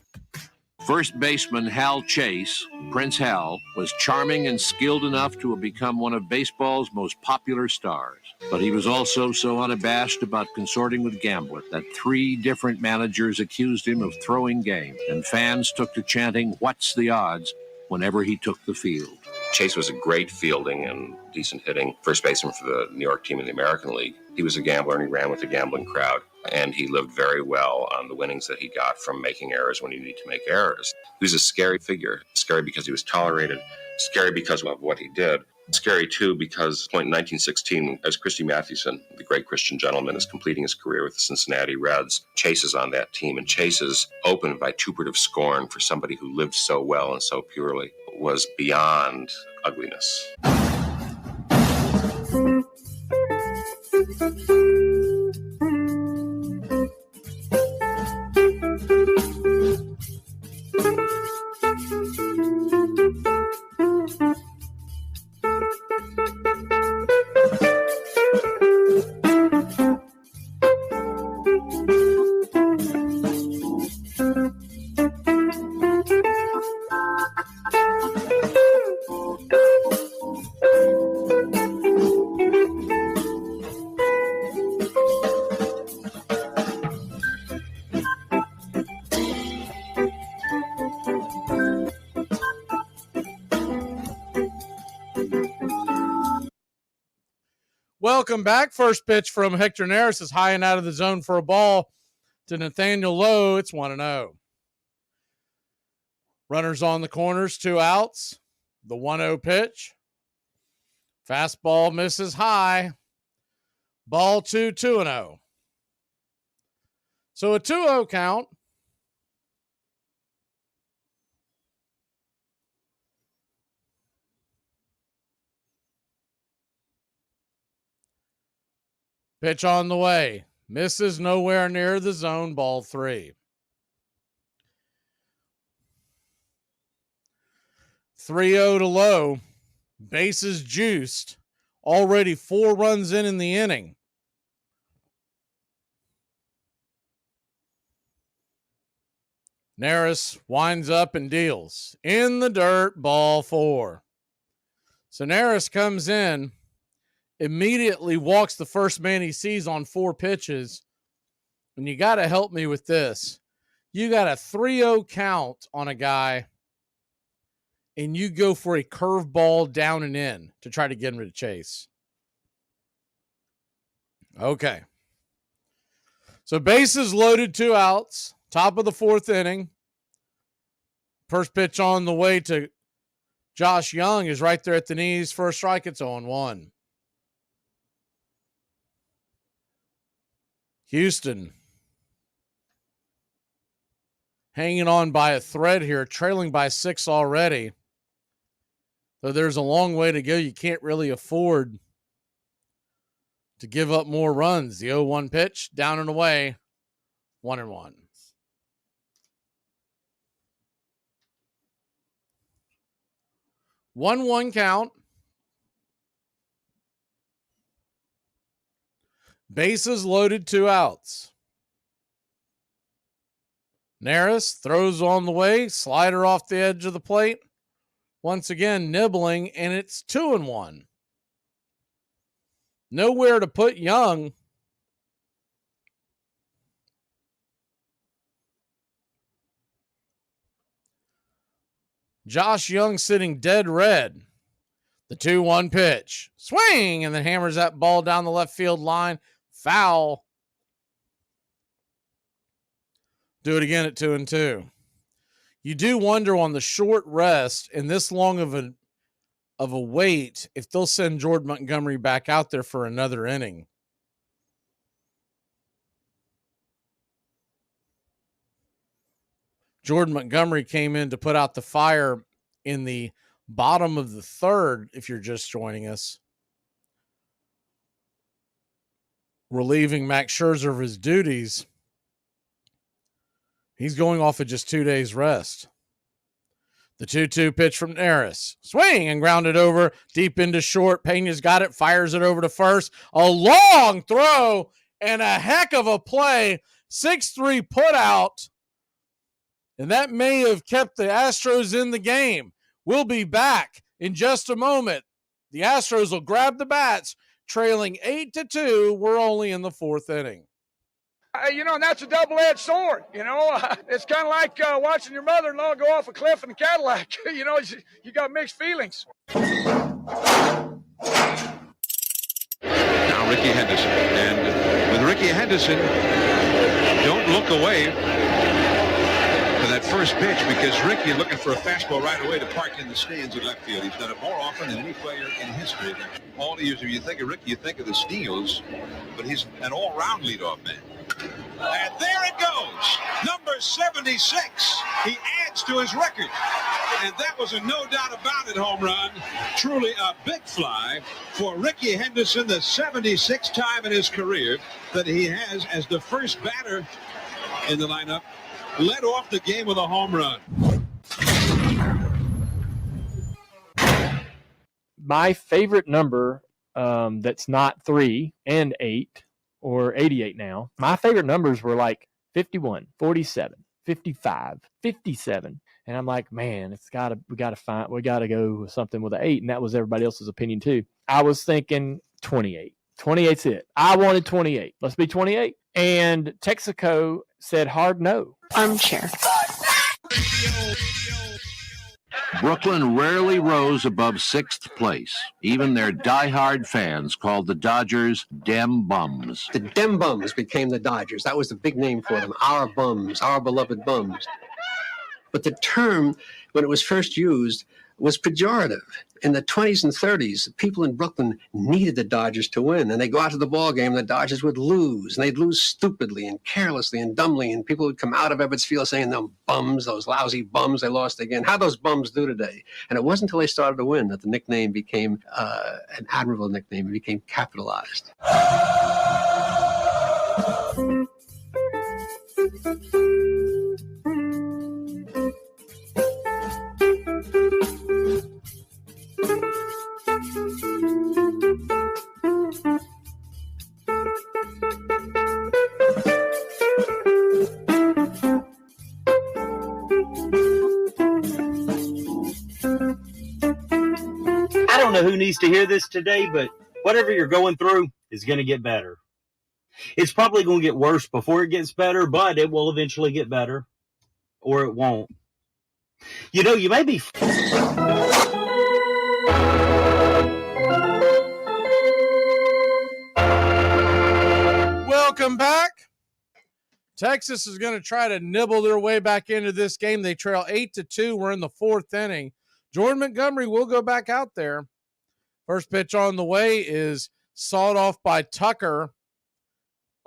First baseman Hal Chase, Prince Hal, was charming and skilled enough to have become one of baseball's most popular stars. But he was also so unabashed about consorting with gamblers that 3 different managers accused him of throwing game, and fans took to chanting, "What's the odds?" whenever he took the field. Chase was a great fielding and decent hitting first baseman for the New York team in the American League. He was a gambler and he ran with the gambling crowd. And he lived very well on the winnings that he got from making errors when he needed to make errors. He was a scary figure. Scary because he was tolerated. Scary because of what he did. Scary, too, because in 1916, as Christy Mathewson, the great Christian gentleman, is completing his career with the Cincinnati Reds, Chase is on that team. And Chase's open vituperative scorn for somebody who lived so well and so purely was beyond ugliness. Welcome back. First pitch from Hector Neris is high and out of the zone for a ball to Nathaniel Lowe. It's 1-0. Runners on the corners, 2 outs. The 1-0 pitch. Fastball misses high. Ball 2, 2-0. So a 2-0 count. Pitch on the way. Misses nowhere near the zone. Ball 3. 3-0 to Lowe. Bases juiced. Already 4 runs in the inning. Neris winds up and deals. In the dirt, ball 4. So Neris comes in, immediately walks the first man he sees on 4 pitches. And you got to help me with this. You got a 3-0 count on a guy, and you go for a curveball down and in to try to get him to chase. Okay. So bases loaded, 2 outs, top of the 4th inning. First pitch on the way to Josh Young is right there at the knees. First strike, it's 0-1. Houston hanging on by a thread here, trailing by 6 already. Though there's a long way to go, you can't really afford to give up more runs. The 0-1 pitch, down and away, 1-1. One count. Bases loaded, 2 outs. Neris throws on the way, slider off the edge of the plate. Once again, nibbling, and it's 2-1. Nowhere to put Young. Josh Young sitting dead red. The 2-1 pitch. Swing, and then hammers that ball down the left field line. Foul. Do it again at 2-2. You do wonder on the short rest and this long of a wait if they'll send Jordan Montgomery back out there for another inning. Jordan Montgomery came in to put out the fire in the bottom of the 3rd, if you're just joining us, relieving Max Scherzer of his duties. He's going off of just 2 days rest. The 2-2 pitch from Neris. Swing and grounded over deep into short. Pena's got it, fires it over to first. A long throw and a heck of a play. 6-3 put out. And that may have kept the Astros in the game. We'll be back in just a moment. The Astros will grab the bats, trailing 8-2. We're only in the 4th inning. And that's a double-edged sword. It's kind of like watching your mother-in-law go off a cliff in a Cadillac. You got mixed feelings. Now Ricky Henderson. And with Ricky Henderson, don't look away for that first pitch, because Ricky looking for a fastball right away to park in the stands at left field. He's done it more often than any player in history. All the years, if you think of Ricky, you think of the steals, but he's an all-round leadoff man. And there it goes, number 76. He adds to his record. And that was a no doubt about it home run. Truly a big fly for Ricky Henderson, the 76th time in his career that he has as the first batter in the lineup led off the game with a home run. My favorite number that's not 3 and 8 or 88 now. My favorite numbers were like 51, 47, 55, 57. And I'm like, man, we got to go with something with an 8. And that was everybody else's opinion too. I was thinking 28. 28's it. I wanted 28. Let's be 28. And Texaco said hard no. Armchair. Brooklyn rarely rose above 6th place. Even their diehard fans called the Dodgers Dem Bums. The Dem Bums became the Dodgers. That was the big name for them. Our bums, our beloved bums. But the term, when it was first used, was pejorative. In the 20s and 30s, people in Brooklyn needed the Dodgers to win. And they'd go out to the ball game, and the Dodgers would lose. And they'd lose stupidly and carelessly and dumbly. And people would come out of Ebbets Field saying, them bums, those lousy bums, they lost again. How'd those bums do today? And it wasn't until they started to win that the nickname became an admirable nickname. It became capitalized. I don't know who needs to hear this today, but whatever you're going through is going to get better. It's probably going to get worse before it gets better, but it will eventually get better, or it won't. You may be... Welcome back. Texas is going to try to nibble their way back into this game. They trail 8-2. We're in the fourth inning. Jordan Montgomery will go back out there. First pitch on the way is sawed off by Tucker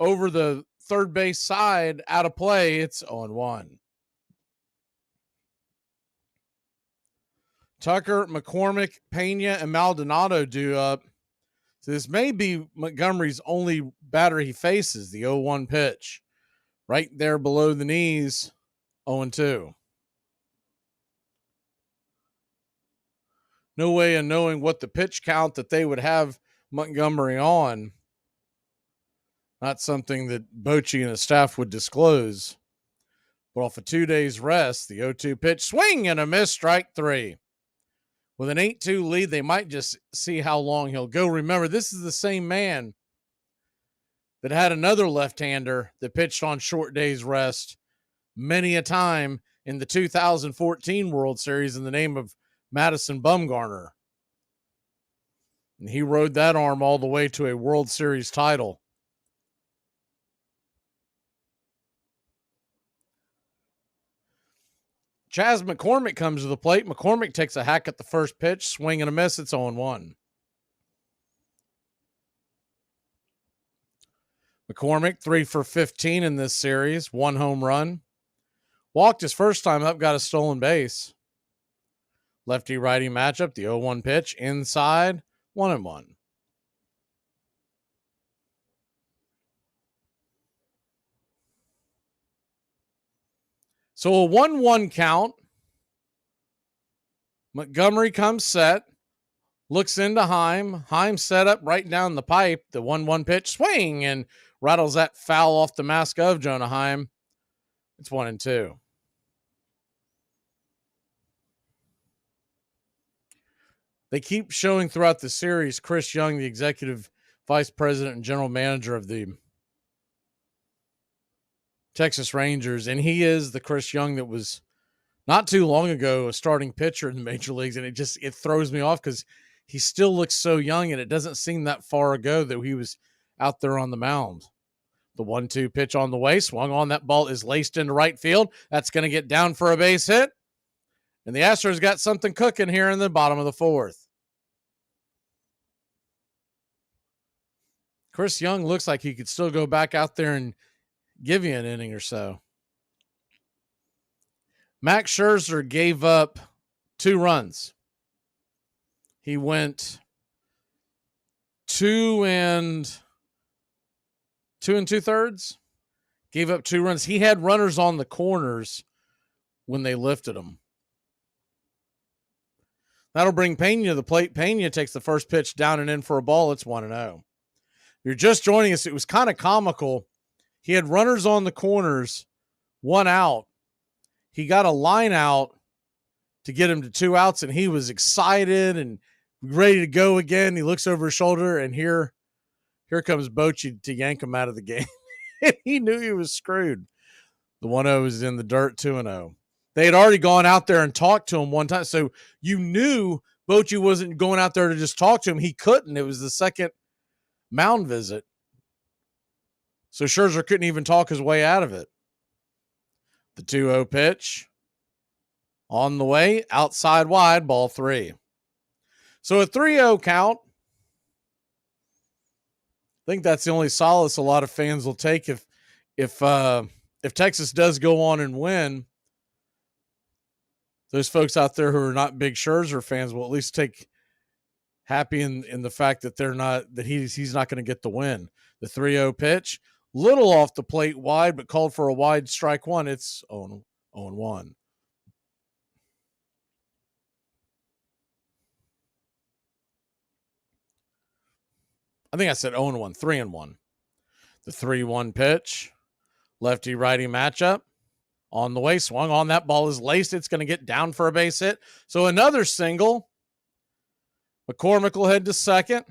over the third base side, out of play. It's 0-1. Tucker, McCormick, Pena, and Maldonado due up. So this may be Montgomery's only batter he faces, the 0-1 pitch. Right there below the knees, 0-2. No way of knowing what the pitch count that they would have Montgomery on. Not something that Bochy and his staff would disclose. But off a 2 days rest, the 0-2 pitch, swing and a miss, strike three. With an 8-2 lead, they might just see how long he'll go. Remember, this is the same man that had another left-hander that pitched on short days rest many a time in the 2014 World Series in the name of Madison Bumgarner. And he rode that arm all the way to a World Series title. Chas McCormick comes to the plate. McCormick takes a hack at the first pitch, swing and a miss. It's 0-1. McCormick, 3 for 15 in this series, 1 home run. Walked his first time up, got a stolen base. Lefty-righty matchup, the 0-1 pitch, inside, 1-1. So a 1-1 count. Montgomery comes set, looks into Heim. Heim set up right down the pipe, the 1-1 pitch, swing, and rattles that foul off the mask of Jonah Heim. It's 1-2. They keep showing throughout the series Chris Young, the executive vice president and general manager of the Texas Rangers, and he is the Chris Young that was not too long ago a starting pitcher in the major leagues, and it throws me off because he still looks so young, and it doesn't seem that far ago that he was out there on the mound. The 1-2 pitch on the way, swung on, that ball is laced into right field. That's going to get down for a base hit, and the Astros got something cooking here in the bottom of the fourth. Chris Young looks like he could still go back out there and give you an inning or so. Max Scherzer gave up 2 runs. He went 2 2/3. Gave up 2 runs. He had runners on the corners when they lifted him. That'll bring Pena to the plate. Pena takes the first pitch down and in for a ball. It's 1-0. If you're just joining us, it was kind of comical. He had runners on the corners, 1 out. He got a line out to get him to 2 outs, and he was excited and ready to go again. He looks over his shoulder, and here comes Bochy to yank him out of the game. He knew he was screwed. The 1-0 is in the dirt, 2-0. They had already gone out there and talked to him one time, so you knew Bochy wasn't going out there to just talk to him. He couldn't. It was the second mound visit. So Scherzer couldn't even talk his way out of it. The 2-0 pitch on the way, outside wide, ball 3. So a 3-0 count. I think that's the only solace a lot of fans will take if Texas does go on and win. Those folks out there who are not big Scherzer fans will at least take happy in the fact that he's not going to get the win. The 3-0 pitch, little off the plate wide, but called for a wide strike one. It's 0-1. I think I said 0-1, 3-1. The 3-1 pitch, lefty-righty matchup. On the way, swung on, that ball is laced. It's going to get down for a base hit. So another single. McCormick will head to second.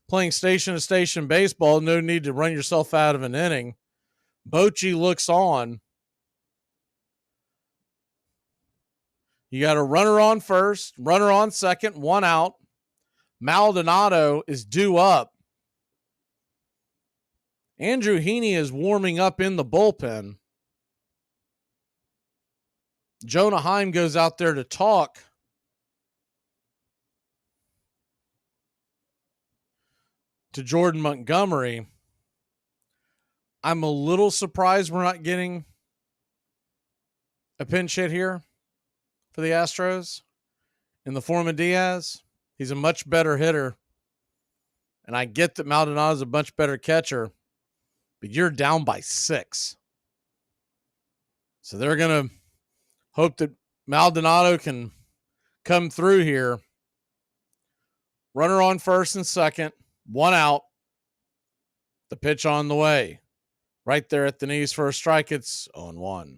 Playing station-to-station baseball, no need to run yourself out of an inning. Bochy looks on. You got a runner on first, runner on second, 1 out. Maldonado is due up. Andrew Heaney is warming up in the bullpen. Jonah Heim goes out there to talk. To Jordan Montgomery. I'm a little surprised we're not getting a pinch hit here for the Astros in the form of Diaz. He's a much better hitter. And I get that Maldonado is a much better catcher, but you're down by 6. So they're going to hope that Maldonado can come through here. Runner on first and second, 1 out. The pitch on the way. Right there at the knees for a strike. It's 0-1.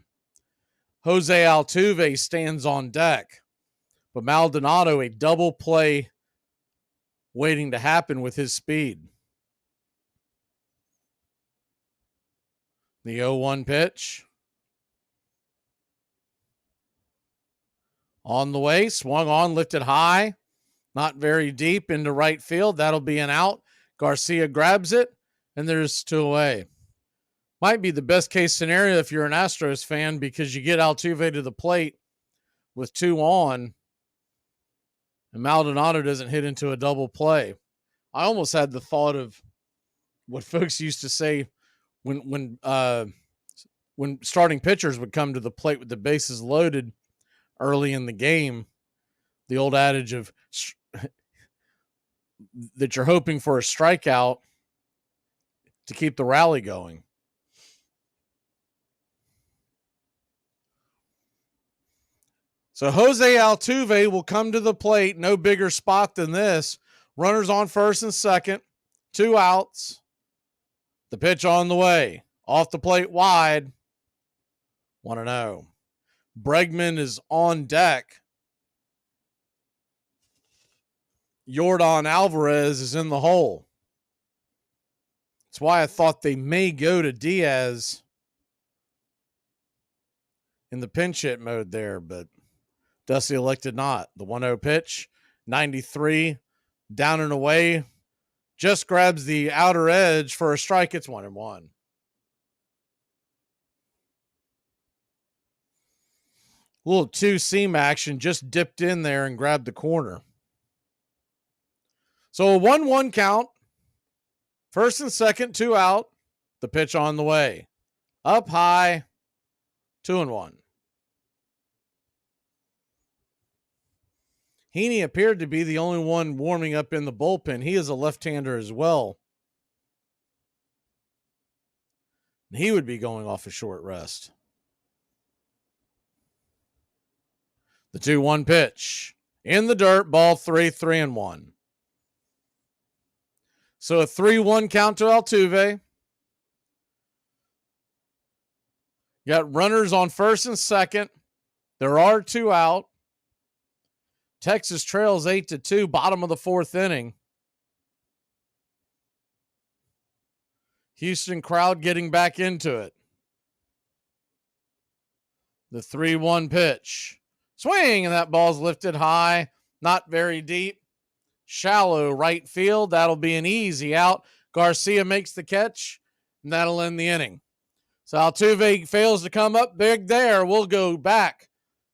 Jose Altuve stands on deck, but Maldonado, a double play waiting to happen with his speed. The 0-1 pitch. On the way, swung on, lifted high, not very deep into right field. That'll be an out. Garcia grabs it, and there's 2 away. Might be the best case scenario if you're an Astros fan, because you get Altuve to the plate with 2 on, and Maldonado doesn't hit into a double play. I almost had the thought of what folks used to say when starting pitchers would come to the plate with the bases loaded early in the game. The old adage of that you're hoping for a strikeout to keep the rally going. So Jose Altuve will come to the plate. No bigger spot than this. Runners on first and second. 2 outs. The pitch on the way. Off the plate wide. 1-0. Bregman is on deck. Yordan Alvarez is in the hole. That's why I thought they may go to Diaz in the pinch hit mode there, but Dusty elected not. The 1-0 pitch, 93, down and away, just grabs the outer edge for a strike. It's 1-1. A little 2-seam action, just dipped in there and grabbed the corner. So a 1-1 count. First and second, 2 out. The pitch on the way. Up high, 2-1. Heaney appeared to be the only one warming up in the bullpen. He is a left-hander as well. He would be going off a short rest. The 2-1 pitch. In the dirt, ball 3-1. So a 3-1 count to Altuve. Got runners on first and second. There are 2 out. Texas trails 8-2, bottom of the 4th inning. Houston crowd getting back into it. The 3-1 pitch. Swing, and that ball's lifted high, not very deep. Shallow right field. That'll be an easy out. Garcia makes the catch, and that'll end the inning. So Altuve fails to come up big there. We'll go back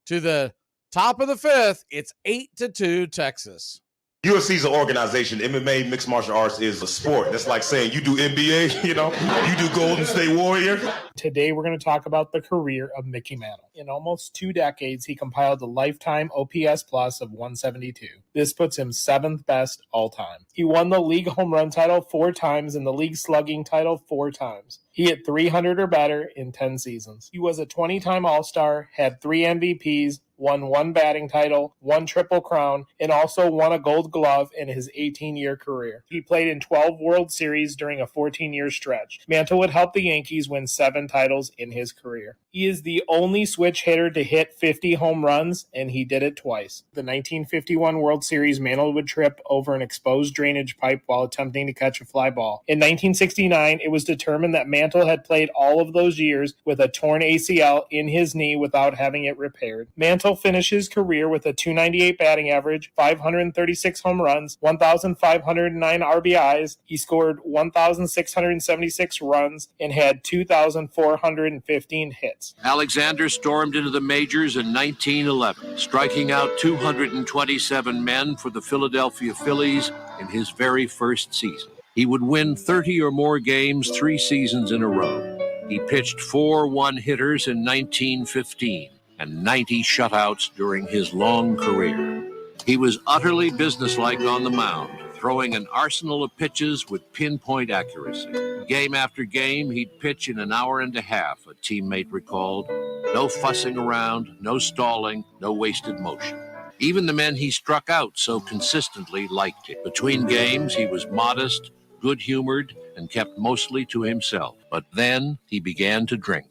to the top of the 5th. It's 8-2 Texas. UFC is an organization. MMA, mixed martial arts, is a sport. That's like saying you do NBA, you do Golden State Warrior. Today, we're going to talk about the career of Mickey Mantle. In almost 2 decades, he compiled a lifetime OPS plus of 172. This puts him 7th best all time. He won the league home run title 4 times and the league slugging title 4 times. He hit 300 or better in 10 seasons. He was a 20-time All-Star, had 3 MVPs, won 1 batting title, 1 Triple Crown, and also won a Gold Glove in his 18-year career. He played in 12 World Series during a 14-year stretch. Mantle would help the Yankees win 7 titles in his career. He is the only switch hitter to hit 50 home runs, and he did it twice. The 1951 World Series, Mantle would trip over an exposed drainage pipe while attempting to catch a fly ball. In 1969, it was determined that Mantle had played all of those years with a torn ACL in his knee without having it repaired. Mantle finished his career with a .298 batting average, 536 home runs, 1,509 RBIs. He scored 1,676 runs and had 2,415 hits. Alexander Stork stormed into the majors in 1911, striking out 227 men for the Philadelphia Phillies in his very first season. He would win 30 or more games 3 seasons in a row. He pitched 4 one-hitters in 1915 and 90 shutouts during his long career. He was utterly businesslike on the mound, throwing an arsenal of pitches with pinpoint accuracy. Game after game, he'd pitch in an hour and a half, a teammate recalled. No fussing around, no stalling, no wasted motion. Even the men he struck out so consistently liked him. Between games, he was modest, good-humored, and kept mostly to himself. But then he began to drink.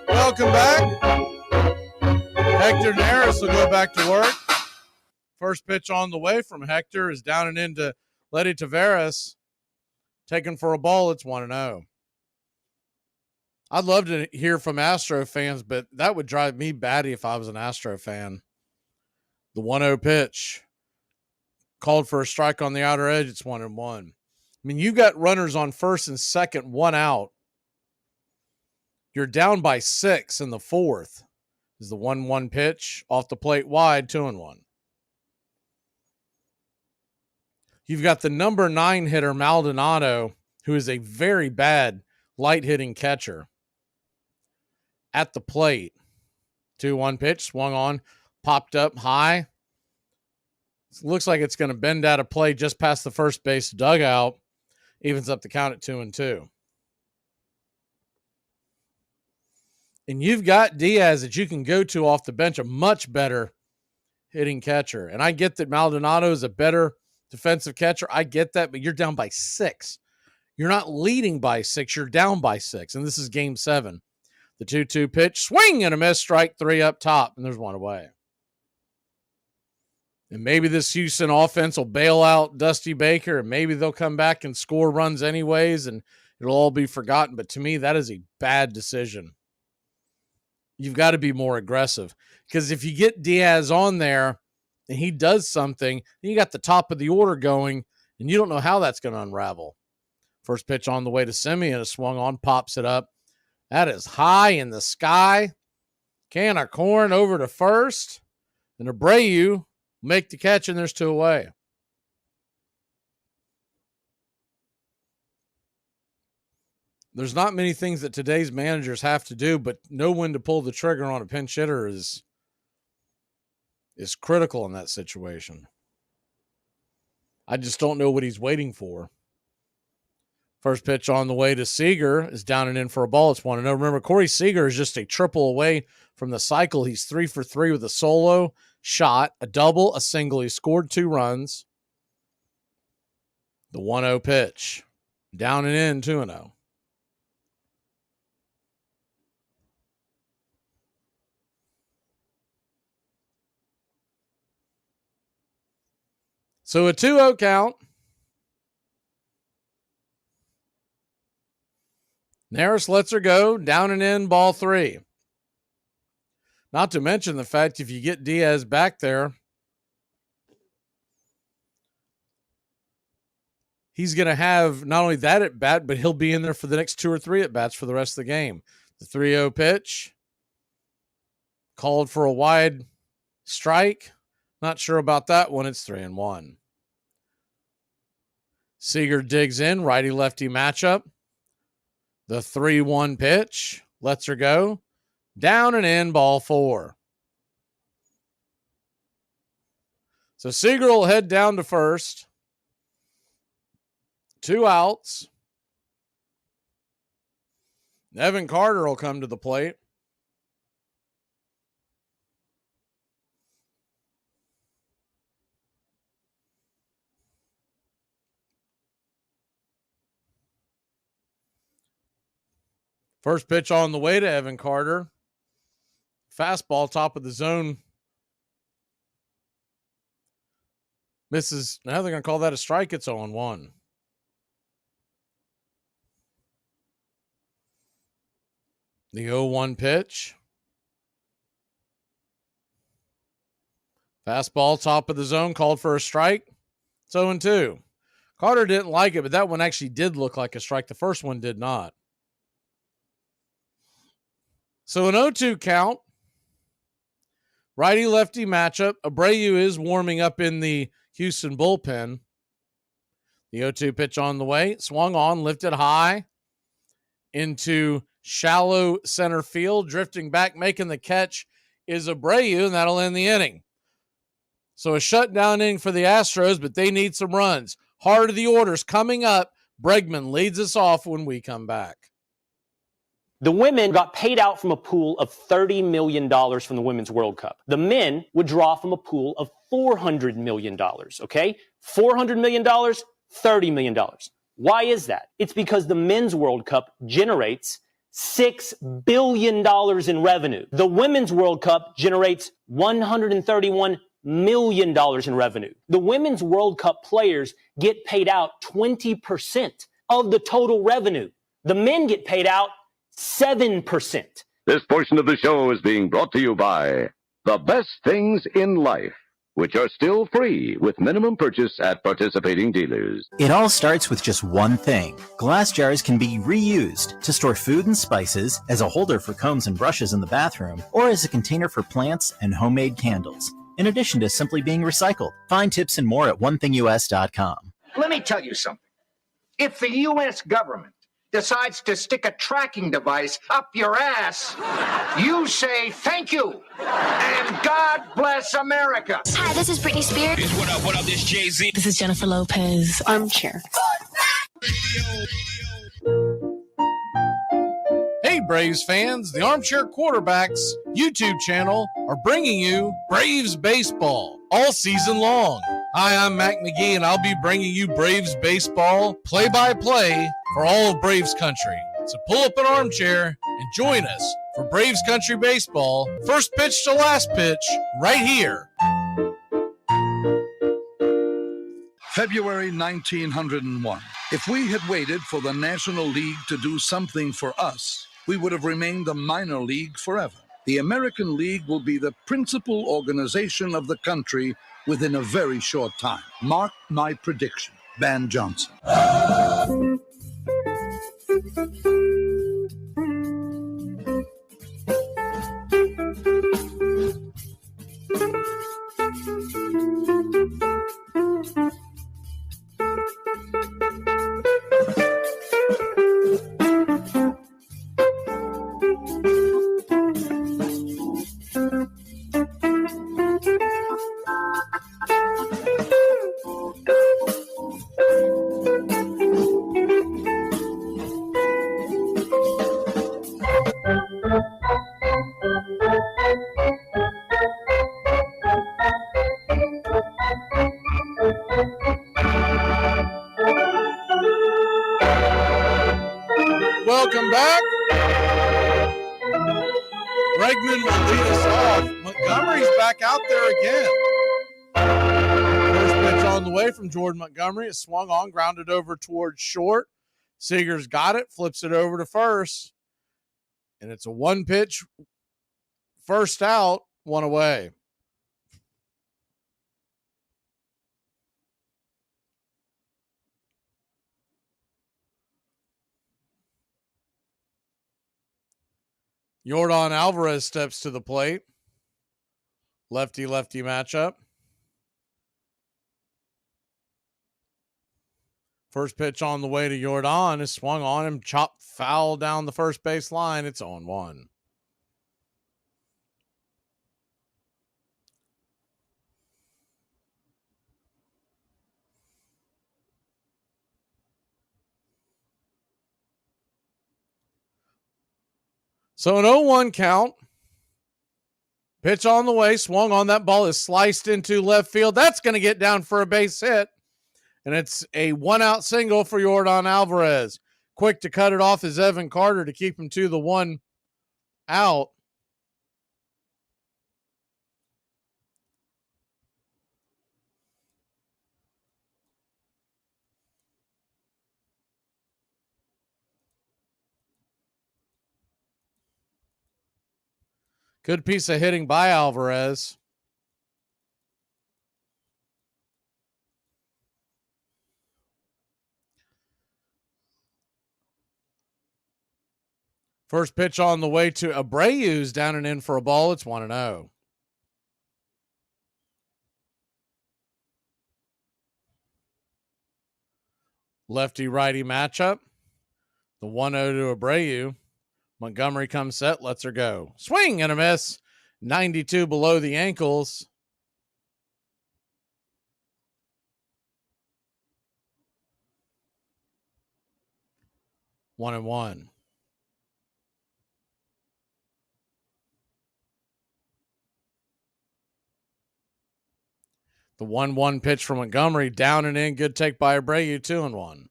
Welcome back. Hector Neris will go back to work. First pitch on the way from Hector is down and into Letty Taveras. Taken for a ball, it's 1-0. I'd love to hear from Astro fans, but that would drive me batty if I was an Astro fan. The 1-0 pitch. Called for a strike on the outer edge, it's 1-1. I mean, you got runners on first and second, 1 out. You're down by 6 in the fourth. Is the 1-1 pitch off the plate wide, 2-1. You've got the number 9 hitter, Maldonado, who is a very bad light hitting catcher. At the plate. 2-1 pitch, swung on, popped up high. Looks like it's going to bend out of play just past the first base dugout. Evens up the count at 2-2. And you've got Diaz that you can go to off the bench, a much better hitting catcher. And I get that Maldonado is a better defensive catcher. I get that, but you're down by 6. You're not leading by 6. You're down by 6. And this is game 7. The 2-2 pitch, swing and a miss, strike 3 up top, and there's 1 away. And maybe this Houston offense will bail out Dusty Baker, and maybe they'll come back and score runs anyways, and it'll all be forgotten. But to me, that is a bad decision. You've got to be more aggressive, because if you get Diaz on there and he does something, then you got the top of the order going, and you don't know how that's going to unravel. First pitch on the way to Simeon, a swung on, pops it up. That is high in the sky. Can of corn over to first, and Abreu make the catch, and there's 2 away. There's not many things that today's managers have to do, but know when to pull the trigger on a pinch hitter is critical in that situation. I just don't know what he's waiting for. First pitch on the way to Seager is down and in for a ball. It's 1-0. Remember, Corey Seager is just a triple away from the cycle. He's 3 for 3 with a solo shot, a double, a single. He scored 2 runs. The 1-0 pitch. Down and in, 2-0. So a 2-0 count. Neris lets her go, down and in, ball 3. Not to mention the fact if you get Diaz back there, he's going to have not only that at bat, but he'll be in there for the next 2 or 3 at bats for the rest of the game. The 3-0 pitch, called for a wide strike. Not sure about that one. It's 3-1. Seager digs in, righty-lefty matchup. The 3-1 pitch, lets her go. Down and in, ball 4. So Seager will head down to first. 2 outs. Evan Carter will come to the plate. First pitch on the way to Evan Carter. Fastball, top of the zone. Misses. Now they're going to call that a strike. It's 0-1. The 0-1 pitch. Fastball, top of the zone, called for a strike. It's 0-2. Carter didn't like it, but that one actually did look like a strike. The first one did not. So an 0-2 count. Righty-lefty matchup. Abreu is warming up in the Houston bullpen. The 0-2 pitch on the way. Swung on, lifted high into shallow center field. Drifting back, making the catch is Abreu, and that'll end the inning. So a shutdown inning for the Astros, but they need some runs. Heart of the orders coming up. Bregman leads us off when we come back. The women got paid out from a pool of $30 million from the Women's World Cup. The men would draw from a pool of $400 million, okay? $400 million, $30 million. Why is that? It's because the Men's World Cup generates $6 billion in revenue. The Women's World Cup generates $131 million in revenue. The Women's World Cup players get paid out 20% of the total revenue. The men get paid out 7%. This portion of the show is being brought to you by The Best Things in Life, which are still free with minimum purchase at participating dealers. It all starts with just one thing. Glass jars can be reused to store food and spices, as a holder for combs and brushes in the bathroom, or as a container for plants and homemade candles, in addition to simply being recycled. Find tips and more at onethingus.com. Let me tell you something. If the U.S. government decides to stick a tracking device up your ass, you say thank you and God bless America. Hi, this is Britney Spears. What up, this Jay-Z. This is Jennifer Lopez. Armchair. Hey, Braves fans, the Armchair Quarterbacks YouTube channel are bringing you Braves baseball all season long. Hi, I'm Mac Magee, and I'll be bringing you Braves baseball play-by-play for all of Braves country. So pull up an armchair and join us for Braves country baseball, first pitch to last pitch, right here. February 1901. If we had waited for the National League to do something for us, we would have remained a minor league forever. The American League will be the principal organization of the country within a very short time. Mark my prediction. Van Johnson. Welcome back. Bregman will lead us off. Montgomery's back out there again. First pitch on the way from Jordan Montgomery. It swung on, grounded over towards short. Seager's got it, flips it over to first. And it's a one pitch, first out, one away. Yordan Alvarez steps to the plate. Lefty-lefty matchup. First pitch on the way to Yordan is swung on him, chopped foul down the first base line. It's 0-1. So an 0-1 count. Pitch on the way, swung on. That ball is sliced into left field. That's going to get down for a base hit. And it's a 1-out single for Yordan Alvarez. Quick to cut it off is Evan Carter to keep him to the 1 out. Good piece of hitting by Alvarez. First pitch on the way to Abreu's down and in for a ball. It's 1-0. Lefty-righty matchup. The 1-0 to Abreu. Montgomery comes set, lets her go. Swing and a miss. 92 below the ankles. One and one. The 1-1 pitch from Montgomery, down and in. Good take by Abreu, 2-1.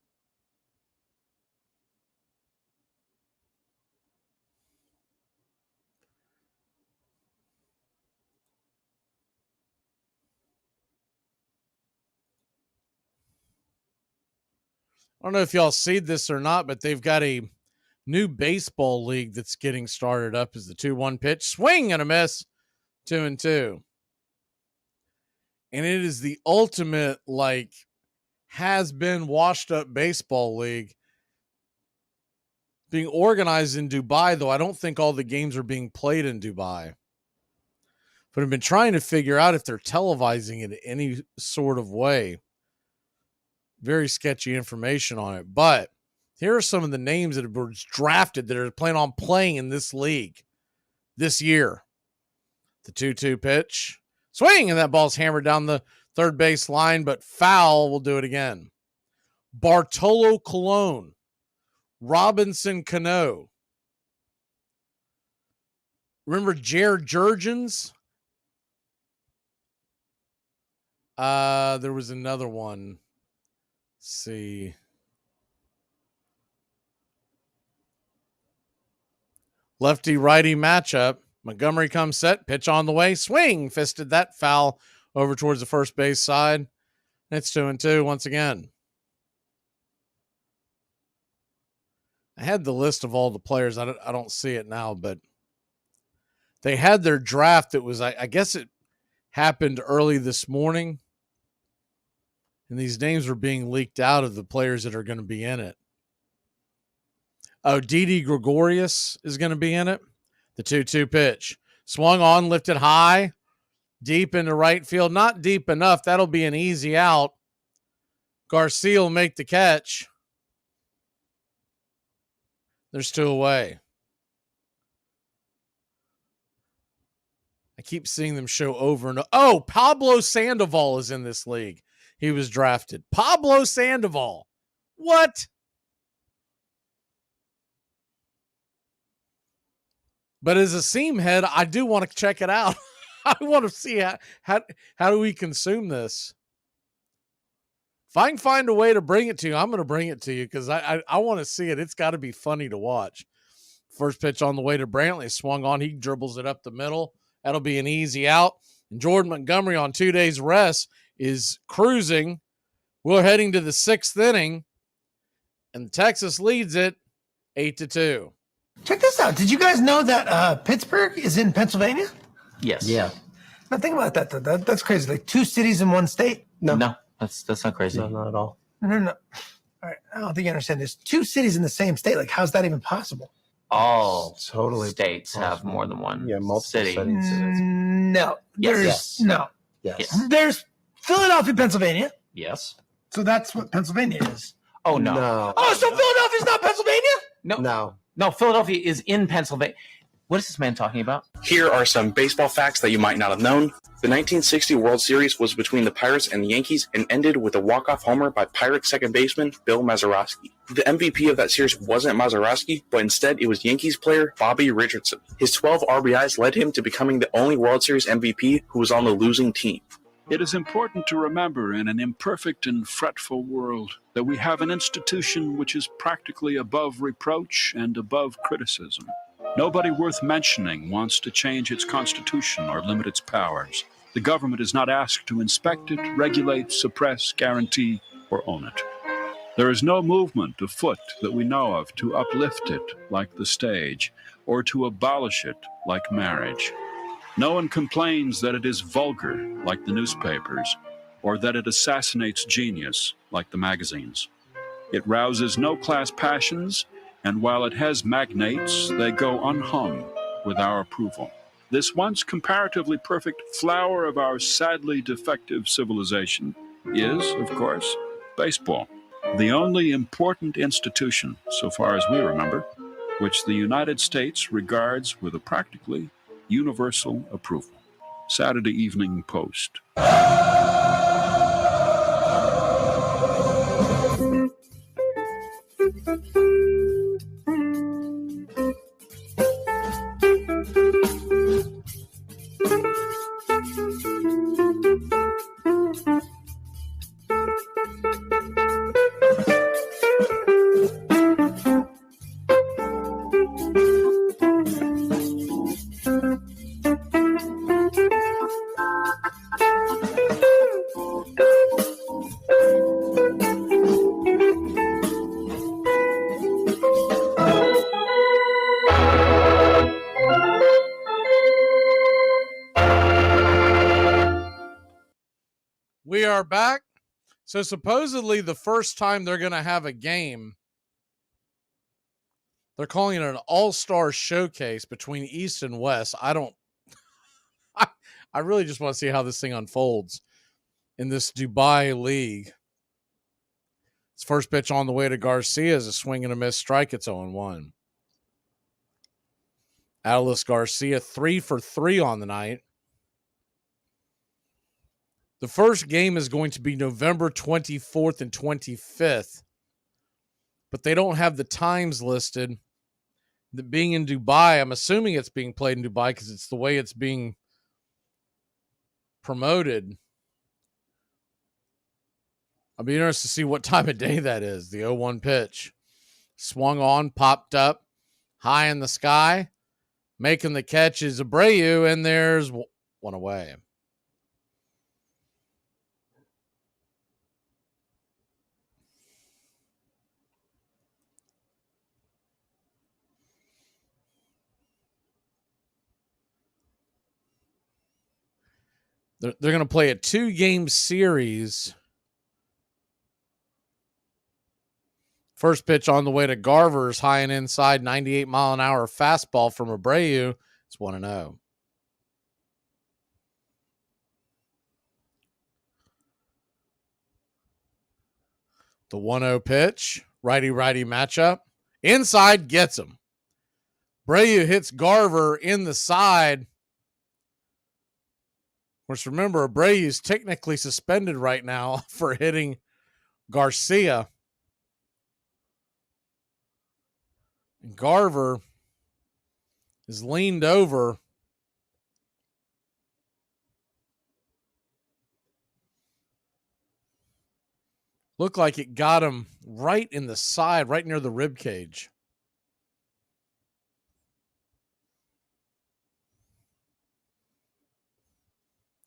I don't know if y'all see this or not, but they've got a new baseball league that's getting started up as the 2-1 pitch. Swing and a miss. 2-2. And it is the ultimate, has been washed up baseball league being organized in Dubai, though I don't think all the games are being played in Dubai. But I've been trying to figure out if they're televising it in any sort of way. Very sketchy information on it. But here are some of the names that were drafted that are planning on playing in this league this year. The 2-2 pitch. Swing, and that ball's hammered down the third base line, but foul. Will do it again. Bartolo Colon. Robinson Cano. Remember Jared Jurgens? There was another one. Let's see. Lefty-righty matchup. Montgomery comes set. Pitch on the way. Swing. Fisted that foul over towards the first base side. It's 2-2 once again. I had the list of all the players. I don't see it now, but they had their draft. It was, I guess it happened early this morning. And these names were being leaked out of the players that are going to be in it. Oh, Didi Gregorius is going to be in it. The 2-2 pitch. Swung on, lifted high, deep into right field. Not deep enough. That'll be an easy out. Garcia will make the catch. There's 2 away. I keep seeing them show over and over. Oh, Pablo Sandoval is in this league. He was drafted. Pablo Sandoval. What? But as a seam head, I do want to check it out. I want to see how do we consume this. If I can find a way to bring it to you, I'm going to bring it to you because I want to see it. It's got to be funny to watch. First pitch on the way to Brantley. Swung on. He dribbles it up the middle. That'll be an easy out. And Jordan Montgomery on 2 days rest is cruising. We're heading to the 6th inning, and Texas leads it 8-2. Check this out. Did you guys know that Pittsburgh is in Pennsylvania? Yes. Yeah. Now think about that. That's crazy. Like 2 cities in one state? No, that's not crazy. No, not at all. No. All right. I don't think you understand. There's 2 cities in the same state. Like, how's that even possible? All states have more than one city. No. Yes. No. Yes. There's Philadelphia, Pennsylvania. Yes. So that's what Pennsylvania is. Oh, no. Oh, so Philadelphia's not Pennsylvania? No, Philadelphia is in Pennsylvania. What is this man talking about? Here are some baseball facts that you might not have known. The 1960 World Series was between the Pirates and the Yankees and ended with a walk-off homer by Pirates second baseman Bill Mazeroski. The MVP of that series wasn't Mazeroski, but instead it was Yankees player Bobby Richardson. His 12 RBIs led him to becoming the only World Series MVP who was on the losing team. It is important to remember in an imperfect and fretful world that we have an institution which is practically above reproach and above criticism. Nobody worth mentioning wants to change its constitution or limit its powers. The government is not asked to inspect it, regulate, suppress, guarantee, or own it. There is no movement afoot that we know of to uplift it like the stage, or to abolish it like marriage. No one complains that it is vulgar like the newspapers, or that it assassinates genius like the magazines. It rouses no class passions, and while it has magnates, they go unhung with our approval. This once comparatively perfect flower of our sadly defective civilization is, of course, baseball, the only important institution, so far as we remember, which the United States regards with a practically universal approval. Saturday Evening Post. We are back. So supposedly the first time they're going to have a game, they're calling it an all-star showcase between East and West. I really just want to see how this thing unfolds in this Dubai league. His first pitch on the way to Garcia is a swing and a miss strike. It's 0-1. Adolis Garcia 3 for 3 on the night. The first game is going to be November 24th and 25th, but they don't have the times listed. Being in Dubai, I'm assuming it's being played in Dubai because it's the way it's being promoted. I'll be interested to see what time of day that is. The 0-1 pitch. Swung on, popped up, high in the sky. Making the catch is Abreu, and there's one away. They're going to play a 2-game series. First pitch on the way to Garver's high and inside, 98-mile-an-hour fastball from Abreu. It's 1-0. The 1-0 pitch, righty-righty matchup. Inside, gets him. Abreu hits Garver in the side. Of course, remember, Abreu's technically suspended right now for hitting Garcia. And Garver is leaned over. Looked like it got him right in the side, right near the rib cage.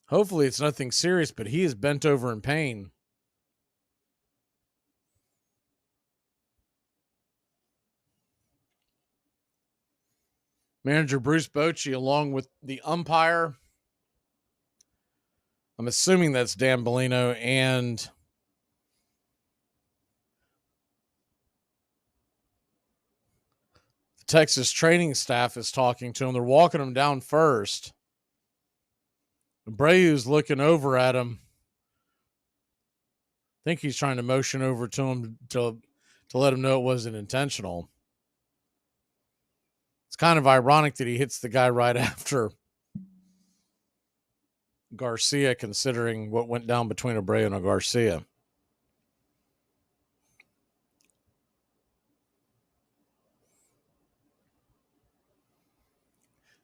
Hopefully it's nothing serious, but he is bent over in pain. Manager Bruce Bochy, along with the umpire, I'm assuming that's Dan Bellino, and the Texas training staff is talking to him. They're walking him down first. Abreu's looking over at him. I think he's trying to motion over to him to let him know it wasn't intentional. It's kind of ironic that he hits the guy right after Garcia, considering what went down between Abreu and Garcia.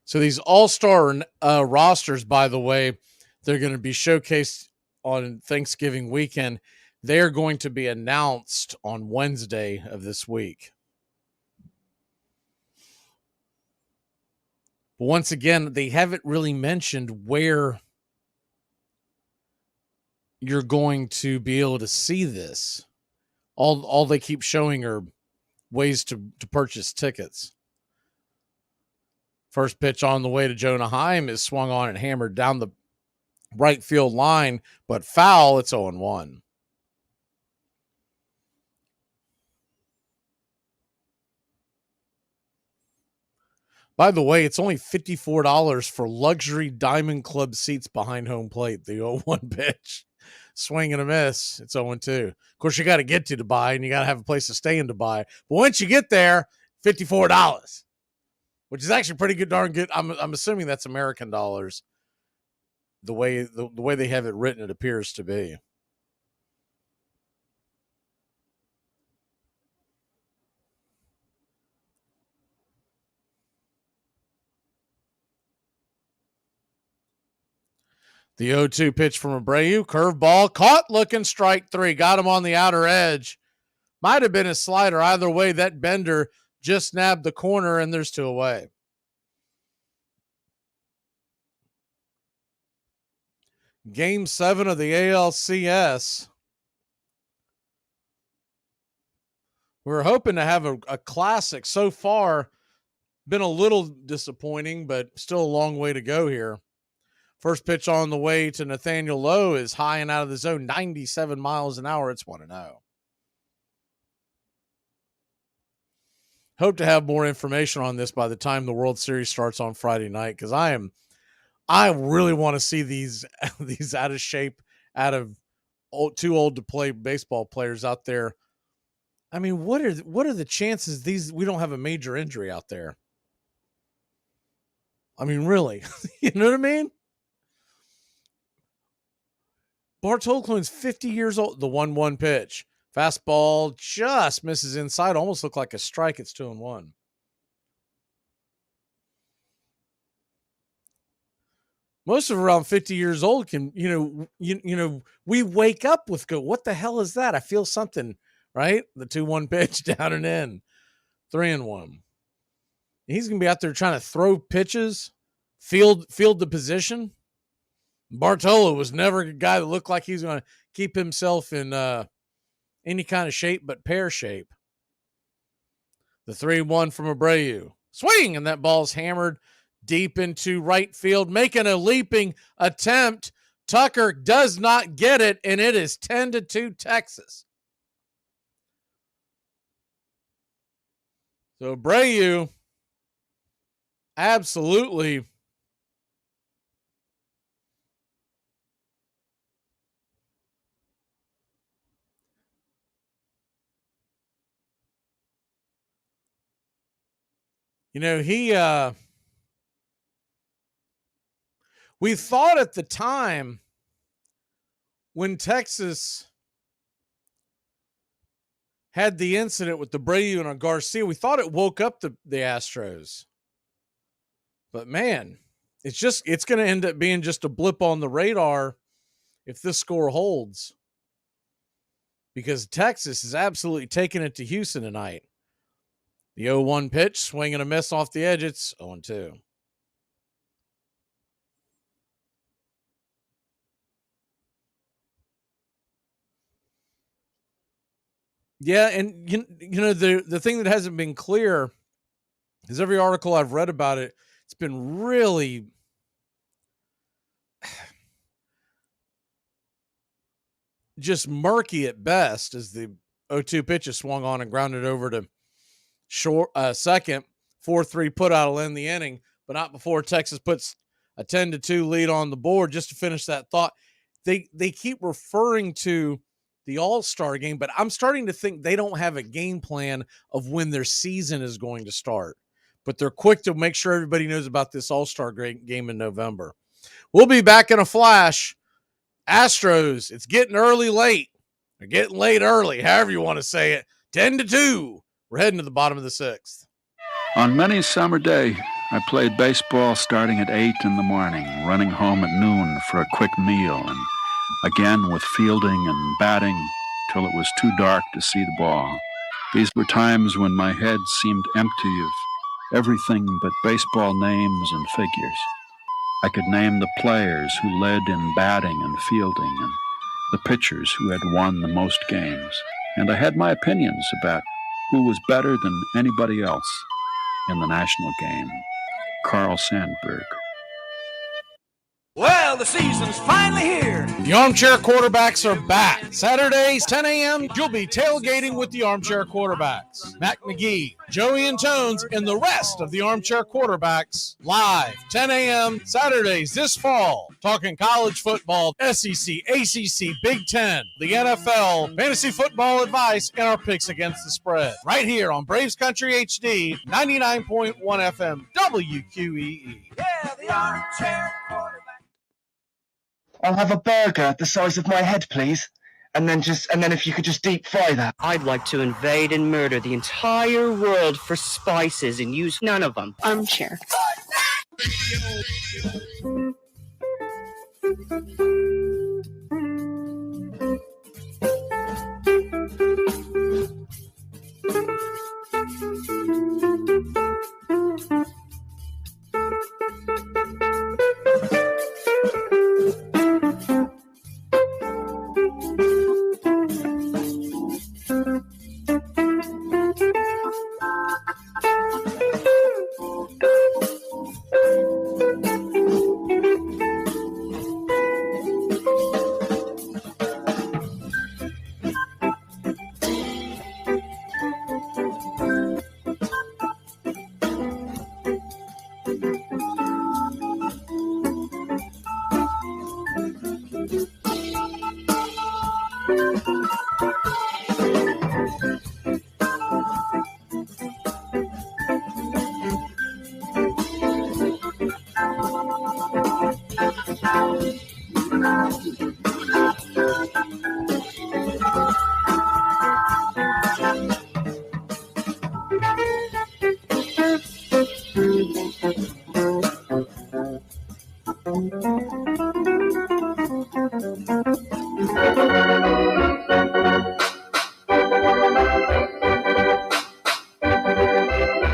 So these all-star rosters, by the way, they're going to be showcased on Thanksgiving weekend. They're going to be announced on Wednesday of this week. But once again, they haven't really mentioned where you're going to be able to see this. All they keep showing are ways to purchase tickets. First pitch on the way to Jonah Heim is swung on and hammered down the right field line, but foul. It's 0-1. By the way, it's only $54 for luxury Diamond Club seats behind home plate. The 0-1 pitch. Swing and a miss. It's 0-2. Of course, you got to get to Dubai, and you got to have a place to stay in Dubai. But once you get there, $54, which is actually pretty good, darn good. I'm assuming that's American dollars. The way they have it written, it appears to be. The 0-2 pitch from Abreu. Curveball. Caught looking, strike three. Got him on the outer edge. Might have been a slider. Either way, that bender just nabbed the corner, and there's 2 away. Game 7 of the ALCS. We're hoping to have a classic. So far, been a little disappointing, but still a long way to go here. First pitch on the way to Nathaniel Lowe is high and out of the zone, 97 miles an hour. It's 1-0. Hope to have more information on this by the time the World Series starts on Friday night, because I really want to see these out of shape, too old to play baseball players out there. I mean, what are the chances we don't have a major injury out there? I mean, really, you know what I mean? Bartolo 50 years old. The 1-1 pitch. Fastball just misses inside. Almost looked like a strike. It's 2-1. Most of around 50 years old can, we wake up with what the hell is that? I feel something, right? The 2-1 pitch down and in. 3-1. He's going to be out there trying to throw pitches, field the position. Bartolo was never a guy that looked like he's going to keep himself in any kind of shape but pear shape. The 3-1 from Abreu. Swing, and that ball's hammered deep into right field, making a leaping attempt. Tucker does not get it, and it is 10-2 Texas. So Abreu absolutely we thought at the time when Texas had the incident with the Abreu and Garcia, we thought it woke up the Astros. But man, it's going to end up being just a blip on the radar if this score holds. Because Texas is absolutely taking it to Houston tonight. The 0-1 pitch, swing and a miss off the edge. It's 0-2. Yeah, and the thing that hasn't been clear is every article I've read about it, it's been really just murky at best as the 0-2 pitch is swung on and grounded over to second. 4-3 put out will end the inning, but not before Texas puts a 10-2 lead on the board. Just to finish that thought, they keep referring to the All-Star game, but I'm starting to think they don't have a game plan of when their season is going to start. but they're quick to make sure everybody knows about this All-Star game in November. We'll be back in a flash. Astros, it's getting late. They're getting late early, however you want to say it. 10-2. We're heading to the bottom of the 6th. On many a summer day, I played baseball starting at 8 in the morning, running home at noon for a quick meal, and again with fielding and batting till it was too dark to see the ball. These were times when my head seemed empty of everything but baseball names and figures. I could name the players who led in batting and fielding and the pitchers who had won the most games. And I had my opinions about who was better than anybody else in the national game. Carl Sandburg. Well, the season's finally here. The Armchair Quarterbacks are back. Saturdays, 10 a.m., you'll be tailgating with the Armchair Quarterbacks. Mac Magee, Joey and Tones, and the rest of the Armchair Quarterbacks live, 10 a.m., Saturdays this fall. Talking college football, SEC, ACC, Big Ten, the NFL, fantasy football advice, and our picks against the spread. Right here on Braves Country HD, 99.1 FM, WQEE. Yeah, the Armchair Quarterback. I'll have a burger the size of my head, please. And then if you could just deep fry that. I'd like to invade and murder the entire world for spices and use none of them. Armchair.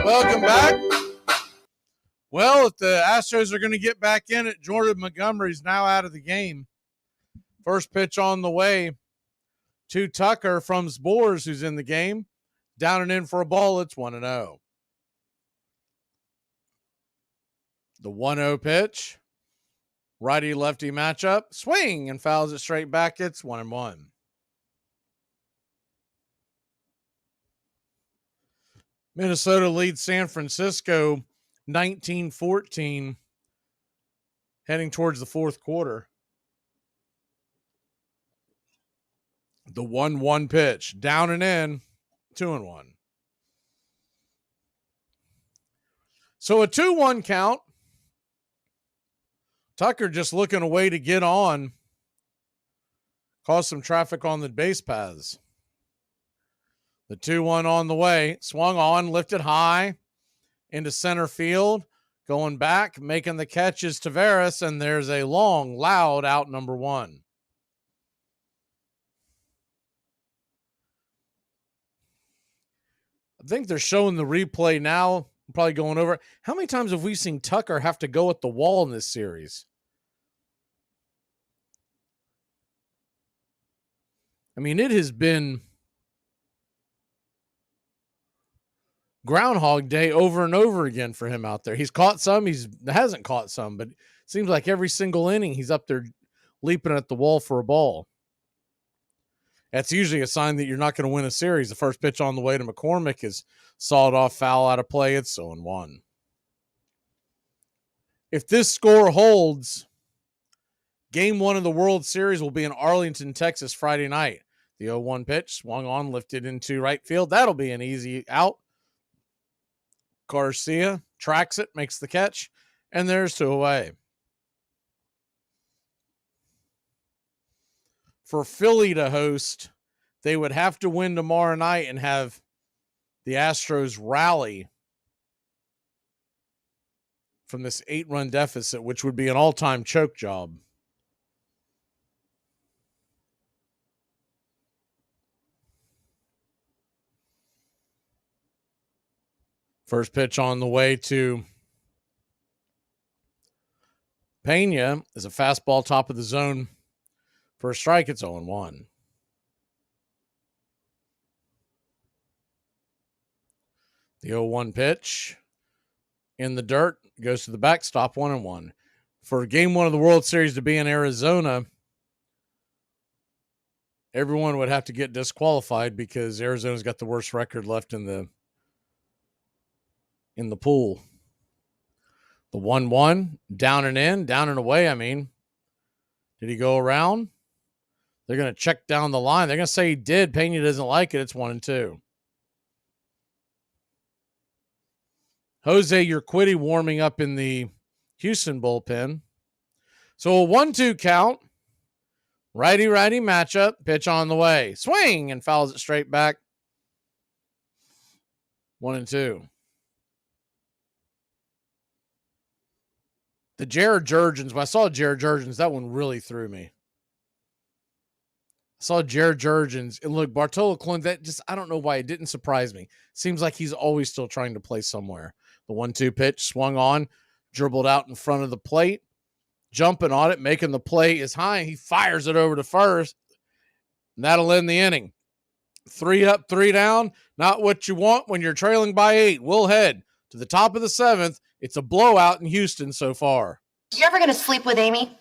Welcome back. Well, if the Astros are going to get back in it, Jordan Montgomery's now out of the game. First pitch on the way to Tucker from Spores, who's in the game. Down and in for a ball. It's 1-0. The 1-0 pitch. Righty-lefty matchup. Swing and fouls it straight back. It's 1-1. Minnesota leads San Francisco 19-14 heading towards the fourth quarter. The 1-1 pitch. Down and in. 2-1. So a 2-1 count. Tucker just looking a way to get on. Caused some traffic on the base paths. The 2-1 on the way. Swung on, lifted high into center field. Going back, making the catch is Taveras, and there's a long, loud out number one. I think they're showing the replay now. I'm probably going over. How many times have we seen Tucker have to go at the wall in this series? I mean, it has been Groundhog Day over and over again for him out there. He's caught some, hasn't caught some, but it seems like every single inning he's up there leaping at the wall for a ball. That's usually a sign that you're not going to win a series. The first pitch on the way to McCormick is sawed off, foul out of play. It's 0-1. If this score holds, Game 1 of the World Series will be in Arlington, Texas, Friday night. The 0-1 pitch swung on, lifted into right field. That'll be an easy out. Garcia tracks it, makes the catch, and there's 2 away. For Philly to host, they would have to win tomorrow night and have the Astros rally from this 8-run deficit, which would be an all-time choke job. First pitch on the way to Pena is a fastball top of the zone. For a strike, it's 0-1. The 0-1 pitch in the dirt goes to the backstop, 1-1. For game 1 of the World Series to be in Arizona, everyone would have to get disqualified because Arizona's got the worst record left in the pool. The 1-1, down and in, down and away, I mean. Did he go around? They're going to check down the line. They're going to say he did. Pena doesn't like it. It's 1-2. Jose Urquidy warming up in the Houston bullpen. So a 1-2 count. Righty-righty matchup. Pitch on the way. Swing and fouls it straight back. 1-2. The Jared Jurgens, when I saw Jared Jurgens, that one really threw me. I saw Jared Jurgens, and look, Bartolo Colon, that just, I don't know why it didn't surprise me. Seems like he's always still trying to play somewhere. The 1-2 pitch swung on, dribbled out in front of the plate, jumping on it, making the play is high. He fires it over to first, and that'll end the inning. 3 up, 3 down. Not what you want when you're trailing by 8. We'll head to the top of the 7th. It's a blowout in Houston so far. You ever gonna sleep with Amy?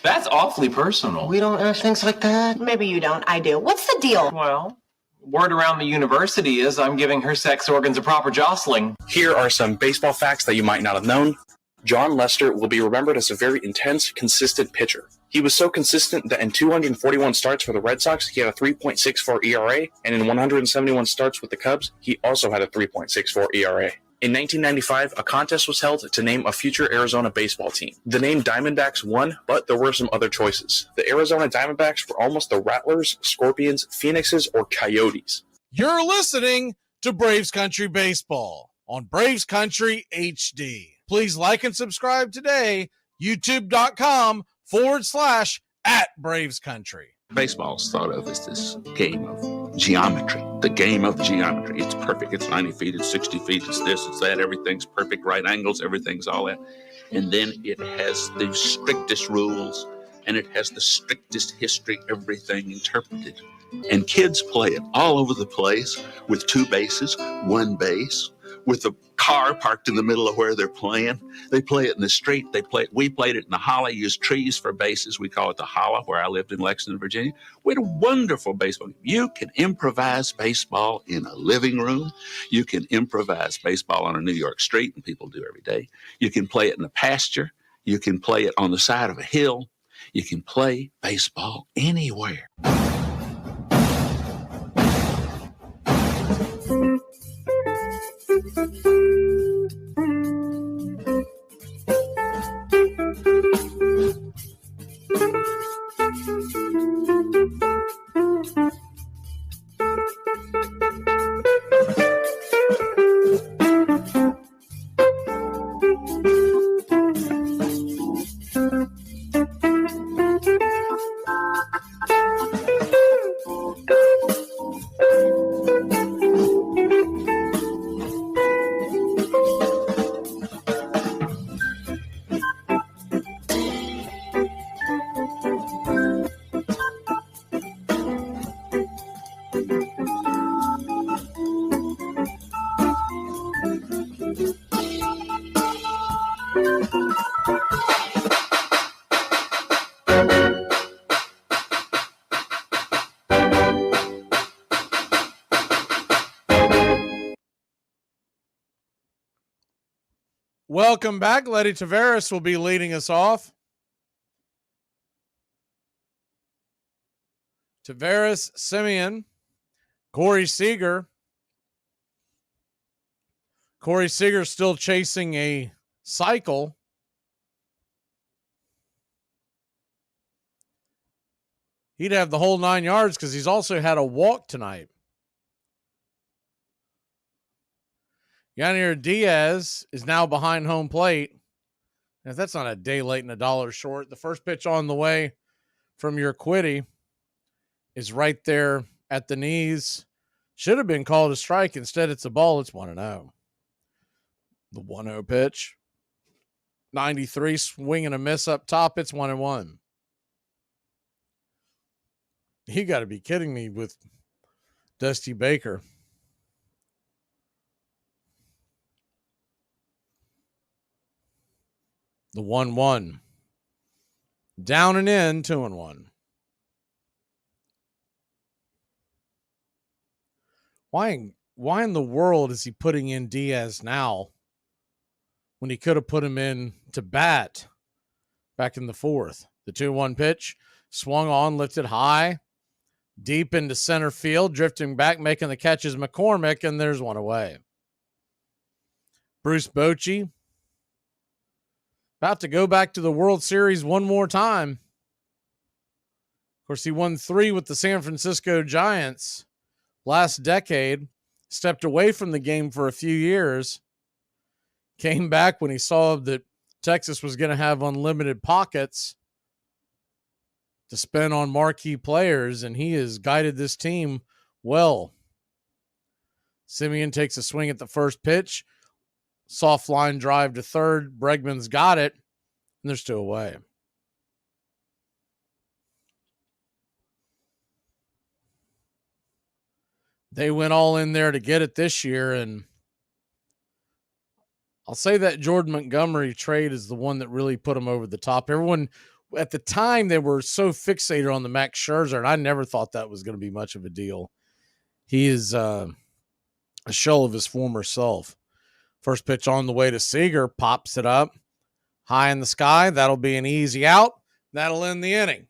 That's awfully personal. We don't ask things like that. Maybe you don't. I do. What's the deal? Well, word around the university is I'm giving her sex organs a proper jostling. Here are some baseball facts that you might not have known. John Lester will be remembered as a very intense, consistent pitcher. He was so consistent that in 241 starts for the Red Sox, he had a 3.64 ERA, and in 171 starts with the Cubs, he also had a 3.64 ERA. In 1995, a contest was held to name a future Arizona baseball team. The name Diamondbacks won, but there were some other choices. The Arizona Diamondbacks were almost the Rattlers, Scorpions, Phoenixes, or Coyotes. You're listening to Braves Country Baseball on Braves Country HD. Please like and subscribe today, youtube.com/@BravesCountry. Baseball is thought of as this game of geometry, the game of geometry. It's perfect. It's 90 feet, it's 60 feet, it's this, it's that. Everything's perfect, right angles, everything's all that. And then it has the strictest rules, and it has the strictest history, everything interpreted. And kids play it all over the place with 2 bases, 1 base, with a car parked in the middle of where they're playing. They play it in the street. We played it in the hollow, used trees for bases. We call it the hollow, where I lived in Lexington, Virginia. We had a wonderful baseball game. You can improvise baseball in a living room. You can improvise baseball on a New York street, and people do every day. You can play it in a pasture. You can play it on the side of a hill. You can play baseball anywhere. Welcome back. Letty Taveras will be leading us off. Taveras, Simeon, Corey Seager, Corey Seager's still chasing a cycle. He'd have the whole 9 yards because he's also had a walk tonight. Yanier Diaz is now behind home plate. If that's not a day late and $1 short, the first pitch on the way from your Quiddy is right there at the knees. Should have been called a strike. Instead, it's a ball. It's 1-0. The 1-0 pitch. 93 swing and a miss up top. It's 1-1. You got to be kidding me with Dusty Baker. The 1-1. Down and in, 2-1. Why in the world is he putting in Diaz now when he could have put him in to bat back in the fourth? The 2-1 pitch, swung on, lifted high, deep into center field, drifting back, making the catch is McCormick, and there's one away. Bruce Bochy about to go back to the World Series one more time. Of course, he won 3 with the San Francisco Giants last decade, stepped away from the game for a few years, came back when he saw that Texas was going to have unlimited pockets to spend on marquee players, and he has guided this team well. Simeon takes a swing at the first pitch. Soft line drive to third. Bregman's got it, and they're still away. They went all in there to get it this year, and I'll say that Jordan Montgomery trade is the one that really put them over the top. Everyone at the time, they were so fixated on the Max Scherzer, and I never thought that was going to be much of a deal. He is a shell of his former self. First pitch on the way to Seager, pops it up high in the sky. That'll be an easy out. That'll end the inning.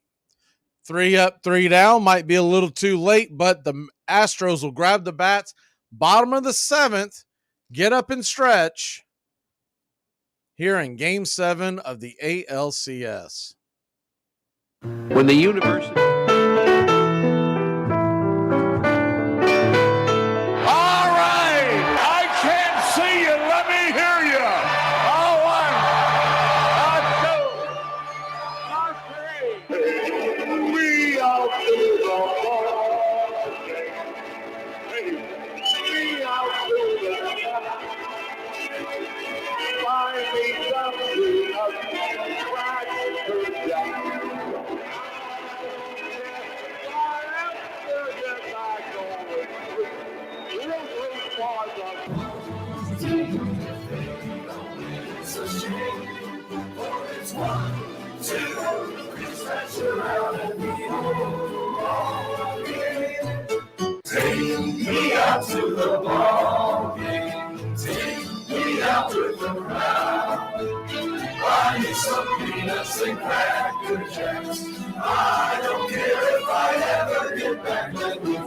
3 up, 3 down. Might be a little too late, but the Astros will grab the bats. Bottom of the 7th, get up and stretch here in Game 7 of the ALCS. When the university... Take me out to the ball game. Take me out to the crowd. Buy me some peanuts and cracker jacks. I don't care if I ever get back. Let me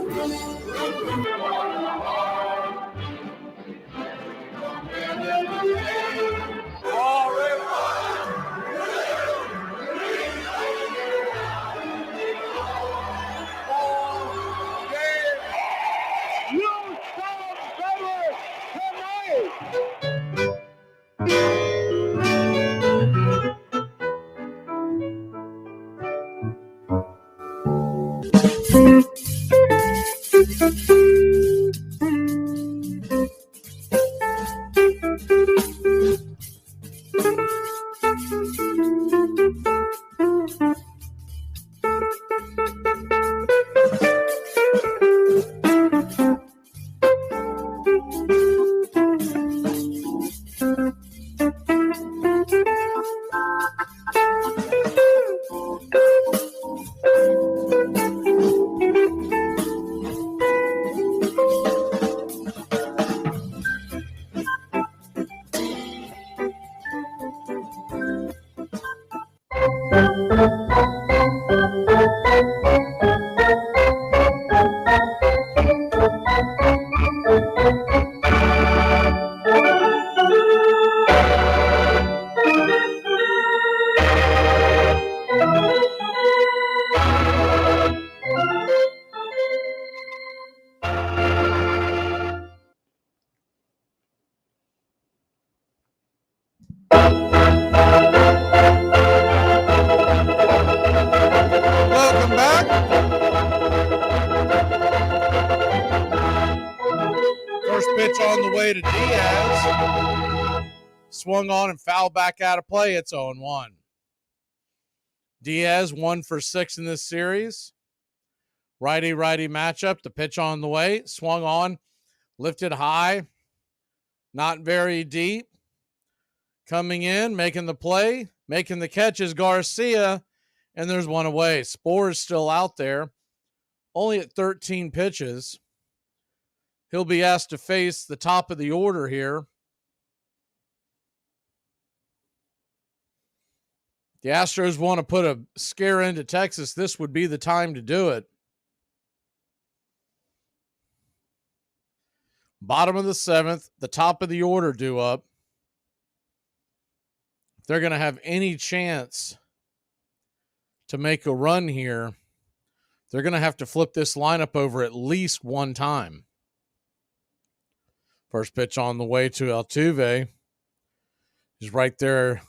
swung on and fouled back out of play. It's 0-1. Diaz 1 for 6 in this series. Righty-righty matchup. The pitch on the way. Swung on. Lifted high. Not very deep. Coming in. Making the play. Making the catch is Garcia. And there's one away. Spore's still out there. Only at 13 pitches. He'll be asked to face the top of the order here. The Astros want to put a scare into Texas. This would be the time to do it. Bottom of the 7th, the top of the order due up. If they're going to have any chance to make a run here, they're going to have to flip this lineup over at least one time. First pitch on the way to Altuve. He's right there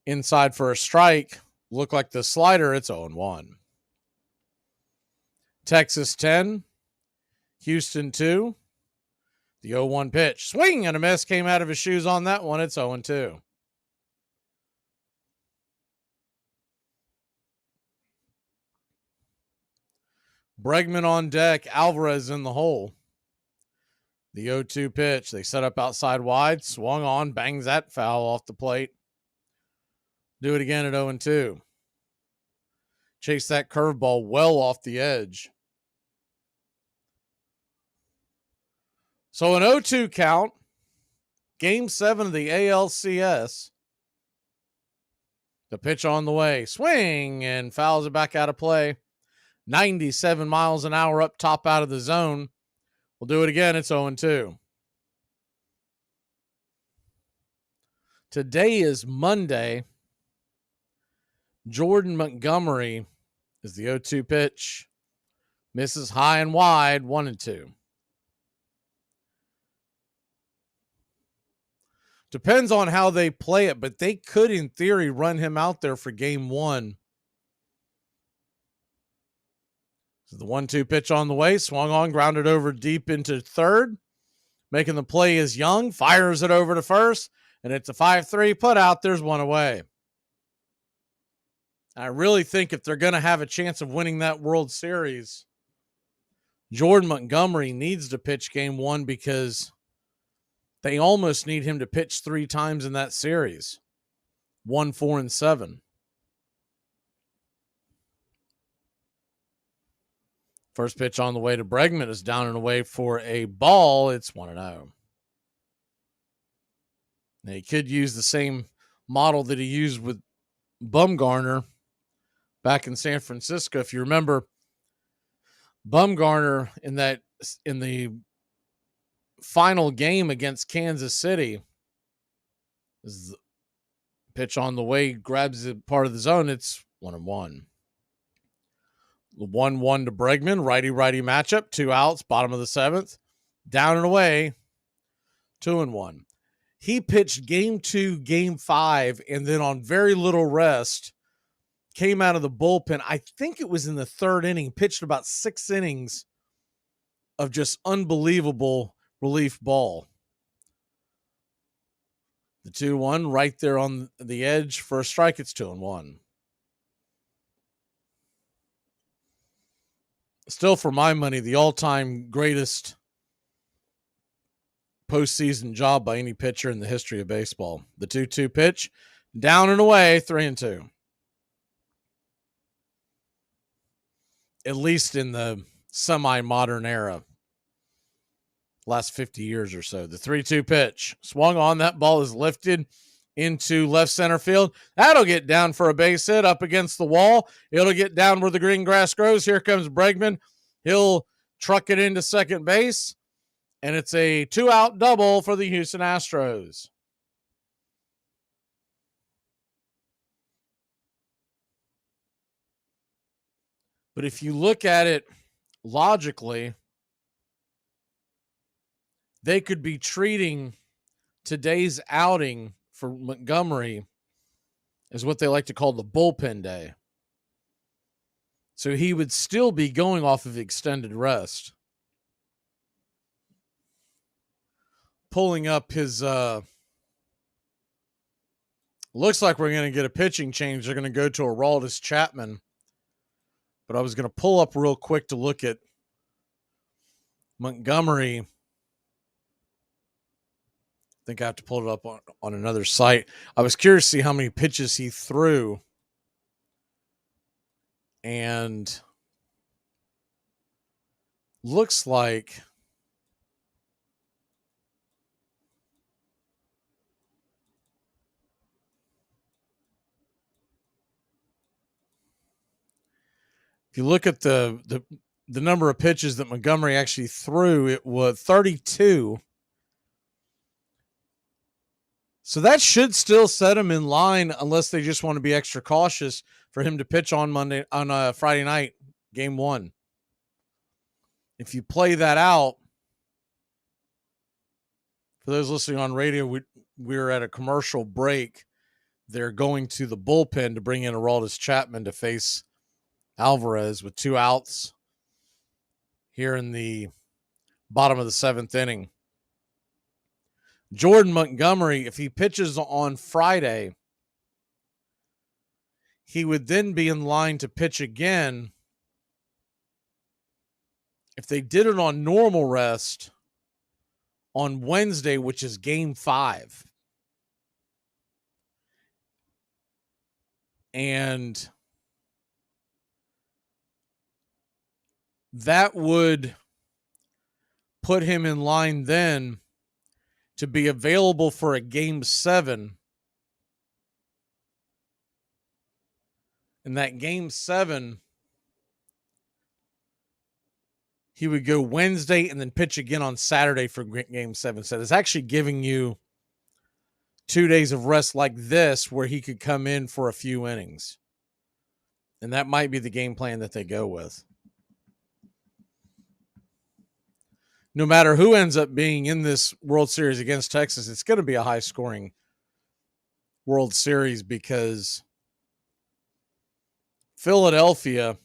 inside for a strike. Look like the slider. It's 0-1. Texas 10. Houston 2. The 0-1 pitch. Swing and a miss. Came out of his shoes on that one. It's 0-2. Bregman on deck. Alvarez in the hole. The 0-2 pitch. They set up outside wide. Swung on. Bangs that foul off the plate. Do it again at 0-2. Chase that curveball well off the edge. So an 0-2 count. Game 7 of the ALCS. The pitch on the way. Swing and fouls it back out of play. 97 miles an hour up top out of the zone. We'll do it again. It's 0-2. Today is Monday. Jordan Montgomery is the 0-2 pitch. Misses high and wide, 1-2. Depends on how they play it, but they could, in theory, run him out there for game 1. So the 1-2 pitch on the way, swung on, grounded over deep into third. Making the play is Young, fires it over to first, and it's a 5-3 put out. There's one away. I really think if they're going to have a chance of winning that World Series, Jordan Montgomery needs to pitch game 1 because they almost need him to pitch 3 times in that series. 1, 4, and 7. First pitch on the way to Bregman is down and away for a ball. It's 1-0. Now, he could use the same model that he used with Bumgarner back in San Francisco. If you remember, Bumgarner in the final game against Kansas City, is the pitch on the way, grabs it part of the zone. It's 1-1. The 1-1 to Bregman, righty-righty matchup, 2 outs, bottom of the 7th, down and away, 2-1. He pitched game 2, game 5, and then on very little rest, came out of the bullpen. I think it was in the 3rd inning, pitched about 6 innings of just unbelievable relief ball. The 2-1 right there on the edge for a strike. It's 2-1. Still, for my money, the all-time greatest postseason job by any pitcher in the history of baseball. The 2-2 pitch, down and away, 3-2. At least in the semi-modern era, last 50 years or so. The 3-2 pitch, swung on, that ball is lifted into left center field. That'll get down for a base hit up against the wall. It'll get down where the green grass grows. Here comes Bregman. He'll truck it into second base, and it's a 2-out double for the Houston Astros. But if you look at it logically, they could be treating today's outing for Montgomery as what they like to call the bullpen day. So he would still be going off of extended rest. Pulling up his Looks like we're going to get a pitching change. They're going to go to Aroldis Chapman. But I was going to pull up real quick to look at Montgomery. I think I have to pull it up on another site. I was curious to see how many pitches he threw. And looks like if you look at the number of pitches that Montgomery actually threw, it was 32. So that should still set him in line, unless they just want to be extra cautious for him to pitch on Friday night, game 1. If you play that out, for those listening on radio, we're at a commercial break. They're going to the bullpen to bring in Aroldis Chapman to face Alvarez with 2 outs here in the bottom of the 7th inning. Jordan Montgomery, if he pitches on Friday, he would then be in line to pitch again. If they did it on normal rest on Wednesday, which is game 5. And that would put him in line then to be available for a game 7. In that game 7, he would go Wednesday and then pitch again on Saturday for game 7. So it's actually giving you 2 days of rest like this where he could come in for a few innings. And that might be the game plan that they go with. No matter who ends up being in this World Series against Texas, it's going to be a high-scoring World Series because Philadelphia,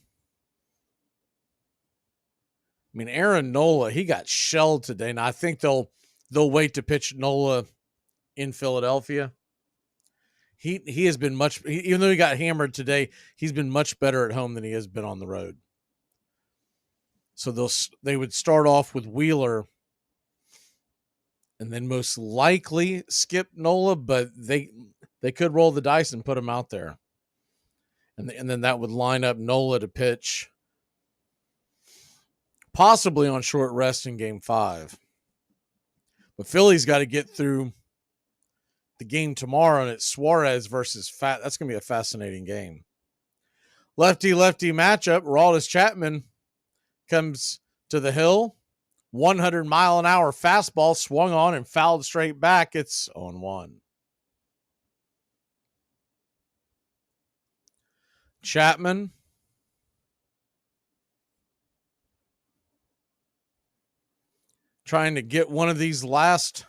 Aaron Nola, he got shelled today. Now, I think they'll wait to pitch Nola in Philadelphia. He has been even though he got hammered today, he's been much better at home than he has been on the road. So they would start off with Wheeler and then most likely skip Nola, but they could roll the dice and put him out there. And then that would line up Nola to pitch possibly on short rest in game 5. But Philly's got to get through the game tomorrow, and it's Suarez versus That's going to be a fascinating game. Lefty-lefty matchup. Aroldis Chapman comes to the hill. 100-mile-an-hour fastball swung on and fouled straight back. It's 0-1. Chapman trying to get one of these last.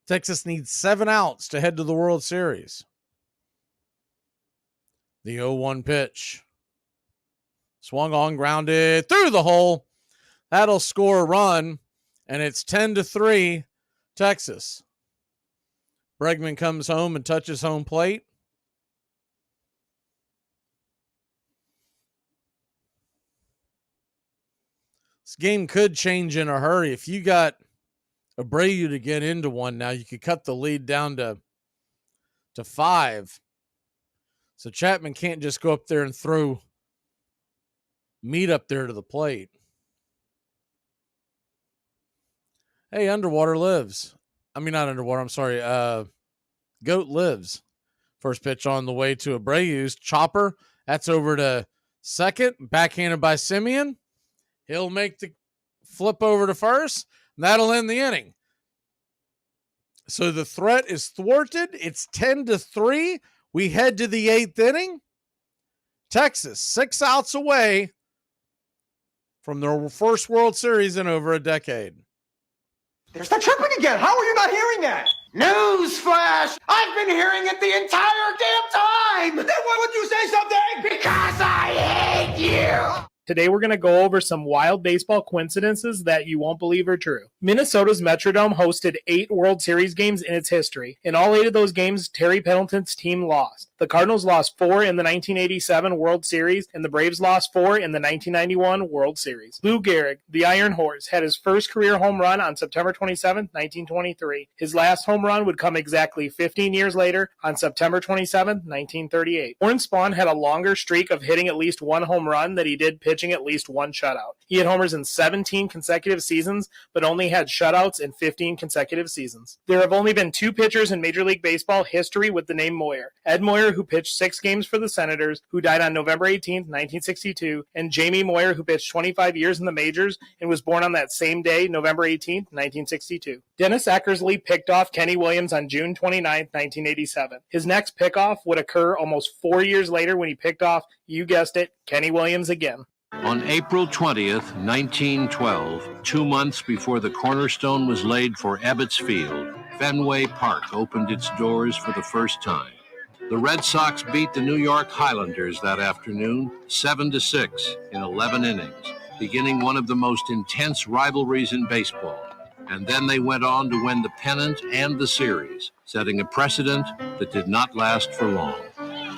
Texas needs 7 outs to head to the World Series. The 0-1 pitch. Swung on, grounded through the hole. That'll score a run, and it's 10-3 Texas. Bregman comes home and touches home plate. This game could change in a hurry. If you got Abreu to get into one now, you could cut the lead down to 5. So Chapman can't just go up there and throw meat up there to the plate. Hey, Underwater lives. Not Underwater. I'm sorry. Goat lives. First pitch on the way to Abreu's chopper. That's over to second. Backhanded by Simeon. He'll make the flip over to first. And that'll end the inning. So the threat is thwarted. It's 10-3. We head to the 8th inning. Texas 6 outs away from their first World Series in over a decade. There's the tripping again. How are you not hearing that? Newsflash! I've been hearing it the entire damn time! Then why would you say something? Because I hate you! Today we're going to go over some wild baseball coincidences that you won't believe are true. Minnesota's Metrodome hosted 8 World Series games in its history. In all 8 of those games, Terry Pendleton's team lost. The Cardinals lost 4 in the 1987 World Series, and the Braves lost 4 in the 1991 World Series. Lou Gehrig, the Iron Horse, had his first career home run on September 27, 1923. His last home run would come exactly 15 years later on September 27, 1938. Warren Spahn had a longer streak of hitting at least one home run than he did pitching at least one shutout. He had homers in 17 consecutive seasons, but only had shutouts in 15 consecutive seasons. There have only been 2 pitchers in Major League Baseball history with the name Moyer. Ed Moyer, who pitched 6 games for the Senators, who died on November 18, 1962, and Jamie Moyer, who pitched 25 years in the majors and was born on that same day, November 18, 1962. Dennis Eckersley picked off Kenny Williams on June 29, 1987. His next pickoff would occur almost 4 years later when he picked off, you guessed it, Kenny Williams again. On April 20th, 1912, 2 months before the cornerstone was laid for Ebbets Field, Fenway Park opened its doors for the first time. The Red Sox beat the New York Highlanders that afternoon, 7-6 in 11 innings, beginning one of the most intense rivalries in baseball. And then they went on to win the pennant and the series, setting a precedent that did not last for long.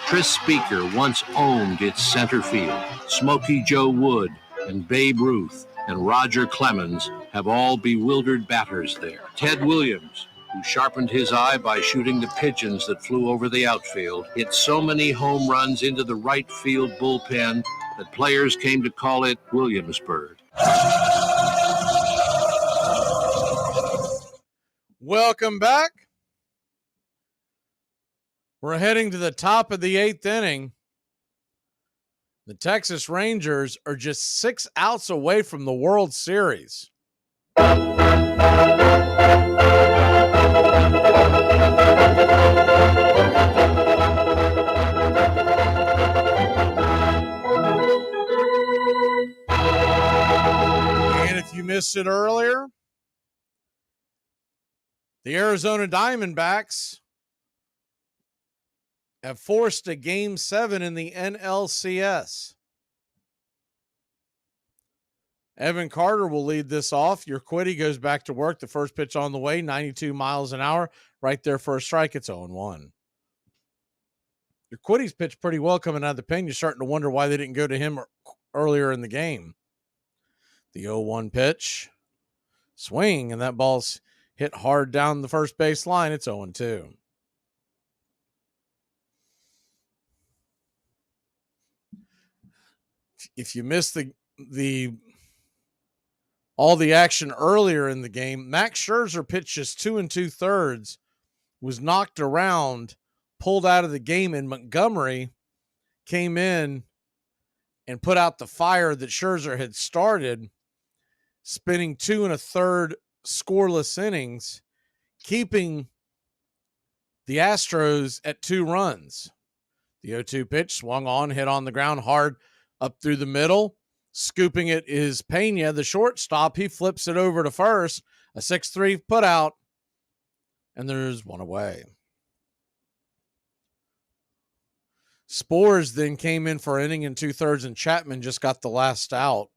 Tris Speaker once owned its center field. Smokey Joe Wood and Babe Ruth and Roger Clemens have all bewildered batters there. Ted Williams, who sharpened his eye by shooting the pigeons that flew over the outfield, hit so many home runs into the right field bullpen that players came to call it Williamsburg. Welcome back. We're heading to the top of the 8th inning. The Texas Rangers are just 6 outs away from the World Series. And if you missed it earlier, the Arizona Diamondbacks have forced a Game 7 in the NLCS. Evan Carter will lead this off. Your Quiddy goes back to work. The first pitch on the way, 92 miles an hour. Right there for a strike. It's 0-1. Your Quiddy's pitched pretty well coming out of the pen. You're starting to wonder why they didn't go to him earlier in the game. The 0-1 pitch. Swing, and that ball's hit hard down the first base line. It's 0-2. If you missed all the action earlier in the game, Max Scherzer pitched just 2 2/3, was knocked around, pulled out of the game, and Montgomery came in and put out the fire that Scherzer had started, spinning 2 1/3 scoreless innings, keeping the Astros at 2 runs. The 0-2 pitch swung on, hit on the ground hard up through the middle. Scooping it is Pena, the shortstop. He flips it over to first. A 6-3 put out, and there's one away. Spores then came in for an inning and 2/3, and Chapman just got the last out.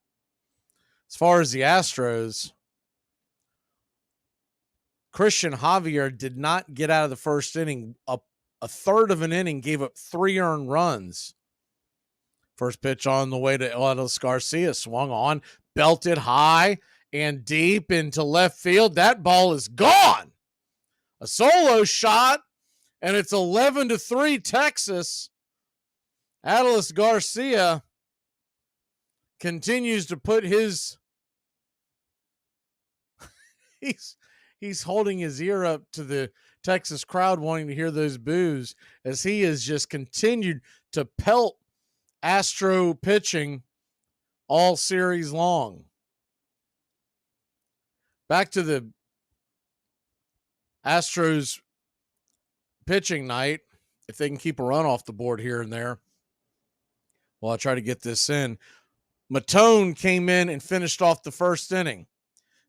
As far as the Astros, Christian Javier did not get out of the first inning. A third of an inning, gave up 3 earned runs. First pitch on the way to Adolis Garcia, swung on, belted high and deep into left field. That ball is gone. A solo shot, and it's 11-3 Texas. Adolis Garcia continues to put his he's holding his ear up to the Texas crowd wanting to hear those boos as he has just continued to pelt Astro pitching all series long. Back to the Astros pitching night. If they can keep a run off the board here and there. Well, I'll try to get this in. Matone came in and finished off the first inning.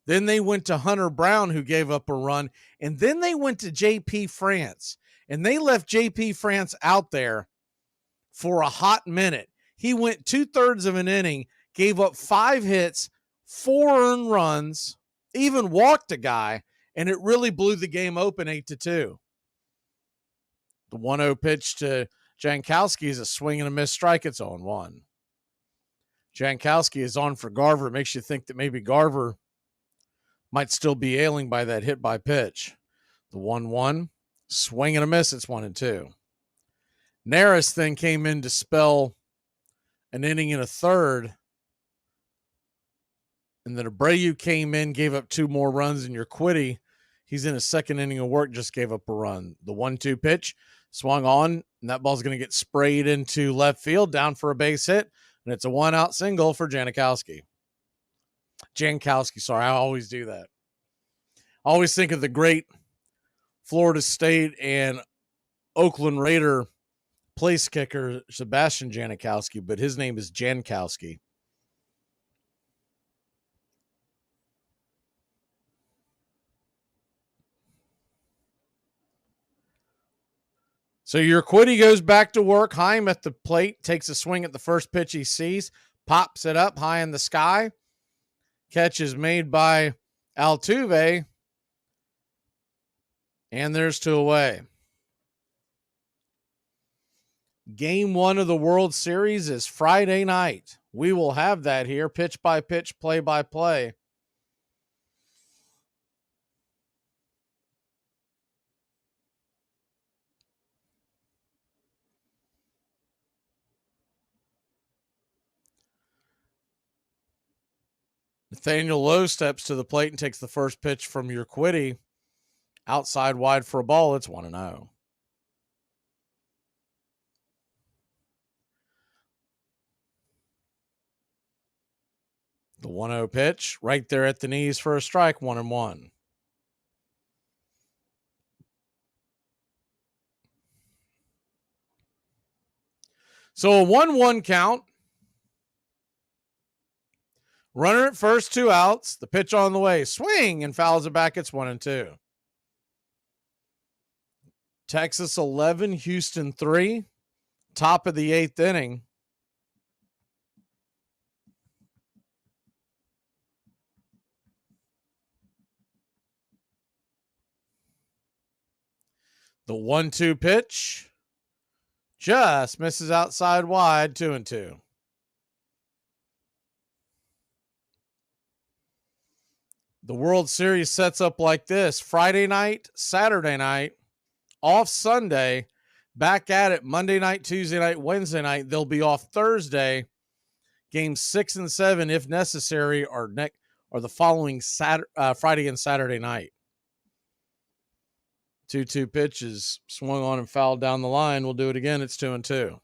Then they went to Hunter Brown, who gave up a run. And then they went to J.P. France. And they left J.P. France out there for a hot minute. He went 2/3 of an inning, gave up 5 hits, 4 earned runs, even walked a guy, and it really blew the game open 8-2. The 1-0 pitch to Jankowski is a swing and a miss strike. It's 0-1. Jankowski is on for Garver. It makes you think that maybe Garver might still be ailing by that hit by pitch. The 1-1, swing and a miss. It's 1-2. Neris then came in to spell an inning and a third. And then Abreu came in, gave up 2 more runs, and Urquidy, he's in his second inning of work, just gave up a run. The 1-2 pitch swung on, and that ball's going to get sprayed into left field, down for a base hit, and it's a 1-out single for Jankowski. Sorry, I always do that. I always think of the great Florida State and Oakland Raider place kicker Sebastian Janikowski, but his name is Jankowski. So Urquidy goes back to work. Heim at the plate, takes a swing at the first pitch he sees, pops it up high in the sky. Catch is made by Altuve, and there's 2 away. Game 1 of the World Series is Friday night. We will have that here, pitch by pitch, play by play. Nathaniel Lowe steps to the plate and takes the first pitch from Urquidy. Outside wide for a ball. It's 1-0. The 1-0 pitch right there at the knees for a strike. 1-1. So a 1-1 count. Runner at first, 2 outs. The pitch on the way. Swing and fouls it back. It's 1-2. Texas 11, Houston 3. Top of the 8th inning. The 1-2 pitch just misses outside wide. 2-2. The World Series sets up like this: Friday night, Saturday night, off Sunday, back at it Monday night, Tuesday night, Wednesday night. They'll be off Thursday. Games 6 and 7, if necessary, are the following Friday and Saturday night. 2-2 pitch is swung on and fouled down the line. We'll do it again. It's 2-2. I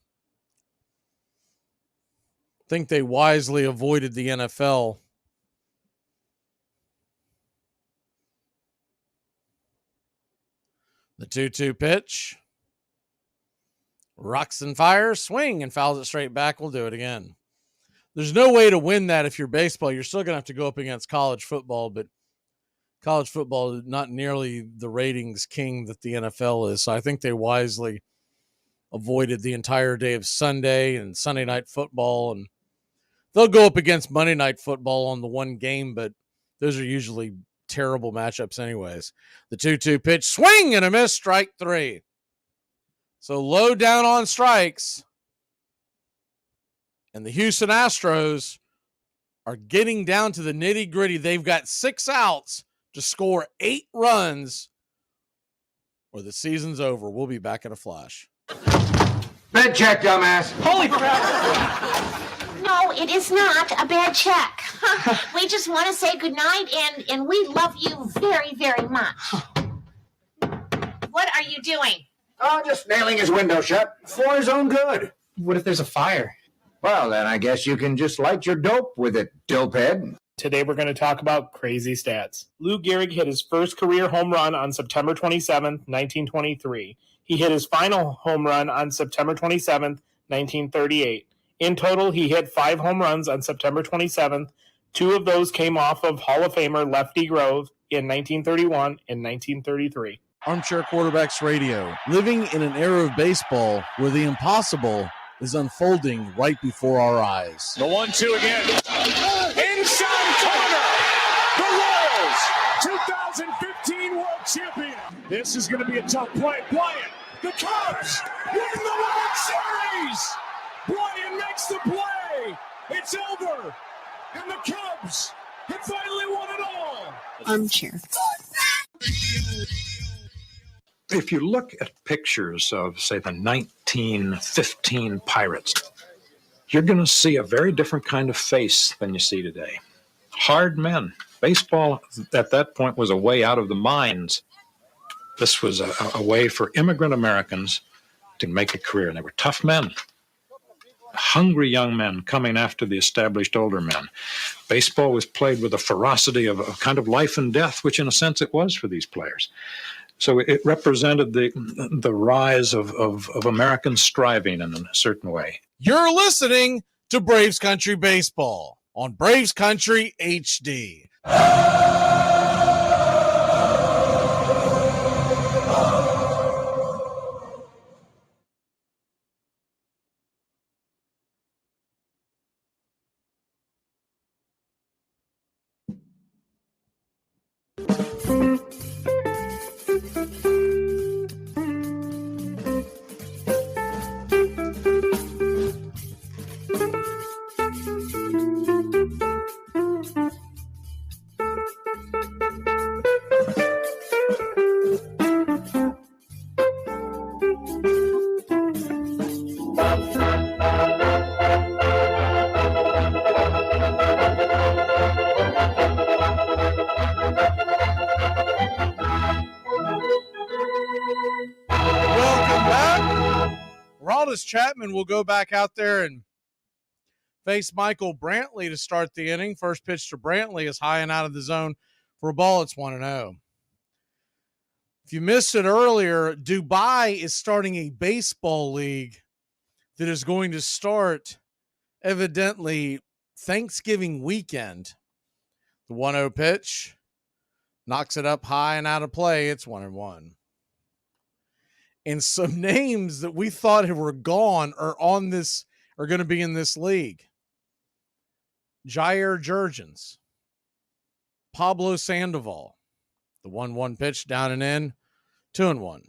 think they wisely avoided the NFL. The 2-2 pitch. Rocks and fires, swing and fouls it straight back. We'll do it again. There's no way to win that if you're baseball. You're still going to have to go up against college football, but college football is not nearly the ratings king that the NFL is. So I think they wisely avoided the entire day of Sunday and Sunday night football. And they'll go up against Monday night football on the one game, but those are usually terrible matchups anyways. The 2-2 pitch, swing and a miss, strike 3. So low down on strikes. And the Houston Astros are getting down to the nitty gritty. They've got 6 outs to score 8 runs or the season's over. We'll be back in a flash. Bad check, dumbass. Holy crap. No, it is not a bad check. We just want to say goodnight, and we love you very, very much. What are you doing? Oh, just nailing his window shut for his own good. What if there's a fire? Well, then I guess you can just light your dope with it, dopehead. Today we're going to talk about crazy stats. Lou Gehrig hit his first career home run on September 27th, 1923. He hit his final home run on September 27th, 1938. In total, he hit 5 home runs on September 27th. 2 of those came off of Hall of Famer Lefty Grove in 1931 and 1933. Armchair Quarterbacks Radio. Living in an era of baseball where the impossible is unfolding right before our eyes. The 1-2 again. Inside corner. The Royals, 2015 World Champion. This is going to be a tough play. Bryant, the Cubs, win the World Series. Bryant makes the play. It's over. And the Cubs have finally won it all. Armchair. If you look at pictures of, say, the 1915 Pirates, you're going to see a very different kind of face than you see today. Hard men. Baseball at that point was a way out of the mines. This was a way for immigrant Americans to make a career. And they were tough men, hungry young men coming after the established older men. Baseball was played with a ferocity of kind of life and death, which in a sense it was for these players. So it represented the rise of American striving in a certain way. You're listening to Braves Country Baseball on Braves Country HD. Chapman will go back out there and face Michael Brantley to start the inning. First pitch to Brantley is high and out of the zone for a ball. It's 1-0. If you missed it earlier, Dubai is starting a baseball league that is going to start evidently Thanksgiving weekend. The 1-0 pitch knocks it up high and out of play. It's 1-1. And some names that we thought were gone are on this, are going to be in this league. Jair Jurgens, Pablo Sandoval, the 1-1 pitch down and in, 2-1.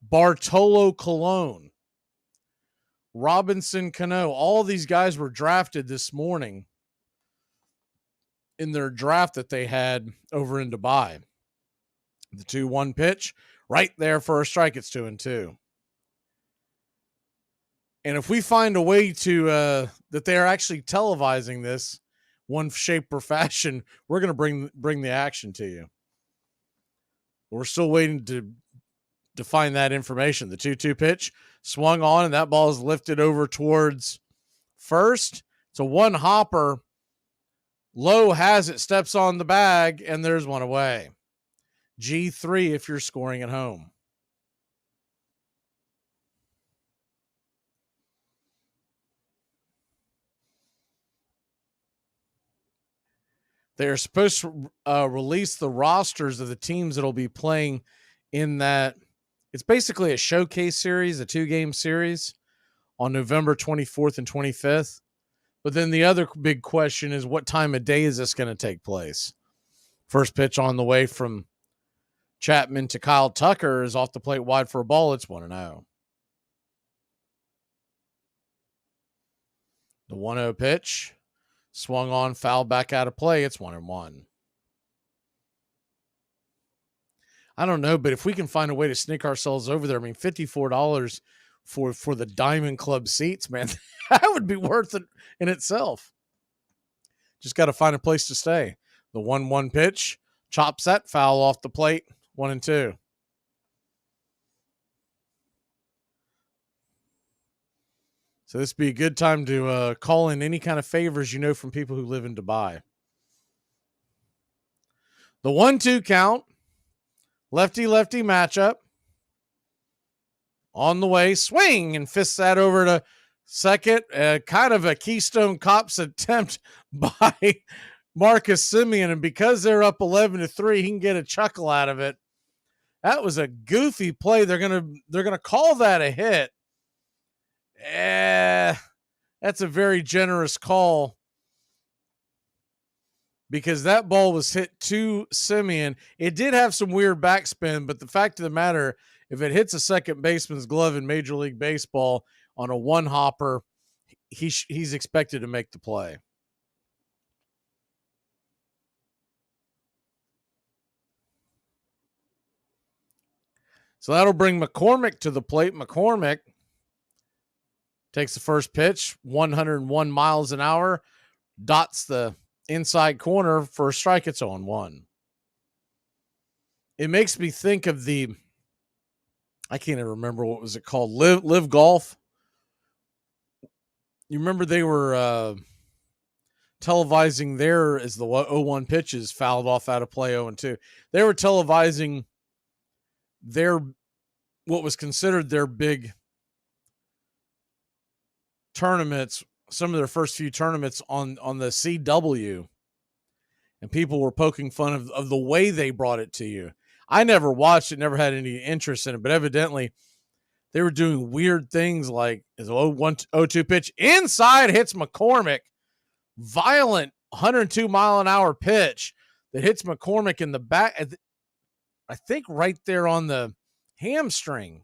Bartolo Colon, Robinson Cano. All these guys were drafted this morning in their draft that they had over in Dubai. The 2-1 pitch. Right there for a strike, it's 2-2. And if we find a way to that they are actually televising this one shape or fashion, we're going to bring the action to you. We're still waiting to find that information. The 2-2 pitch swung on, and that ball is lifted over towards first. It's a one hopper. Lowe has it, steps on the bag, and there's one away. G3 if you're scoring at home. They're supposed to release the rosters of the teams that will be playing in that. It's basically a showcase series, a 2-game series on November 24th and 25th. But then the other big question is, what time of day is this going to take place? First pitch on the way from Chapman to Kyle Tucker is off the plate wide for a ball. It's 1-0. The 1-0 pitch swung on, foul back out of play. It's 1-1. I don't know, but if we can find a way to sneak ourselves over there, I mean, $54 for the Diamond Club seats, man, that would be worth it in itself. Just got to find a place to stay. The 1-1 pitch chops that foul off the plate. 1-2. So this would be a good time to call in any kind of favors you know from people who live in Dubai. The 1-2 count. Lefty-lefty matchup. On the way, swing, and fists that over to second. Kind of a Keystone Cops attempt by Marcus Semien, and because they're up 11-3, he can get a chuckle out of it. That was a goofy play. They're gonna call that a hit. that's a very generous call because that ball was hit to Simeon. It did have some weird backspin, but the fact of the matter, if it hits a second baseman's glove in Major League Baseball on a one hopper, he's expected to make the play. So that'll bring McCormick to the plate. McCormick takes the first pitch, 101 miles an hour, dots the inside corner for a strike. It's 0-1. It makes me think of I can't even remember what was it called, Live Golf. You remember they were televising there as the 0-1 pitches fouled off out of play 0-2. They were televising what was considered their big tournaments, some of their first few tournaments on the CW, and people were poking fun of the way they brought it to you. I never watched it, never had any interest in it, but evidently they were doing weird things like as 0-2 pitch inside hits McCormick, violent 102 mile an hour pitch that hits McCormick in the back. I think right there on the hamstring.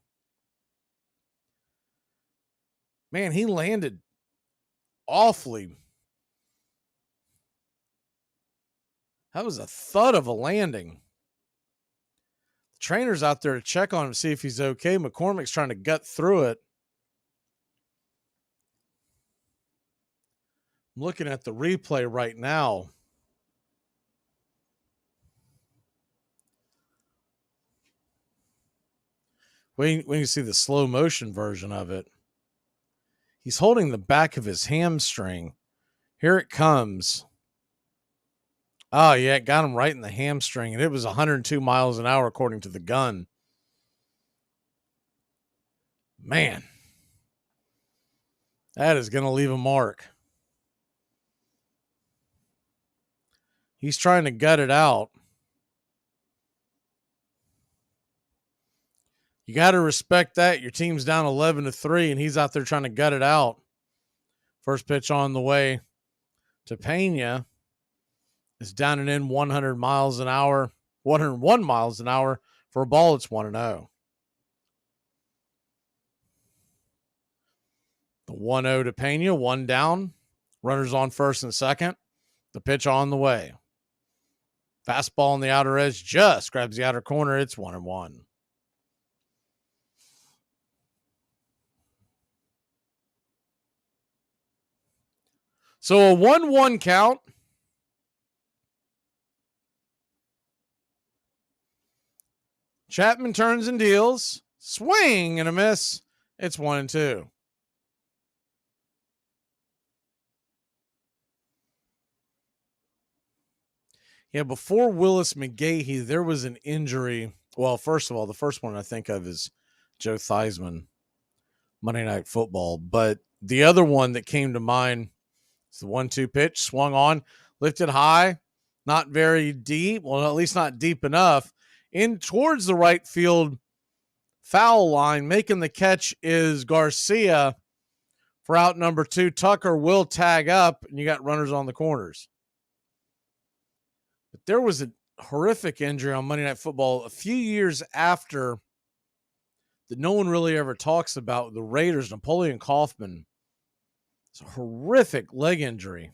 Man, he landed awfully. That was a thud of a landing. The trainer's out there to check on him, see if he's okay. McCormick's trying to gut through it. I'm looking at the replay right now. When you see the slow motion version of it, he's holding the back of his hamstring. Here it comes. Oh, yeah, it got him right in the hamstring, and it was 102 miles an hour according to the gun. Man, that is going to leave a mark. He's trying to gut it out. You got to respect that. Your team's down 11-3, and he's out there trying to gut it out. First pitch on the way to Pena is down and in 100 miles an hour, 101 miles an hour for a ball. It's 1-0. The 1-0 to Pena, one down. Runners on first and second. The pitch on the way. Fastball on the outer edge just grabs the outer corner. It's 1-1. So a 1-1 count. Chapman turns and deals. Swing and a miss. It's 1-2. Yeah, before Willis McGahee, there was an injury. Well, first of all, the first one I think of is Joe Theismann, Monday Night Football. But the other one that came to mind is the 1-2 pitch, swung on, lifted high, not very deep. Well, at least not deep enough. In towards the right field foul line. Making the catch is Garcia for out number 2. Tucker will tag up, and you got runners on the corners. But there was a horrific injury on Monday Night Football a few years after that no one really ever talks about. The Raiders, Napoleon Kaufman. It's a horrific leg injury.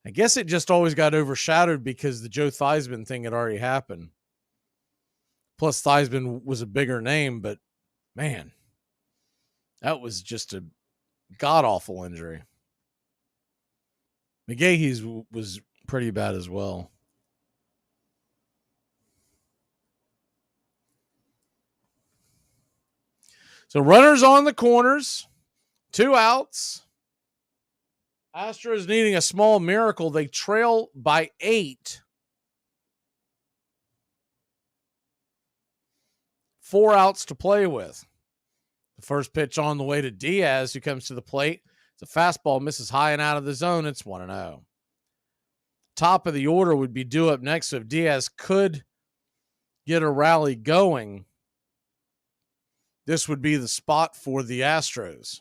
I guess it just always got overshadowed because the Joe Theismann thing had already happened. Plus, Theismann was a bigger name, but man, that was just a god-awful injury. McGahee's was pretty bad as well. So runners on the corners, 2 outs. Astros needing a small miracle. They trail by 8. 4 outs to play with. The first pitch on the way to Diaz, who comes to the plate. It's a fastball, misses high and out of the zone. It's 1-0. Top of the order would be due up next. So if Diaz could get a rally going, this would be the spot for the Astros.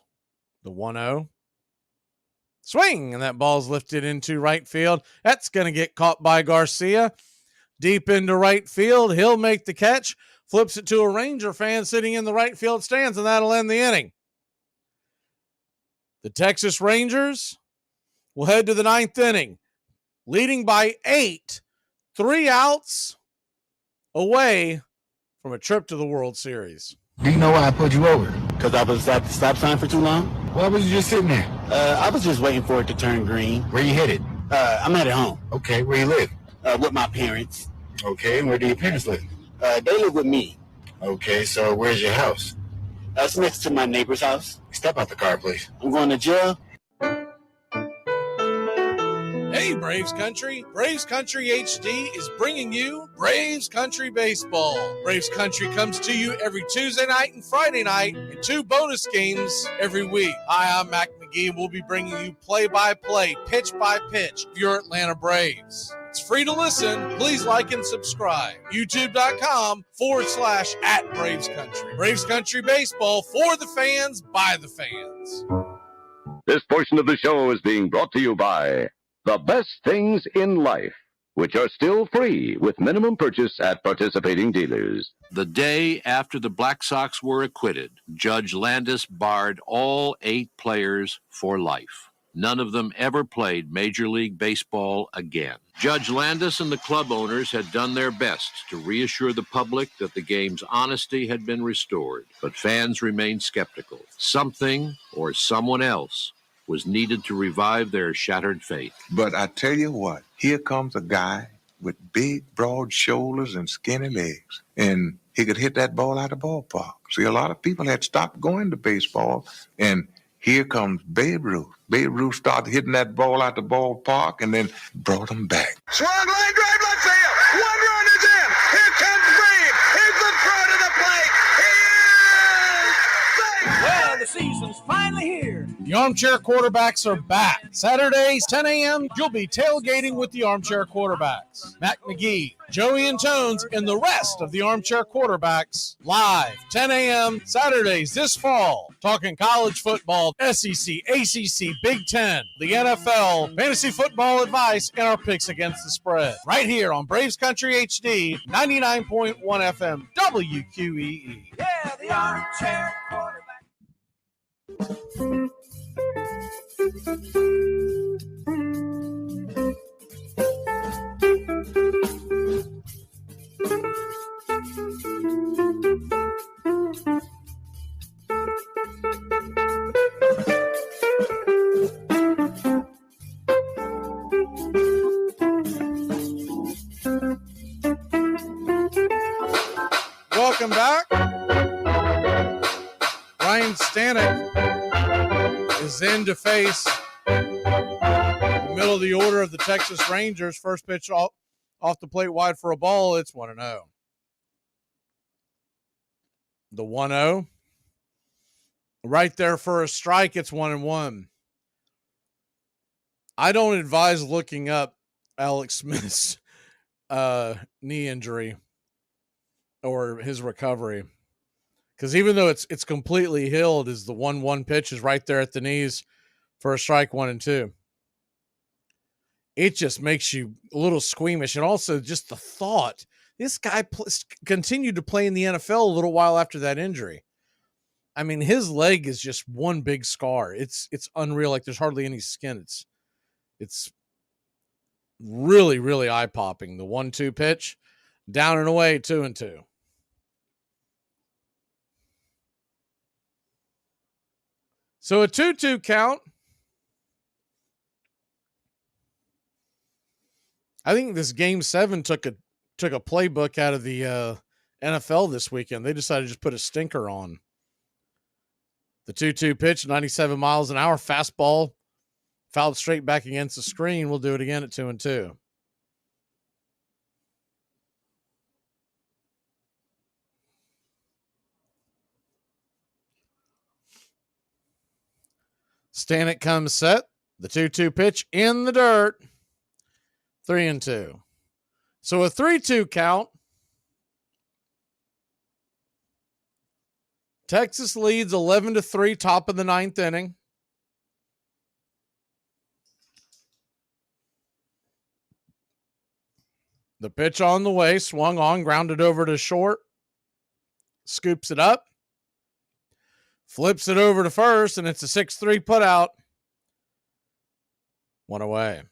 The 1-0, Swing, and that ball's lifted into right field. That's going to get caught by Garcia. Deep into right field. He'll make the catch. Flips it to a Ranger fan sitting in the right field stands, and that'll end the inning. The Texas Rangers will head to the 9th inning, leading by 8, 3 outs away from a trip to the World Series. Do you know why I pulled you over? Because I was at the stop sign for too long? Why was you just sitting there? I was just waiting for it to turn green. Where you headed? I'm headed home. Okay, where you live? With my parents. Okay, and where do your parents live? They live with me. Okay, so where's your house? It's next to my neighbor's house. Step out the car, please. I'm going to jail. Hey, Braves Country. Braves Country HD is bringing you Braves Country Baseball. Braves Country comes to you every Tuesday night and Friday night, and 2 bonus games every week. Hi, I'm Mac Magee, and we'll be bringing you play-by-play, pitch-by-pitch of your Atlanta Braves. It's free to listen. Please like and subscribe. YouTube.com/@Braves Country. Braves Country Baseball for the fans, by the fans. This portion of the show is being brought to you by The Best Things in Life, which are still free with minimum purchase at participating dealers. The day after the Black Sox were acquitted, Judge Landis barred all 8 players for life. None of them ever played Major League Baseball again. Judge Landis and the club owners had done their best to reassure the public that the game's honesty had been restored, but fans remained skeptical. Something or someone else was needed to revive their shattered faith. But I tell you what, here comes a guy with big, broad shoulders and skinny legs, and he could hit that ball out of the ballpark. See, a lot of people had stopped going to baseball, and here comes Babe Ruth. Babe Ruth started hitting that ball out the ballpark and then brought him back. Swung line drive left field. 1 run is in. Here comes Babe. Here's the throw to the plate. He is safe. Well, the season's finally here. The Armchair Quarterbacks are back. Saturdays, 10 a.m., you'll be tailgating with the Armchair Quarterbacks. Mac Magee, Joey and Tones, and the rest of the Armchair Quarterbacks live, 10 a.m., Saturdays this fall. Talking college football, SEC, ACC, Big Ten, the NFL, fantasy football advice, and our picks against the spread. Right here on Braves Country HD, 99.1 FM, WQEE. Yeah, the Armchair Quarterback. Welcome back. Ryan Stanek is in to face the middle of the order of the Texas Rangers. First pitch off the plate wide for a ball. It's 1-0. The 1-0. Right there for a strike. It's 1-1. I don't advise looking up Alex Smith's knee injury or his recovery, because even though it's completely healed, is the 1-1 pitch is right there at the knees for a strike, 1-2. It just makes you a little squeamish, and also just the thought this guy continued to play in the NFL a little while after that injury. I mean, his leg is just one big scar. It's unreal. Like, there's hardly any skin. It's really, really eye popping. The 1-2 pitch, down and away, 2-2. So a 2-2 count. I think this Game 7 took a playbook out of the NFL this weekend. They decided to just put a stinker on. The 2-2 pitch, 97 miles an hour, fastball, fouled straight back against the screen. We'll do it again at 2-2. Stanek comes set. The 2-2 pitch in the dirt. 3-2. So a 3-2 count. Texas leads 11-3, top of the 9th inning. The pitch on the way, swung on, grounded over to short, scoops it up, flips it over to first, and it's a 6-3 putout. One away.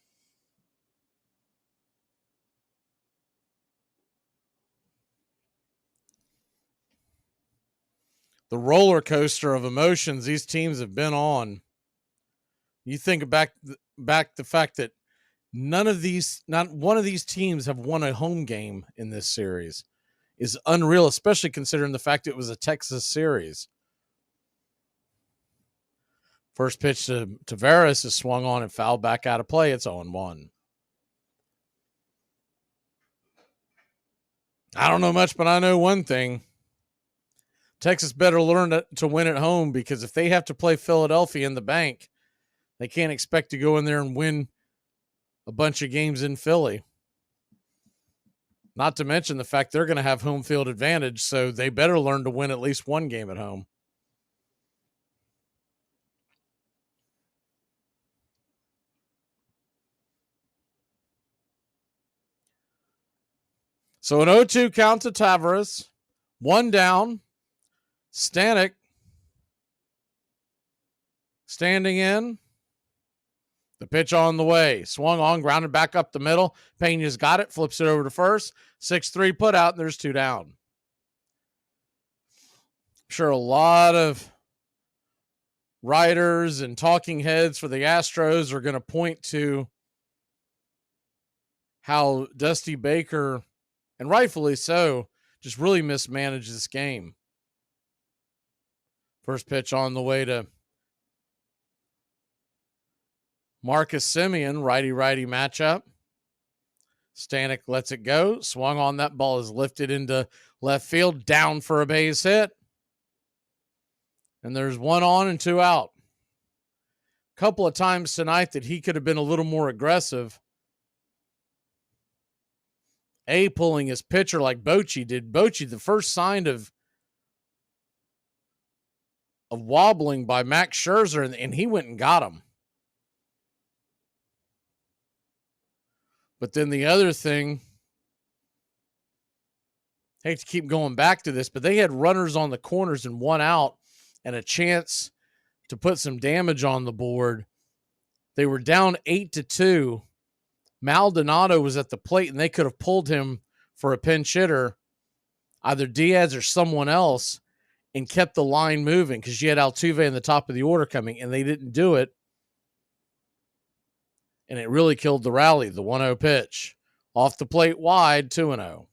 The roller coaster of emotions these teams have been on. You think back the fact that not one of these teams have won a home game in this series is unreal, especially considering the fact it was a Texas series. First pitch to Tavares is swung on and fouled back out of play. It's 0-1. I don't know much, but I know one thing. Texas better learn to win at home, because if they have to play Philadelphia in the bank, they can't expect to go in there and win a bunch of games in Philly. Not to mention the fact they're going to have home field advantage, so they better learn to win at least one game at home. So an 0-2 count to Tavares. One down. Stanek standing in. The pitch on the way. Swung on, grounded back up the middle. Pena's got it, flips it over to first. 6-3 put out, and there's 2 down. I'm sure a lot of writers and talking heads for the Astros are going to point to how Dusty Baker, and rightfully so, just really mismanaged this game. First pitch on the way to Marcus Semien, righty-righty matchup. Stanek lets it go. Swung on, that ball is lifted into left field, down for a base hit. And there's 1 on and 2 out. A couple of times tonight that he could have been a little more aggressive. Pulling his pitcher like Bochy did. Bochy, the first sign of wobbling by Max Scherzer, and he went and got him. But then the other thing, I hate to keep going back to this, but they had runners on the corners and 1 out and a chance to put some damage on the board. They were down 8-2. Maldonado was at the plate, and they could have pulled him for a pinch hitter, either Diaz or someone else, and kept the line moving, because you had Altuve in the top of the order coming, and they didn't do it. And it really killed the rally. The 1-0 pitch. Off the plate wide, 2-0.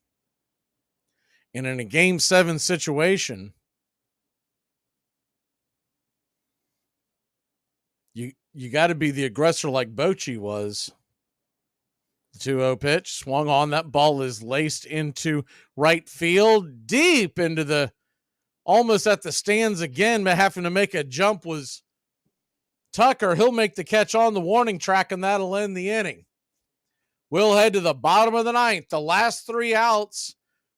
And in a Game 7 situation, you got to be the aggressor like Bochy was. The 2-0 pitch. Swung on. That ball is laced into right field. Deep into the, almost at the stands again, but having to make a jump was Tucker. He'll make the catch on the warning track, and that'll end the inning. We'll head to the bottom of the 9th. The last 3 outs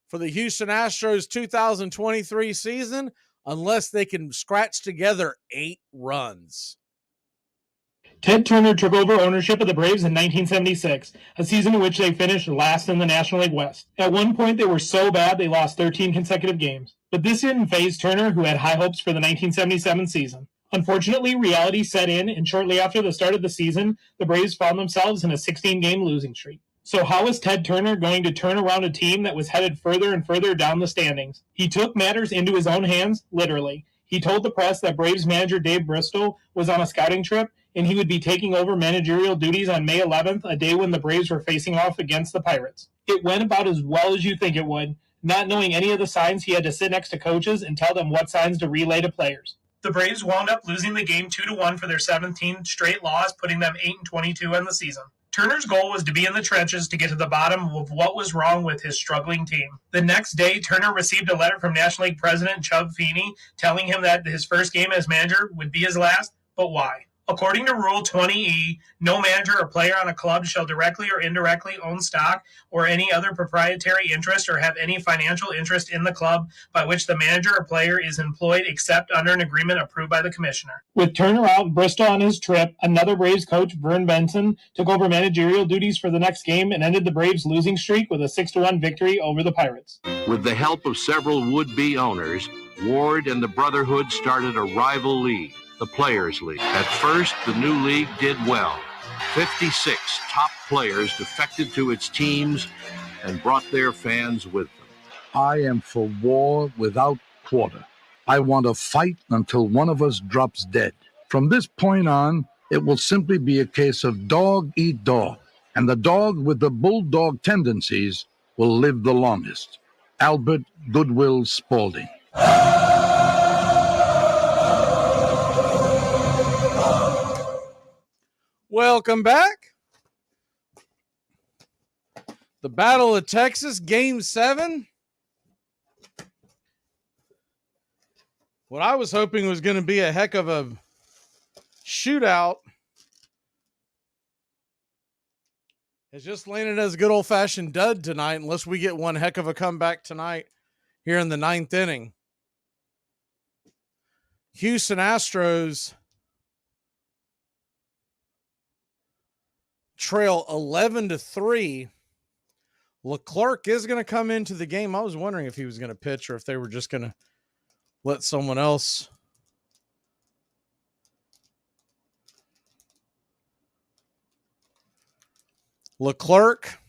for the Houston Astros 2023 season, unless they can scratch together 8 runs. Ted Turner took over ownership of the Braves in 1976, a season in which they finished last in the National League West. At one point, they were so bad they lost 13 consecutive games. But this didn't faze Turner, who had high hopes for the 1977 season. Unfortunately, reality set in, and shortly after the start of the season, the Braves found themselves in a 16-game losing streak. So how is Ted Turner going to turn around a team that was headed further and further down the standings? He took matters into his own hands, literally. He told the press that Braves manager Dave Bristol was on a scouting trip, and he would be taking over managerial duties on May 11th, a day when the Braves were facing off against the Pirates. It went about as well as you think it would. Not knowing any of the signs, he had to sit next to coaches and tell them what signs to relay to players. The Braves wound up losing the game 2-1 for their 17th straight loss, putting them 8-22 in the season. Turner's goal was to be in the trenches to get to the bottom of what was wrong with his struggling team. The next day, Turner received a letter from National League President Chub Feeney telling him that his first game as manager would be his last, but why? According to Rule 20E, no manager or player on a club shall directly or indirectly own stock or any other proprietary interest or have any financial interest in the club by which the manager or player is employed except under an agreement approved by the commissioner. With Turner out Bristol on his trip, another Braves coach, Vern Benson, took over managerial duties for the next game and ended the Braves' losing streak with a 6-1 victory over the Pirates. With the help of several would-be owners, Ward and the Brotherhood started a rival league, the Players League. At first, the new league did well. 56 top players defected to its teams and brought their fans with them. I am for war without quarter. I want to fight until one of us drops dead. From this point on, it will simply be a case of dog eat dog, and the dog with the bulldog tendencies will live the longest. Albert Goodwill Spaulding. Welcome back. The Battle of Texas, Game 7. What I was hoping was going to be a heck of a shootout has just landed as a good old-fashioned dud tonight, unless we get one heck of a comeback tonight here in the 9th inning. Houston Astros trail 11-3. Leclerc is going to come into the game. I was wondering if he was going to pitch or if they were just going to let someone else. Leclerc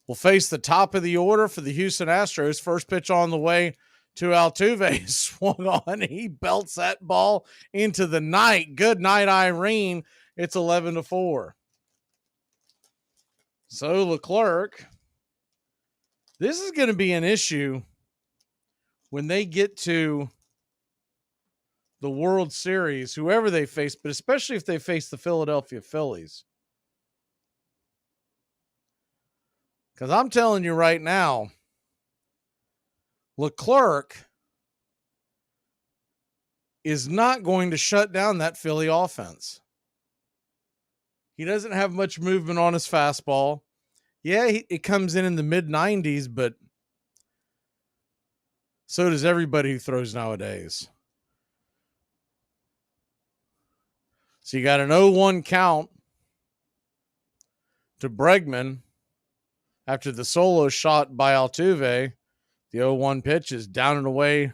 will face the top of the order for the Houston Astros. First pitch on the way to Altuve. Swung on. He belts that ball into the night. Good night, Irene. It's 11-4. So Leclerc, this is going to be an issue when they get to the World Series, whoever they face, but especially if they face the Philadelphia Phillies. Because I'm telling you right now, Leclerc is not going to shut down that Philly offense. He doesn't have much movement on his fastball. Yeah, it comes in the mid-90s, but so does everybody who throws nowadays. So you got an 0-1 count to Bregman after the solo shot by Altuve. The 0-1 pitch is down and away.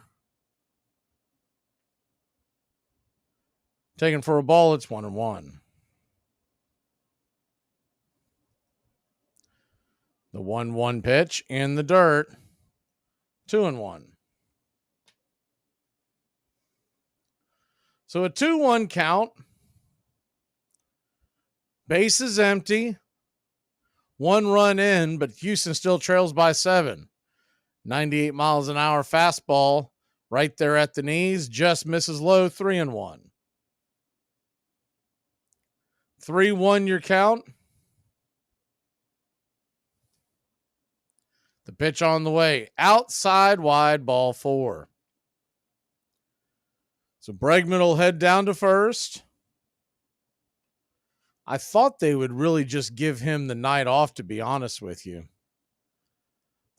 Taken for a ball, it's 1-1. The 1-1 pitch in the dirt, 2-1. So a 2-1 count. Base is empty. 1 run in, but Houston still trails by 7. 98 miles an hour fastball right there at the knees. Just misses low, 3-1. 3-1 your count. The pitch on the way. Outside wide, ball 4. So Bregman will head down to first. I thought they would really just give him the night off, to be honest with you.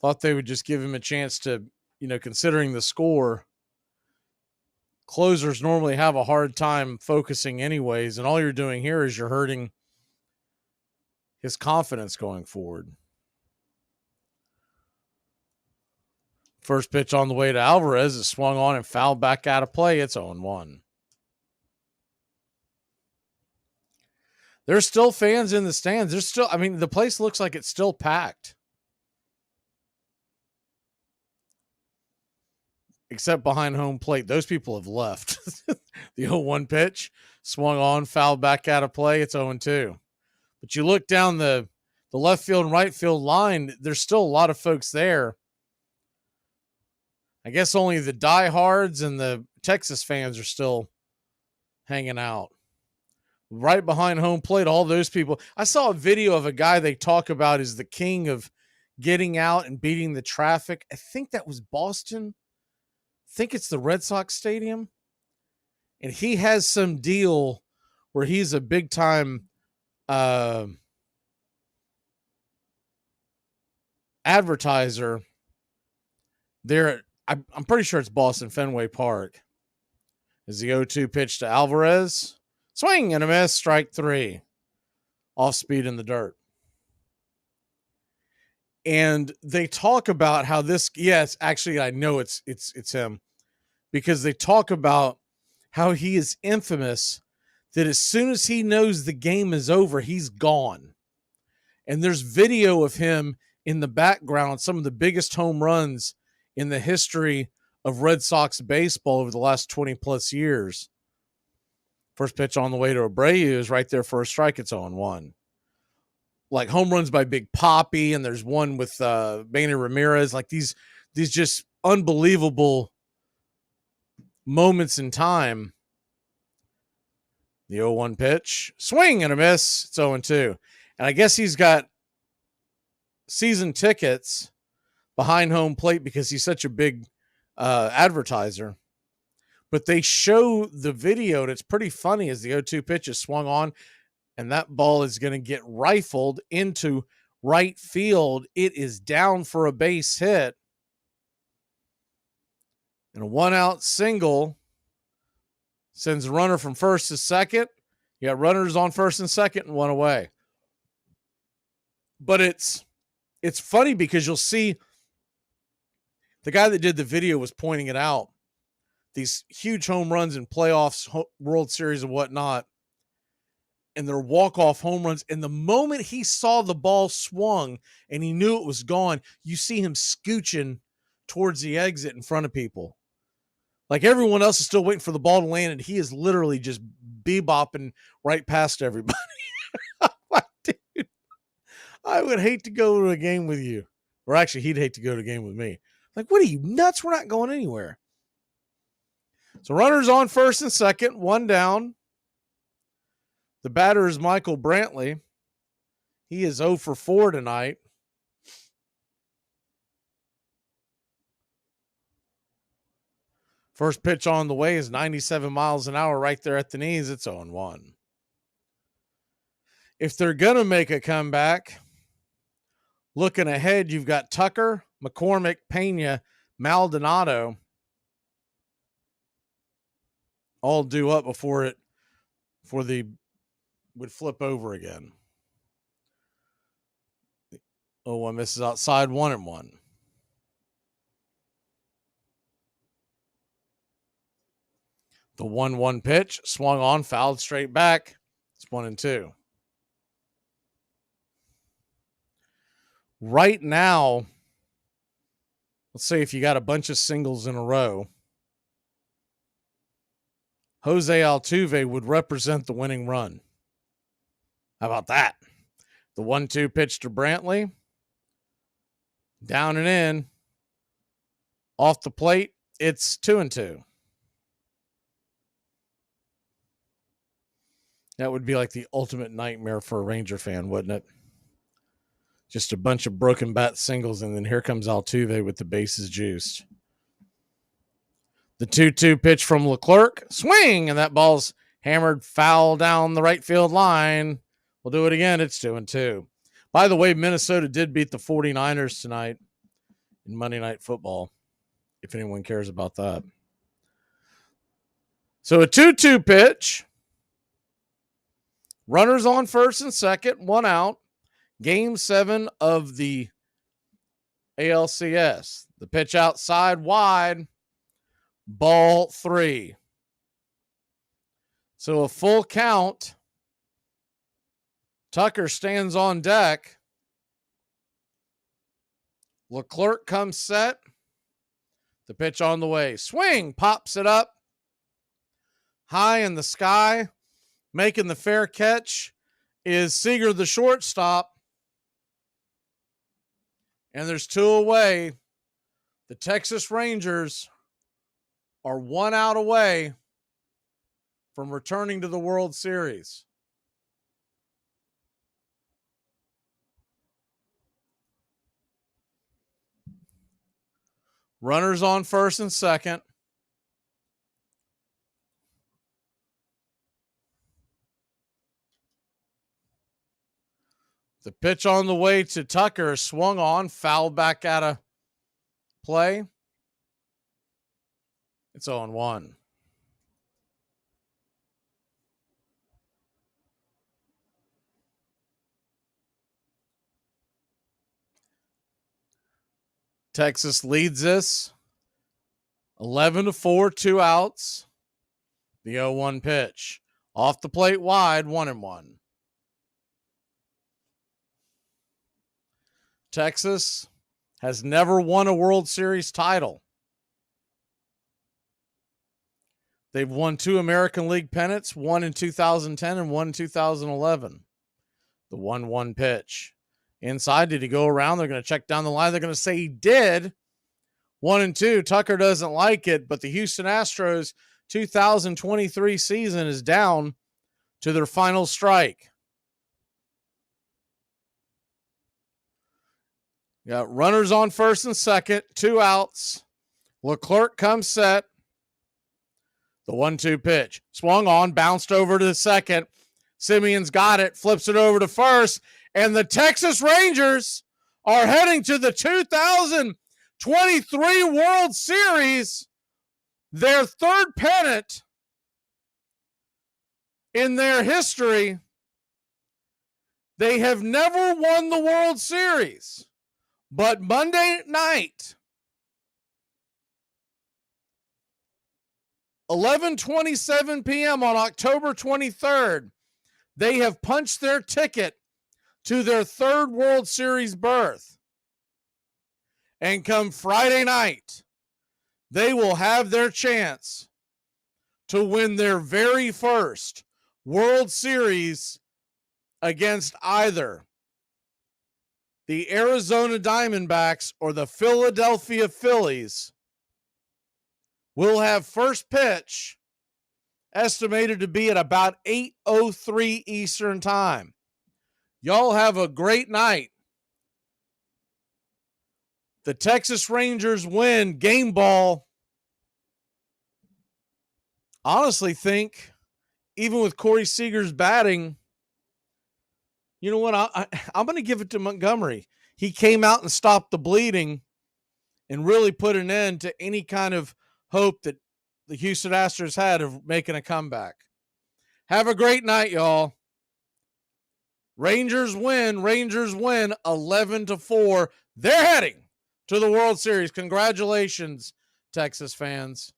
Thought they would just give him a chance to, considering the score. Closers normally have a hard time focusing anyways, and all you're doing here is you're hurting his confidence going forward. First pitch on the way to Alvarez is swung on and fouled back out of play. It's 0-1. There's still fans in the stands. There's still, the place looks like it's still packed. Except behind home plate. Those people have left. The 0-1 pitch swung on, fouled back out of play. It's 0-2. But you look down the left field and right field line, there's still a lot of folks there. I guess only the diehards and the Texas fans are still hanging out. Right behind home plate, all those people. I saw a video of a guy they talk about as the king of getting out and beating the traffic. I think that was Boston. I think it's the Red Sox stadium. And he has some deal where he's a big time advertiser there. I'm pretty sure it's Boston Fenway Park. Is the 0-2 pitch to Alvarez? Swing and a miss, strike 3. Off speed in the dirt. And they talk about how this, yes, actually I know it's him, because they talk about how he is infamous that as soon as he knows the game is over, he's gone. And there's video of him in the background, some of the biggest home runs in the history of Red Sox baseball over the last 20 plus years. First pitch on the way to Abreu is right there for a strike. It's 0-1. Like home runs by Big Papi, and there's one with Manny Ramirez. Like these just unbelievable moments in time. The 0-1 pitch, swing and a miss. It's 0-2. And I guess he's got season tickets behind home plate because he's such a big advertiser. But they show the video, and it's pretty funny as the 0-2 pitch is swung on, and that ball is going to get rifled into right field. It is down for a base hit. And a 1-out single sends a runner from first to second. You got runners on first and second and 1 away. But it's funny because you'll see the guy that did the video was pointing it out. These huge home runs in playoffs, World Series and whatnot, and they're walk-off home runs. And the moment he saw the ball swung and he knew it was gone, you see him scooching towards the exit in front of people. Like everyone else is still waiting for the ball to land, and he is literally just bebopping right past everybody. Like, dude, I would hate to go to a game with you. Or actually, he'd hate to go to a game with me. Like, what are you, nuts? We're not going anywhere. So runners on first and second, 1 down. The batter is Michael Brantley. He is 0 for 4 tonight. First pitch on the way is 97 miles an hour right there at the knees. It's 0-1. If they're going to make a comeback, looking ahead, you've got Tucker, McCormick, Pena, Maldonado all due up before they would flip over again. 0-1 misses outside, 1-1. The 1-1 pitch swung on, fouled straight back. It's 1-2. Right now, let's say if you got a bunch of singles in a row, Jose Altuve would represent the winning run. How about that? The 1-2 pitch to Brantley. Down and in. Off the plate, it's 2-2. That would be like the ultimate nightmare for a Ranger fan, wouldn't it? Just a bunch of broken bat singles, and then here comes Altuve with the bases juiced. The 2-2 pitch from Leclerc. Swing, and that ball's hammered foul down the right field line. We'll do it again. It's 2-2. By the way, Minnesota did beat the 49ers tonight in Monday Night Football, if anyone cares about that. So a 2-2 pitch. Runners on first and second, 1 out. Game 7 of the ALCS. The pitch outside wide. Ball 3. So a full count. Tucker stands on deck. Leclerc comes set. The pitch on the way. Swing. Pops it up. High in the sky. Making the fair catch is Seager, the shortstop. And there's 2 away. The Texas Rangers are 1 out away from returning to the World Series. Runners on first and second. The pitch on the way to Tucker swung on, fouled back out of play. It's 0-1. Texas leads this 11-4, 2 outs. The 0-1 pitch. Off the plate wide, 1-1. Texas has never won a World Series title. They've won 2 American League pennants, one in 2010 and one in 2011. The 1-1 pitch. Inside, did he go around? They're going to check down the line. They're going to say he did. 1-2. Tucker doesn't like it, but the Houston Astros 2023 season is down to their final strike. Got runners on first and second, 2 outs. Leclerc comes set. The 1-2 pitch. Swung on, bounced over to the second. Simeon's got it, flips it over to first. And the Texas Rangers are heading to the 2023 World Series, their third pennant in their history. They have never won the World Series, but Monday night, 11:27 p.m. on October 23rd, they have punched their ticket to their third World Series berth. And come Friday night, they will have their chance to win their very first World Series against either the Arizona Diamondbacks or the Philadelphia Phillies. Will have first pitch estimated to be at about 8:03 Eastern Time. Y'all have a great night. The Texas Rangers win game ball. Honestly think, even with Corey Seager's batting, you know what? I'm going to give it to Montgomery. He came out and stopped the bleeding and really put an end to any kind of hope that the Houston Astros had of making a comeback. Have a great night, y'all. Rangers win 11-4. They're heading to the World Series. Congratulations, Texas fans.